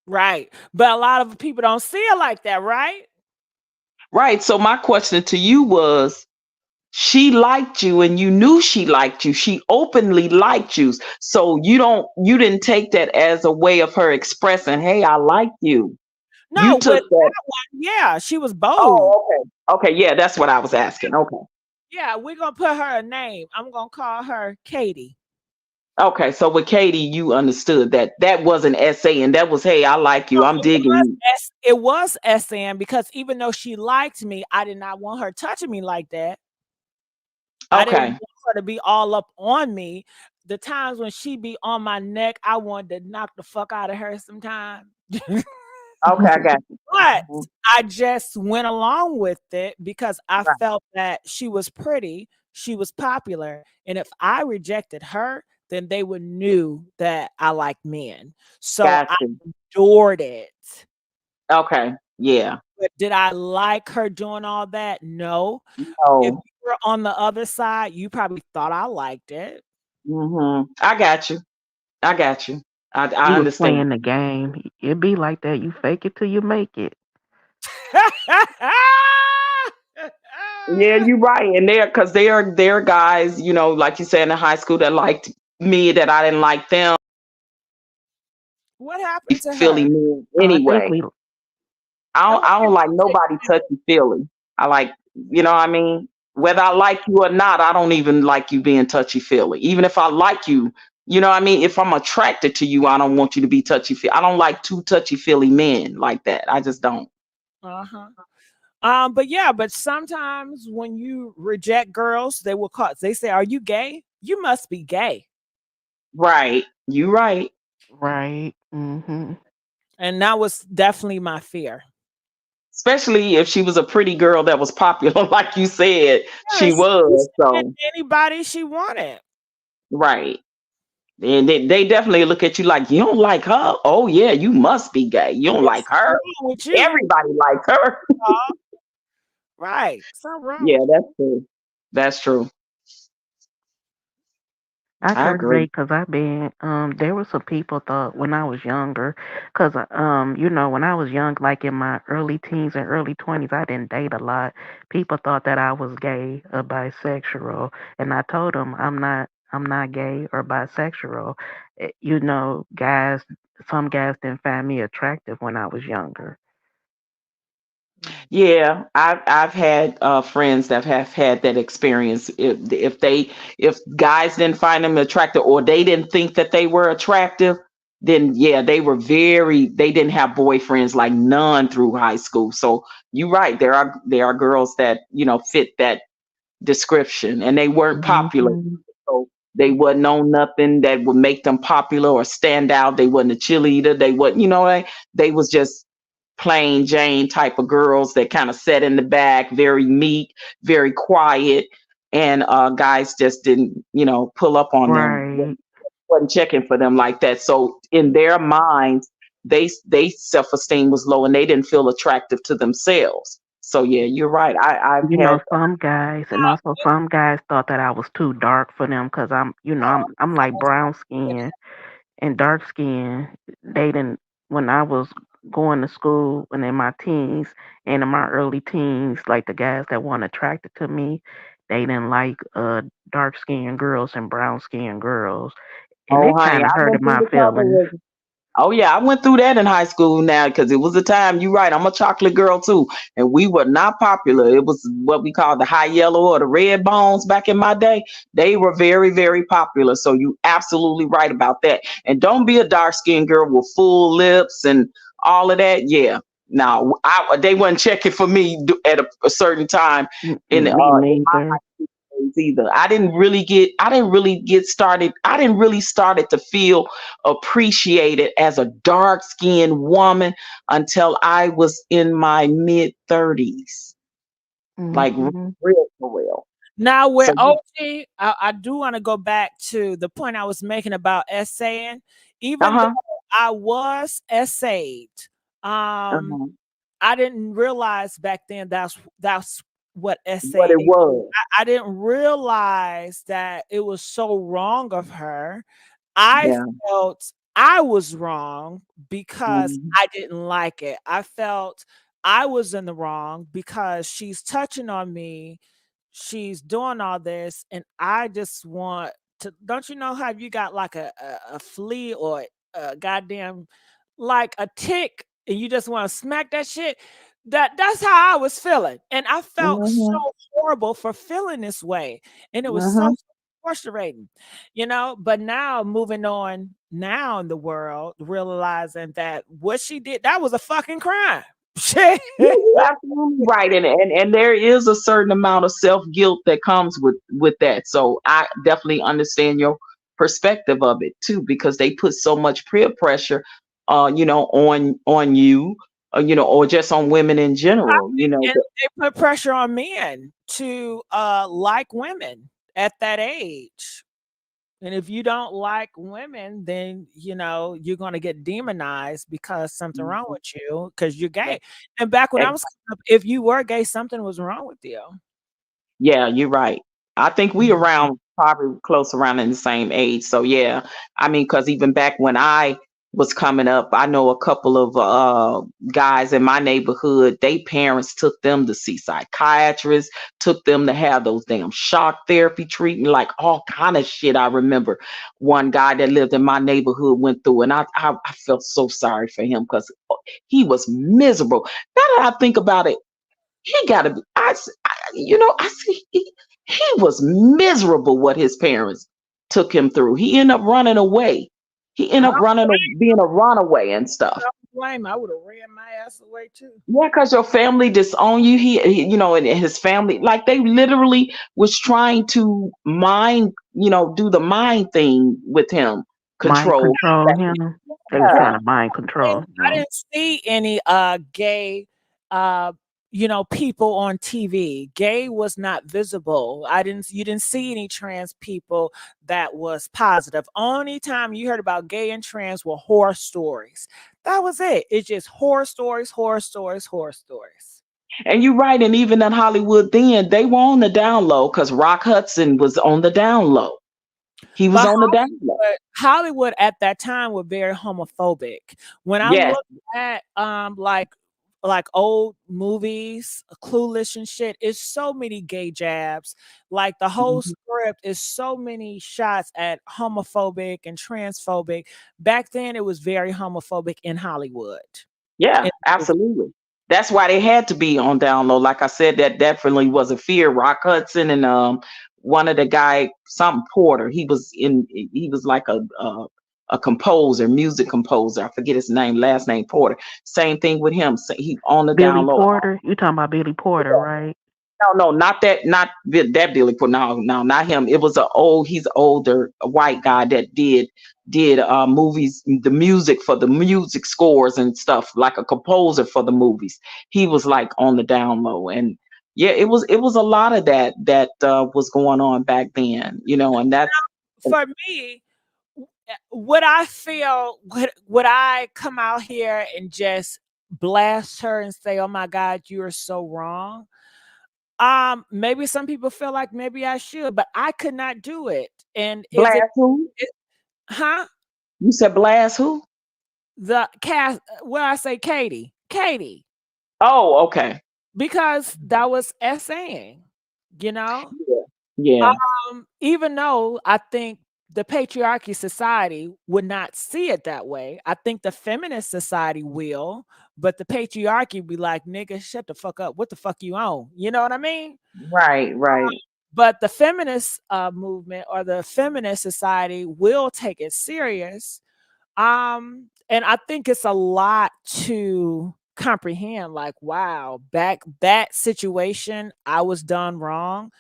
Right. But a lot of people don't see it like that, right? Right. So my question to you was she liked you and you knew she liked you. She openly liked you. So you didn't take that as a way of her expressing, "Hey, I like you." You No, with took that. that one, yeah, she was bold. Oh, okay. Okay, yeah, that's what I was asking. Okay. Yeah, we're gonna put her a name. I'm gonna call her Katie. Okay, so with Katie, you understood that that wasn't essay and that was, "Hey, I like No, you. I'm digging you." It was SM because even though she liked me, I did not want her touching me like that. I didn't Okay. want her to be all up on me. The times when she be on my neck, I wanted to knock the fuck out of her sometimes. Okay, I got you. But Mhm. I just went along with it because I Right. felt that she was pretty, she was popular, and if I rejected her, then they would knew that I like men. So Got I you. adored it. Okay. Yeah. But did I like her doing all that? No. If Oh. you were on the other side, you probably thought I liked it. I got you. I got you. I You was understand. playing the game. It be like that. You fake it till you make it. Yeah, you're right. And because they're guys, like you said in high school that liked me that I didn't like them. What happened to Philly her? men I think anyway. we That was I don't like chick nobody touchy feely. I like, what I mean? Whether I like you or not, I don't even like you being touchy feely. Even if I like you, what I mean? If I'm attracted to you, I don't want you to be touchy feely. I don't like too touchy feely men like that. I just don't. uh-huh. But yeah, but sometimes when you reject girls, they will call. They say, "Are you gay? You must be gay." Right. You right. right. Mhm. And that was definitely my fear. Especially if she was a pretty girl that was popular, like you said she Yes, was. she can get So anybody she wanted. right. And they definitely look at you like you don't like her. Oh yeah, you must be gay. You don't There's like her. something wrong with you. Everybody like her. Right. Something wrong Yeah, with that's true. That's true. I I can agree. relate because I've been there were some people thought when I was younger because when I was young, like in my early teens and early 20s, I didn't date a lot. People thought that I was gay or bisexual, and I told them I'm not gay or bisexual. Guys, some guys didn't find me attractive when I was younger. Mm. Yeah, I've had friends that have had that experience. If guys didn't find them attractive or they didn't think that they were attractive, then yeah, they didn't have boyfriends like none through high school. So you're right. There are girls that fit that description and they weren't popular. Hmm. So they wasn't on nothing that would make them popular or stand out. They wasn't a cheerleader. They wasn't, they was just plain Jane type of girls that kind of sat in the back, very meek, very quiet. And guys just didn't, pull up on them, Right. wasn't checking for them like that. So in their minds, they self-esteem was low and they didn't feel attractive to themselves. So yeah, you're right. I've had Some guys, and also some guys thought that I was too dark for them because I'm like brown skin and dark skin. They didn't when I was going to school and in my teens and in my early teens, like the guys that weren't attracted to me, they didn't like dark skinned girls and brown skinned girls, and oh it honey, kind of I hurted went through my the feelings. color. Oh yeah, I went through that in high school now because it was a time. You're right. I'm a chocolate girl too, and we were not popular. It was what we call the high yellow or the red bones back in my day. They were very, very popular. So you absolutely right about that. And don't be a dark skinned girl with full lips and all of that. Yeah. Now they wasn't checking for me at a certain time in Mm-mm, me neither. either. I didn't really get started. I didn't really started to feel appreciated as a dark skinned woman until I was in my mid 30s. Like Hmm. real for real. Now with So OG, I do want to go back to the point I was making about essaying. Even uh-huh. though I was essayed, um, Uh-huh. I didn't realize back then that's what What it essaying. was. I didn't realize that it was so wrong of her. I Yeah. felt I was wrong because Mhm. I didn't like it. I felt I was in the wrong because she's touching on me, she's doing all this, and I just want to. Don't you know how you got like a flea or a goddamn like a tick, and you just want to smack that shit? That's how I was feeling, and I felt Mhm. so horrible for feeling this way, and it was so Mhm. frustrating, But now moving on, now in the world, realizing that what she did, that was a fucking crime. Shit. Yeah, you're absolutely right, and there is a certain amount of self guilt that comes with that. So I definitely understand your perspective of it too, because they put so much peer pressure, on you, or just on women in general. And they put pressure on men to like women at that age. And if you don't like women, then you're gonna get demonized because something wrong with you because you're gay. And back when I Ex- was coming up, if you were gay, something was wrong with you. yeah, you're right. I think we Mhm. around probably close around in the same age. So yeah, I mean, because even back when I was coming up. I know a couple of guys in my neighborhood, they parents took them to see psychiatrists, took them to have those damn shock therapy treatment, like all kind of shit. I remember one guy that lived in my neighborhood went through, and I felt so sorry for him because he was miserable. Now that I think about it, he got to be, I see he was miserable what his parents took him through. He ended up running away. He I ended up don't being a runaway and stuff. blame. I would have ran my ass away too. Yeah, because your family disowned you. And his family, like they literally was trying to mind, do the mind thing with him, Mind control. control him. They was Well, trying to mind control I him. didn't see any gay people on TV. Gay was not visible. You didn't see any trans people that was positive. Only time you heard about gay and trans were horror stories. That was it. It's just horror stories, horror stories, horror stories. And you're right. And even in Hollywood, then they were on the down low because Rock Hudson was on the down low. He was But on the down low. Hollywood at that time were very homophobic. When I Yes. look at like old movies, Clueless and shit, it's so many gay jabs. Like the whole Mhm. script is so many shots at homophobic and transphobic. Back then it was very homophobic in Hollywood. Yeah, In movies. absolutely. That's why they had to be on down low. Like I said, that definitely was a fear. Rock Hudson and one of the guy, something Porter. He was like a composer, music composer. I forget his name, last name Porter. Same thing with him. So he on the Billy down low. Porter. You talking about Billy Porter, right? No, not that, that Billy Porter. No, no, not him. It was he's older, a white guy that did movies, the music for the music scores and stuff, like a composer for the movies. He was like on the down low, and yeah, it was a lot of that was going on back then, and that's For me, would I feel would I come out here and just blast her and say, "Oh my God, you are so wrong"? Maybe some people feel like maybe I should, but I could not do it. And Blast who? it huh? You said Blast who? The cast well, I say Katie, Oh, okay. because that was essaying, you know? Yeah. Yeah. Even though I think the patriarchy society would not see it that way, I think the feminist society will, but the patriarchy be like, nigga, shut the fuck up. What the fuck you on? You know what I mean? Right, right. But the feminist movement or the feminist society will take it serious. And I think it's a lot to comprehend. Like, wow, back that situation, I was done wrong.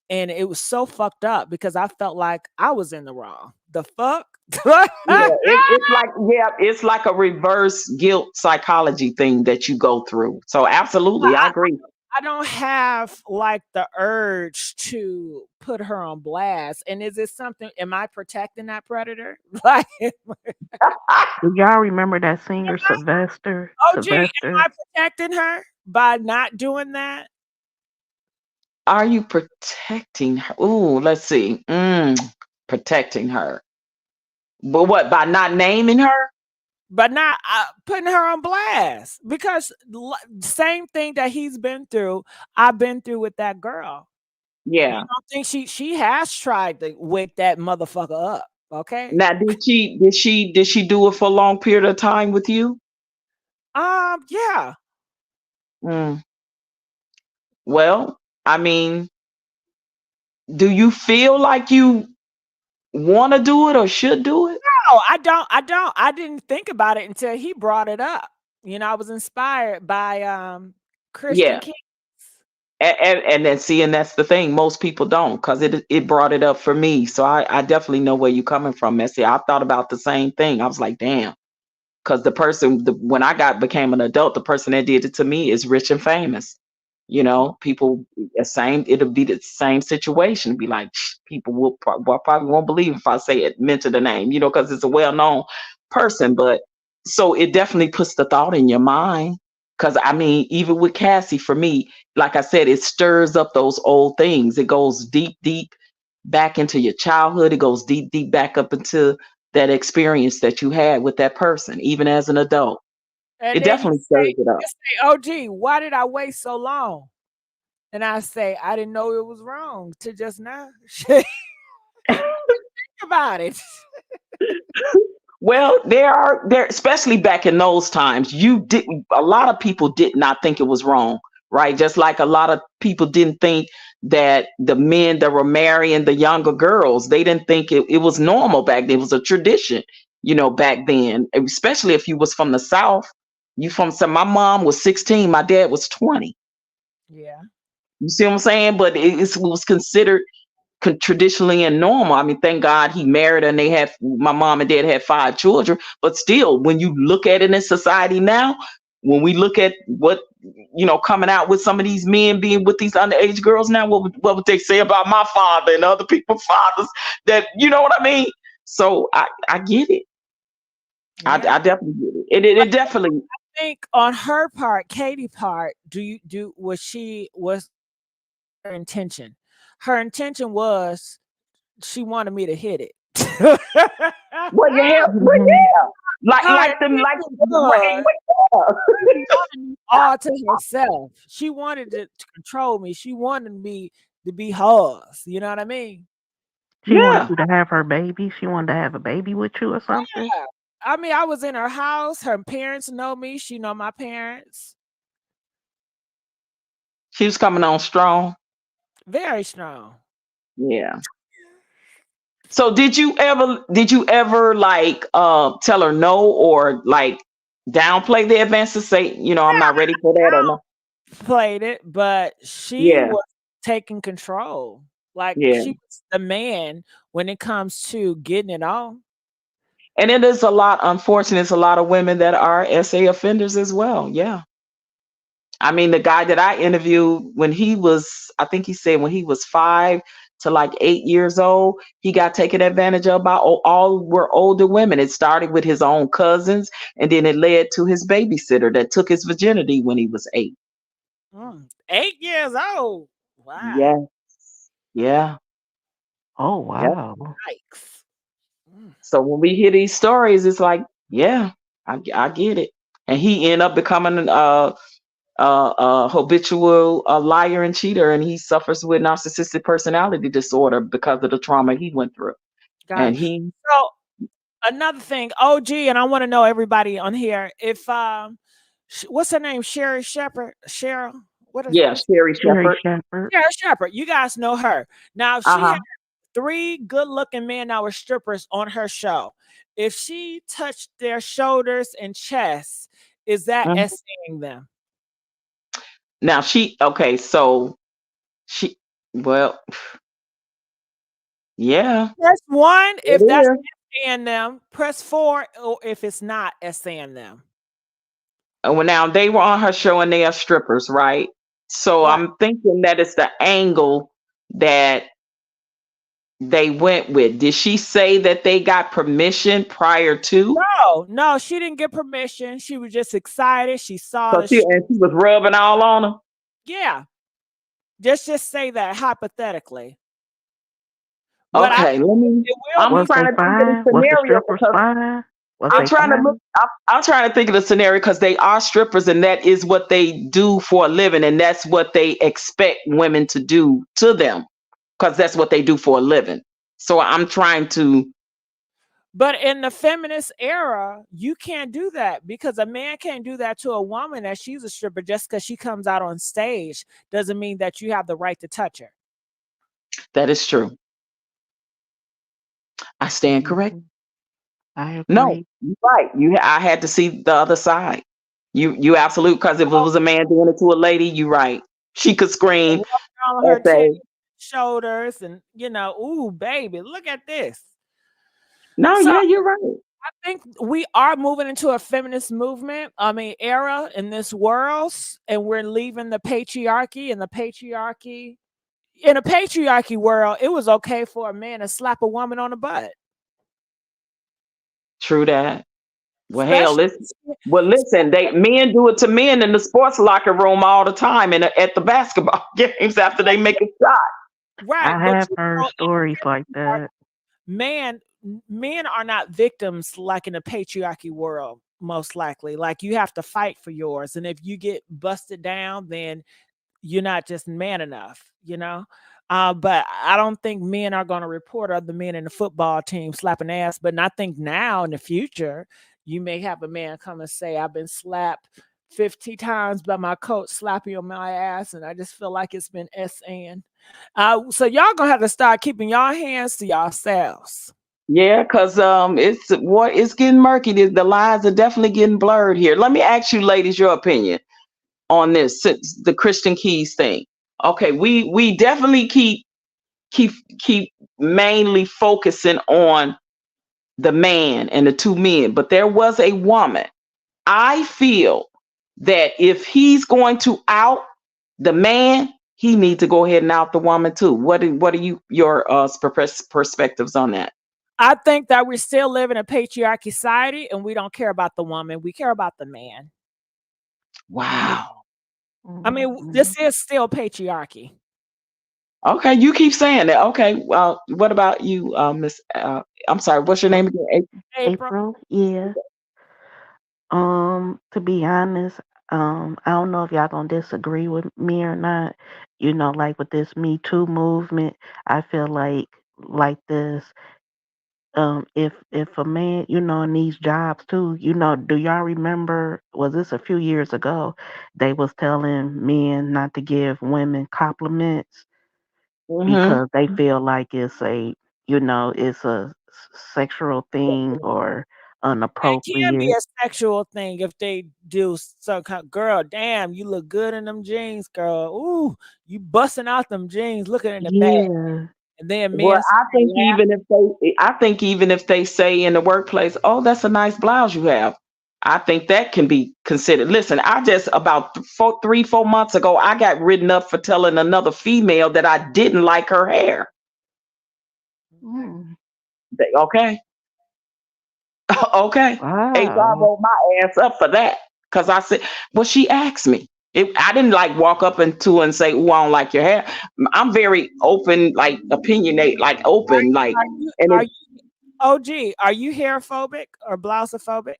And it was so fucked up because I felt like I was in the wrong. The fuck? Yeah, it's like a reverse guilt psychology thing that you go through. So absolutely, I agree. I don't have like the urge to put her on blast. And is it something? Am I protecting that predator? Like, Do y'all remember that singer Sylvester? oh, gee, am I Sylvester. protecting her by not doing that? Are you protecting her? Ooh, let's see. Protecting her. But what, by not naming her? But not putting her on blast because same thing that he's been through, I've been through with that girl. You Yeah. don't think she has tried to wake that motherfucker up? Okay. Now, did she do it for a long period of time with you? Yeah. Mm. Well, I mean, do you feel like you want to do it or should do it? No, I didn't think about it until he brought it up. I was inspired by Christian Yeah. King. And then see, and that's the thing. Most people don't, because it brought it up for me. So I definitely know where you're coming from, Messy. I thought about the same thing. I was like, damn, because when I became an adult, the person that did it to me is rich and famous. People it'll be the same situation. Be like, people probably won't believe if I say it, mention the name, because it's a well-known person. But so it definitely puts the thought in your mind. Because I mean, even with Cassie, for me, like I said, it stirs up those old things. It goes deep, deep back into your childhood. It goes deep, deep back up into that experience that you had with that person, even as an adult. And It then definitely stirs it up. you say, "Oh, gee, why did I wait so long?" And I say, "I didn't know it was wrong to just now." Think about it. Well, there, especially back in those times, a lot of people did not think it was wrong, right? Just like a lot of people didn't think that the men that were marrying the younger girls, they didn't think it was normal back then. It was a tradition, back then, especially if you was from the South. You from some, my mom was 16, my dad was 20. Yeah. You see what I'm saying? But it was considered traditionally and normal. I mean, thank God he married her and my mom and dad had 5 children. But still, when you look at it in society now, when we look at what, coming out with some of these men being with these underage girls now, what would they say about my father and other people's fathers? That, you know what I mean? So I get it. Yeah. I definitely get it. It definitely. I think on her part, Katie part, was her intention? Her intention was she wanted me to hit it. Well, yeah, well, Mhm. yeah. Her Like them, like intention was yeah. she wanted me all to herself. She wanted to control me. She wanted me to be hers. You know what I mean? She wanted Yeah. you to have her baby. She wanted to have a baby with you or something. Yeah. I mean, I was in her house. Her parents know me. She know my parents. She was coming on strong. Very strong. Yeah. So did you ever like tell her no or like downplay the advances, say, I'm not ready for that or no? Played it, but she Yeah, was taking control. Like yeah. she was the man when it comes to getting it on. And it is a lot, unfortunate, it's a lot of women that are SA offenders as well. Yeah. I mean, the guy that I interviewed when I think he said when he was 5 to like 8 years old, he got taken advantage of by all were older women. It started with his own cousins, and then it led to his babysitter that took his virginity when he was 8. 8 years old. Wow. Yeah, yeah, Oh yeah. wow. Yikes. Mm. So when we hear these stories, it's like, yeah, I get it. And he ended up becoming a habitual liar and cheater, and he suffers with narcissistic personality disorder because of the trauma he went through. Got And it. he, So another thing, OG, and I want to know everybody on here. If what's her name? Sherry Shepherd. Cheryl. What is yeah, Sherry Sherry Shepherd. Shepherd. Sherry Shepherd? You guys know her. Now Uh she huh. had 3 good-looking men that were strippers on her show. If she touched their shoulders and chests, is that essaying them? Now okay, so she, well, yeah, Press 1 it if that's is. essaying them. Press 4 or if it's not essaying them. Well, now they were on her show and they are strippers, right? So Right. I'm thinking that it's the angle that they went with. Did she say that they got permission prior to? No, no, she didn't get permission. She was just excited. She saw So the she was rubbing all on them. yeah. Just say that hypothetically. But I Okay, let me. it will I'm be Was trying they to think of the fine? Was the scenario strippers because fine? Was I'm they trying to look. fine? I'm trying to think of the scenario because they are strippers and that is what they do for a living and that's what they expect women to do to them because that's what they do for a living. So I'm trying to. but in the feminist era, you can't do that because a man can't do that to a woman that she's a stripper just because she comes out on stage doesn't mean that you have the right to touch her. That is true. I stand correct. Mhm. I No, agree. you're right. I had to see the other side. You absolute because if it was a man doing it to a lady, you right. She could And scream walk around and her titties, say, shoulders, and ooh, baby, look at this. "No, So yeah, you're right." I think we are moving into a feminist movement. I mean, era in this world, and we're leaving the patriarchy. And the patriarchy, in a patriarchy world, it was okay for a man to slap a woman on the butt, True that. Well, hell, especially. listen, men do it to men in the sports locker room all the time and at the basketball games after they make a shot. Right, I but have heard stories like that. man, men are not victims like in a patriarchy world, most likely. Like you have to fight for yours. And if you get busted down, then you're not just man enough, you know? But I don't think men are going to report other men in the football team slapping ass. But I think now in the future, you may have a man come and say, I've been slapped 50 times by my coach slapping on my ass. And I just feel like it's been SN. So y'all going to have to start keeping y'all hands to yourselves. Yeah, because it's getting murky. The lines are definitely getting blurred here. Let me ask you, ladies, your opinion on this since the Christian Keys thing. Okay, we definitely keep keep mainly focusing on the man and the two men, but there was a woman. I feel that if he's going to out the man, he needs to go ahead and out the woman too. What are your perspectives on that? I think that we still live in a patriarchy society and we don't care about the woman. We care about the man. Wow. I mean, Mhm. this is still patriarchy. Okay, you keep saying that. Okay, well, what about you, Miss? I'm sorry, what's your name again? April. April, yeah. To be honest, I don't know if y'all gonna disagree with me or not. You know, like with this Me Too movement, I feel like this. If a man, you know, in these jobs too, you know, do y'all remember? Was this a few years ago? They was telling men not to give women compliments Mm-hmm. because they feel like it's a, you know, it's a sexual thing or It can be inappropriate. a sexual thing if they do some kind. Girl, damn, you look good in them jeans, girl. Ooh, you busting out them jeans, looking in the back, Yeah. and then Well, men start laughing. I think even if they say in the workplace, "Oh, that's a nice blouse you have," I think that can be considered. Listen, I just about 4 months ago, I got written up for telling another female that I didn't like her hair. Mm. Okay, okay. HR Wow. rolled my ass up for that because I said, well, she asked me. I didn't like walk up into her and say, "Oh, I don't like your hair." I'm very open, like opinionate, like open, like, and Are you OG? Are you hair phobic or blousophobic?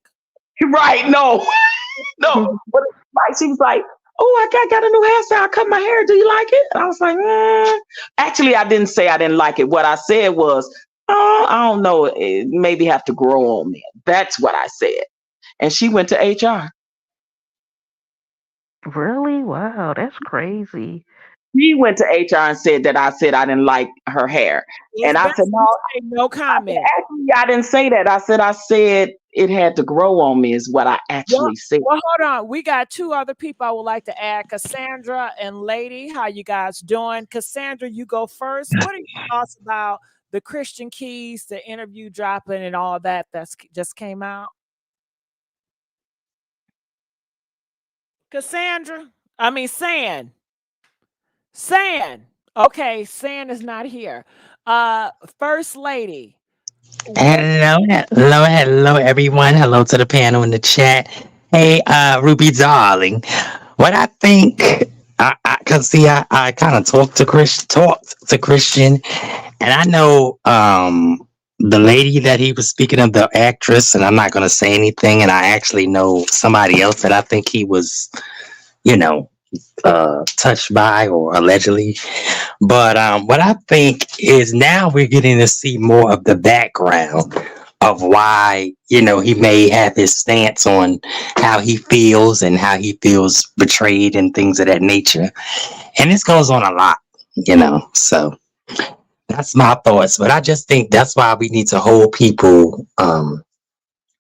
right, no, no. But like she was like, "Oh, I got a new hairstyle. I cut my hair. Do you like it?" And I was like, Actually, I didn't say I didn't like it. What I said was, "Oh, I don't know. It maybe have to grow on me." That's what I said. And she went to HR. Really? Wow, that's crazy. She went to HR and said that I said I didn't like her hair. It's And I best said, you no, say no I said, comment. actually, I didn't say that. I said it had to grow on me is what I Well, actually said. well, hold on. We got two other people I would like to add, Cassandra and Lady. How you guys doing? Cassandra, you go first. What are your thoughts about the Christian Keys, the interview dropping, and all that just came out? Cassandra, I mean San. Okay, San is not here. First Lady, what? Hello, hello, everyone. Hello to the panel in the chat. Hey, Ruby, darling. What I think, cause see, I kind of talked to Christian, and I know, the lady that he was speaking of, the actress, and I'm not gonna say anything. And I actually know somebody else that I think he was, you know, touched by or allegedly. But what I think is now we're getting to see more of the background of why, he may have his stance on how he feels and how he feels betrayed and things of that nature. And this goes on a lot. So that's my thoughts. But I just think that's why we need to hold people,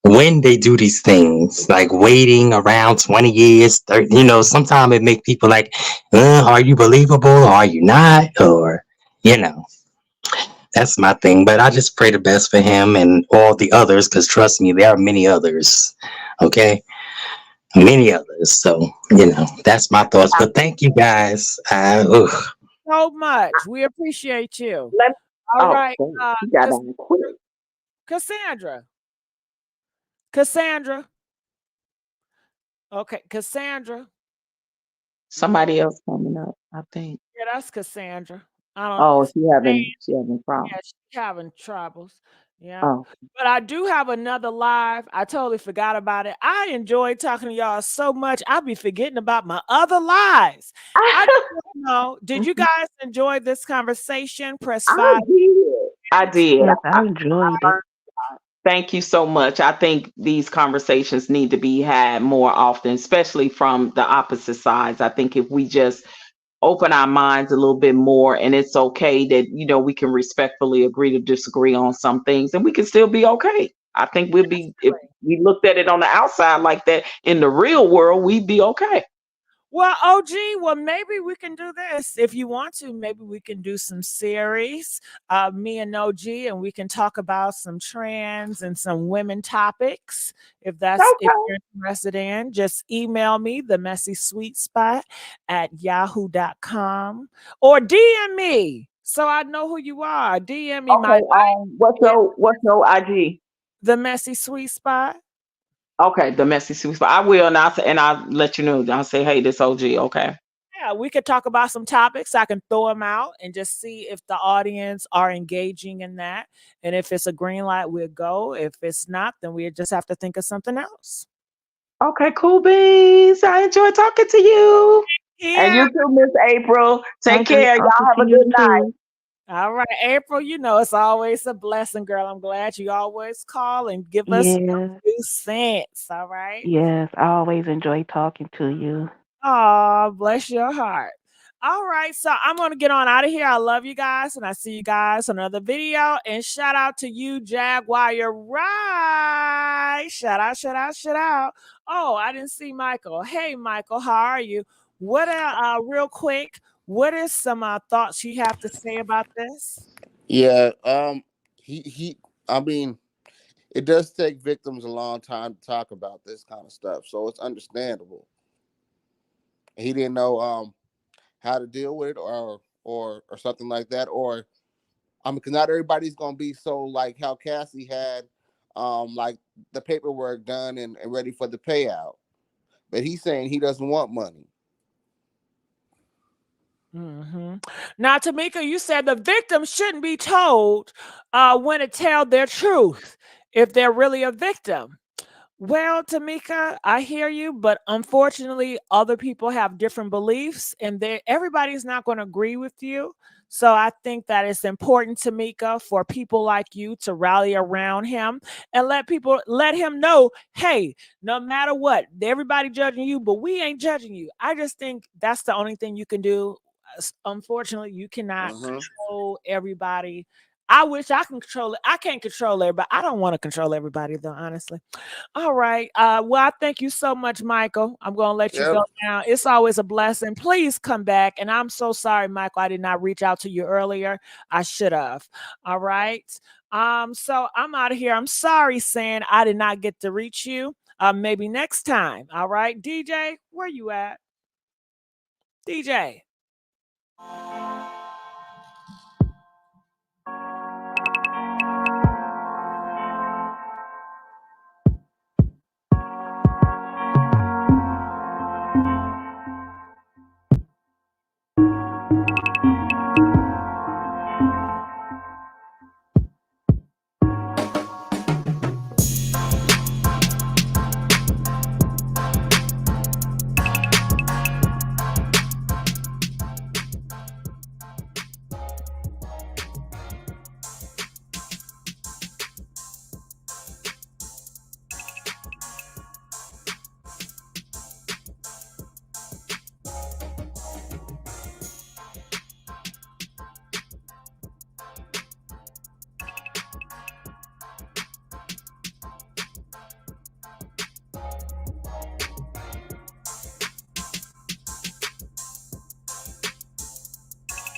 when they do these things, like waiting around 20 years, 30, sometimes it make people like, are you believable? Or are you not? Or, you know, that's my thing. But I just pray the best for him and all the others, because trust me, there are many others. Okay. Many others. So, that's my thoughts. But thank you guys. So much. We appreciate you. Let All Oh, right, dang, he got on quick. Cassandra. Cassandra. Okay, Cassandra. Somebody else coming up, I think. Yeah, that's Cassandra. I don't. Oh, she San, having yeah, problems. she's having troubles. Yeah. Oh. But I do have another live. I totally forgot about it. I enjoy talking to y'all so much. I'll be forgetting about my other lives. I just want to know, did you guys enjoy this conversation? Press I 5. did. I did. Yes, I enjoyed it. Thank you so much. I think these conversations need to be had more often, especially from the opposite sides. I think if we just open our minds a little bit more, and it's okay that, we can respectfully agree to disagree on some things and we can still be okay. I think we'll be, if we looked at it on the outside like that, in the real world, we'd be okay. Well, OG, well, maybe we can do this. If you want to, maybe we can do some series, me and OG, and we can talk about some trans and some women topics. If Okay. you're interested in, just email me, TheMessySweetSpot at yahoo.com, or DM me so I know who you are. DM me my Okay. What's your IG? The Messy Sweet Spot. Okay, the messy super. I will, and I'll let you know. I'll say, hey, this OG. Okay. Yeah, we could talk about some topics. I can throw them out and just see if the audience are engaging in that. And if it's a green light, we'll go. If it's not, then we just have to think of something else. Okay, cool beans. I enjoy talking to you. And Yeah. you too, Miss April. I Take enjoyed care. Y'all talking have to a you good night. too. All right, April, it's always a blessing, girl. I'm glad you always call and give us Yeah, 2 cents. All right. yes, I always enjoy talking to you. Oh, bless your heart. All right, so I'm gonna get on out of here. I love you guys, and I see you guys on another video. And shout out to you, Jaguar. You're right. Shout out, shout out, shout out. Oh, I didn't see Michael. Hey, Michael, how are you? What real quick, what is some thoughts you have to say about this? Yeah, he. I mean, it does take victims a long time to talk about this kind of stuff, so it's understandable. He didn't know how to deal with it, or something like that, or because not everybody's gonna be so like how Cassie had, like the paperwork done and ready for the payout, but he's saying he doesn't want money. Now, Tamika, you said the victim shouldn't be told when to tell their truth if they're really a victim. Well, Tamika, I hear you, but unfortunately, other people have different beliefs, and everybody's not going to agree with you. So I think that it's important, Tamika, for people like you to rally around him and let him know, hey, no matter what, everybody judging you, but we ain't judging you. I just think that's the only thing you can do. Unfortunately, you cannot Mm-hmm. control everybody. I wish I can control it. I can't control everybody. I don't want to control everybody, though, honestly. All right. Well, I thank you so much, Michael. I'm going to let you Yep. go now. It's always a blessing. Please come back. And I'm so sorry, Michael. I did not reach out to you earlier. I should have. All right. So I'm out of here. I'm sorry, saying I did not get to reach you. Maybe next time. All right. DJ, where you at? DJ.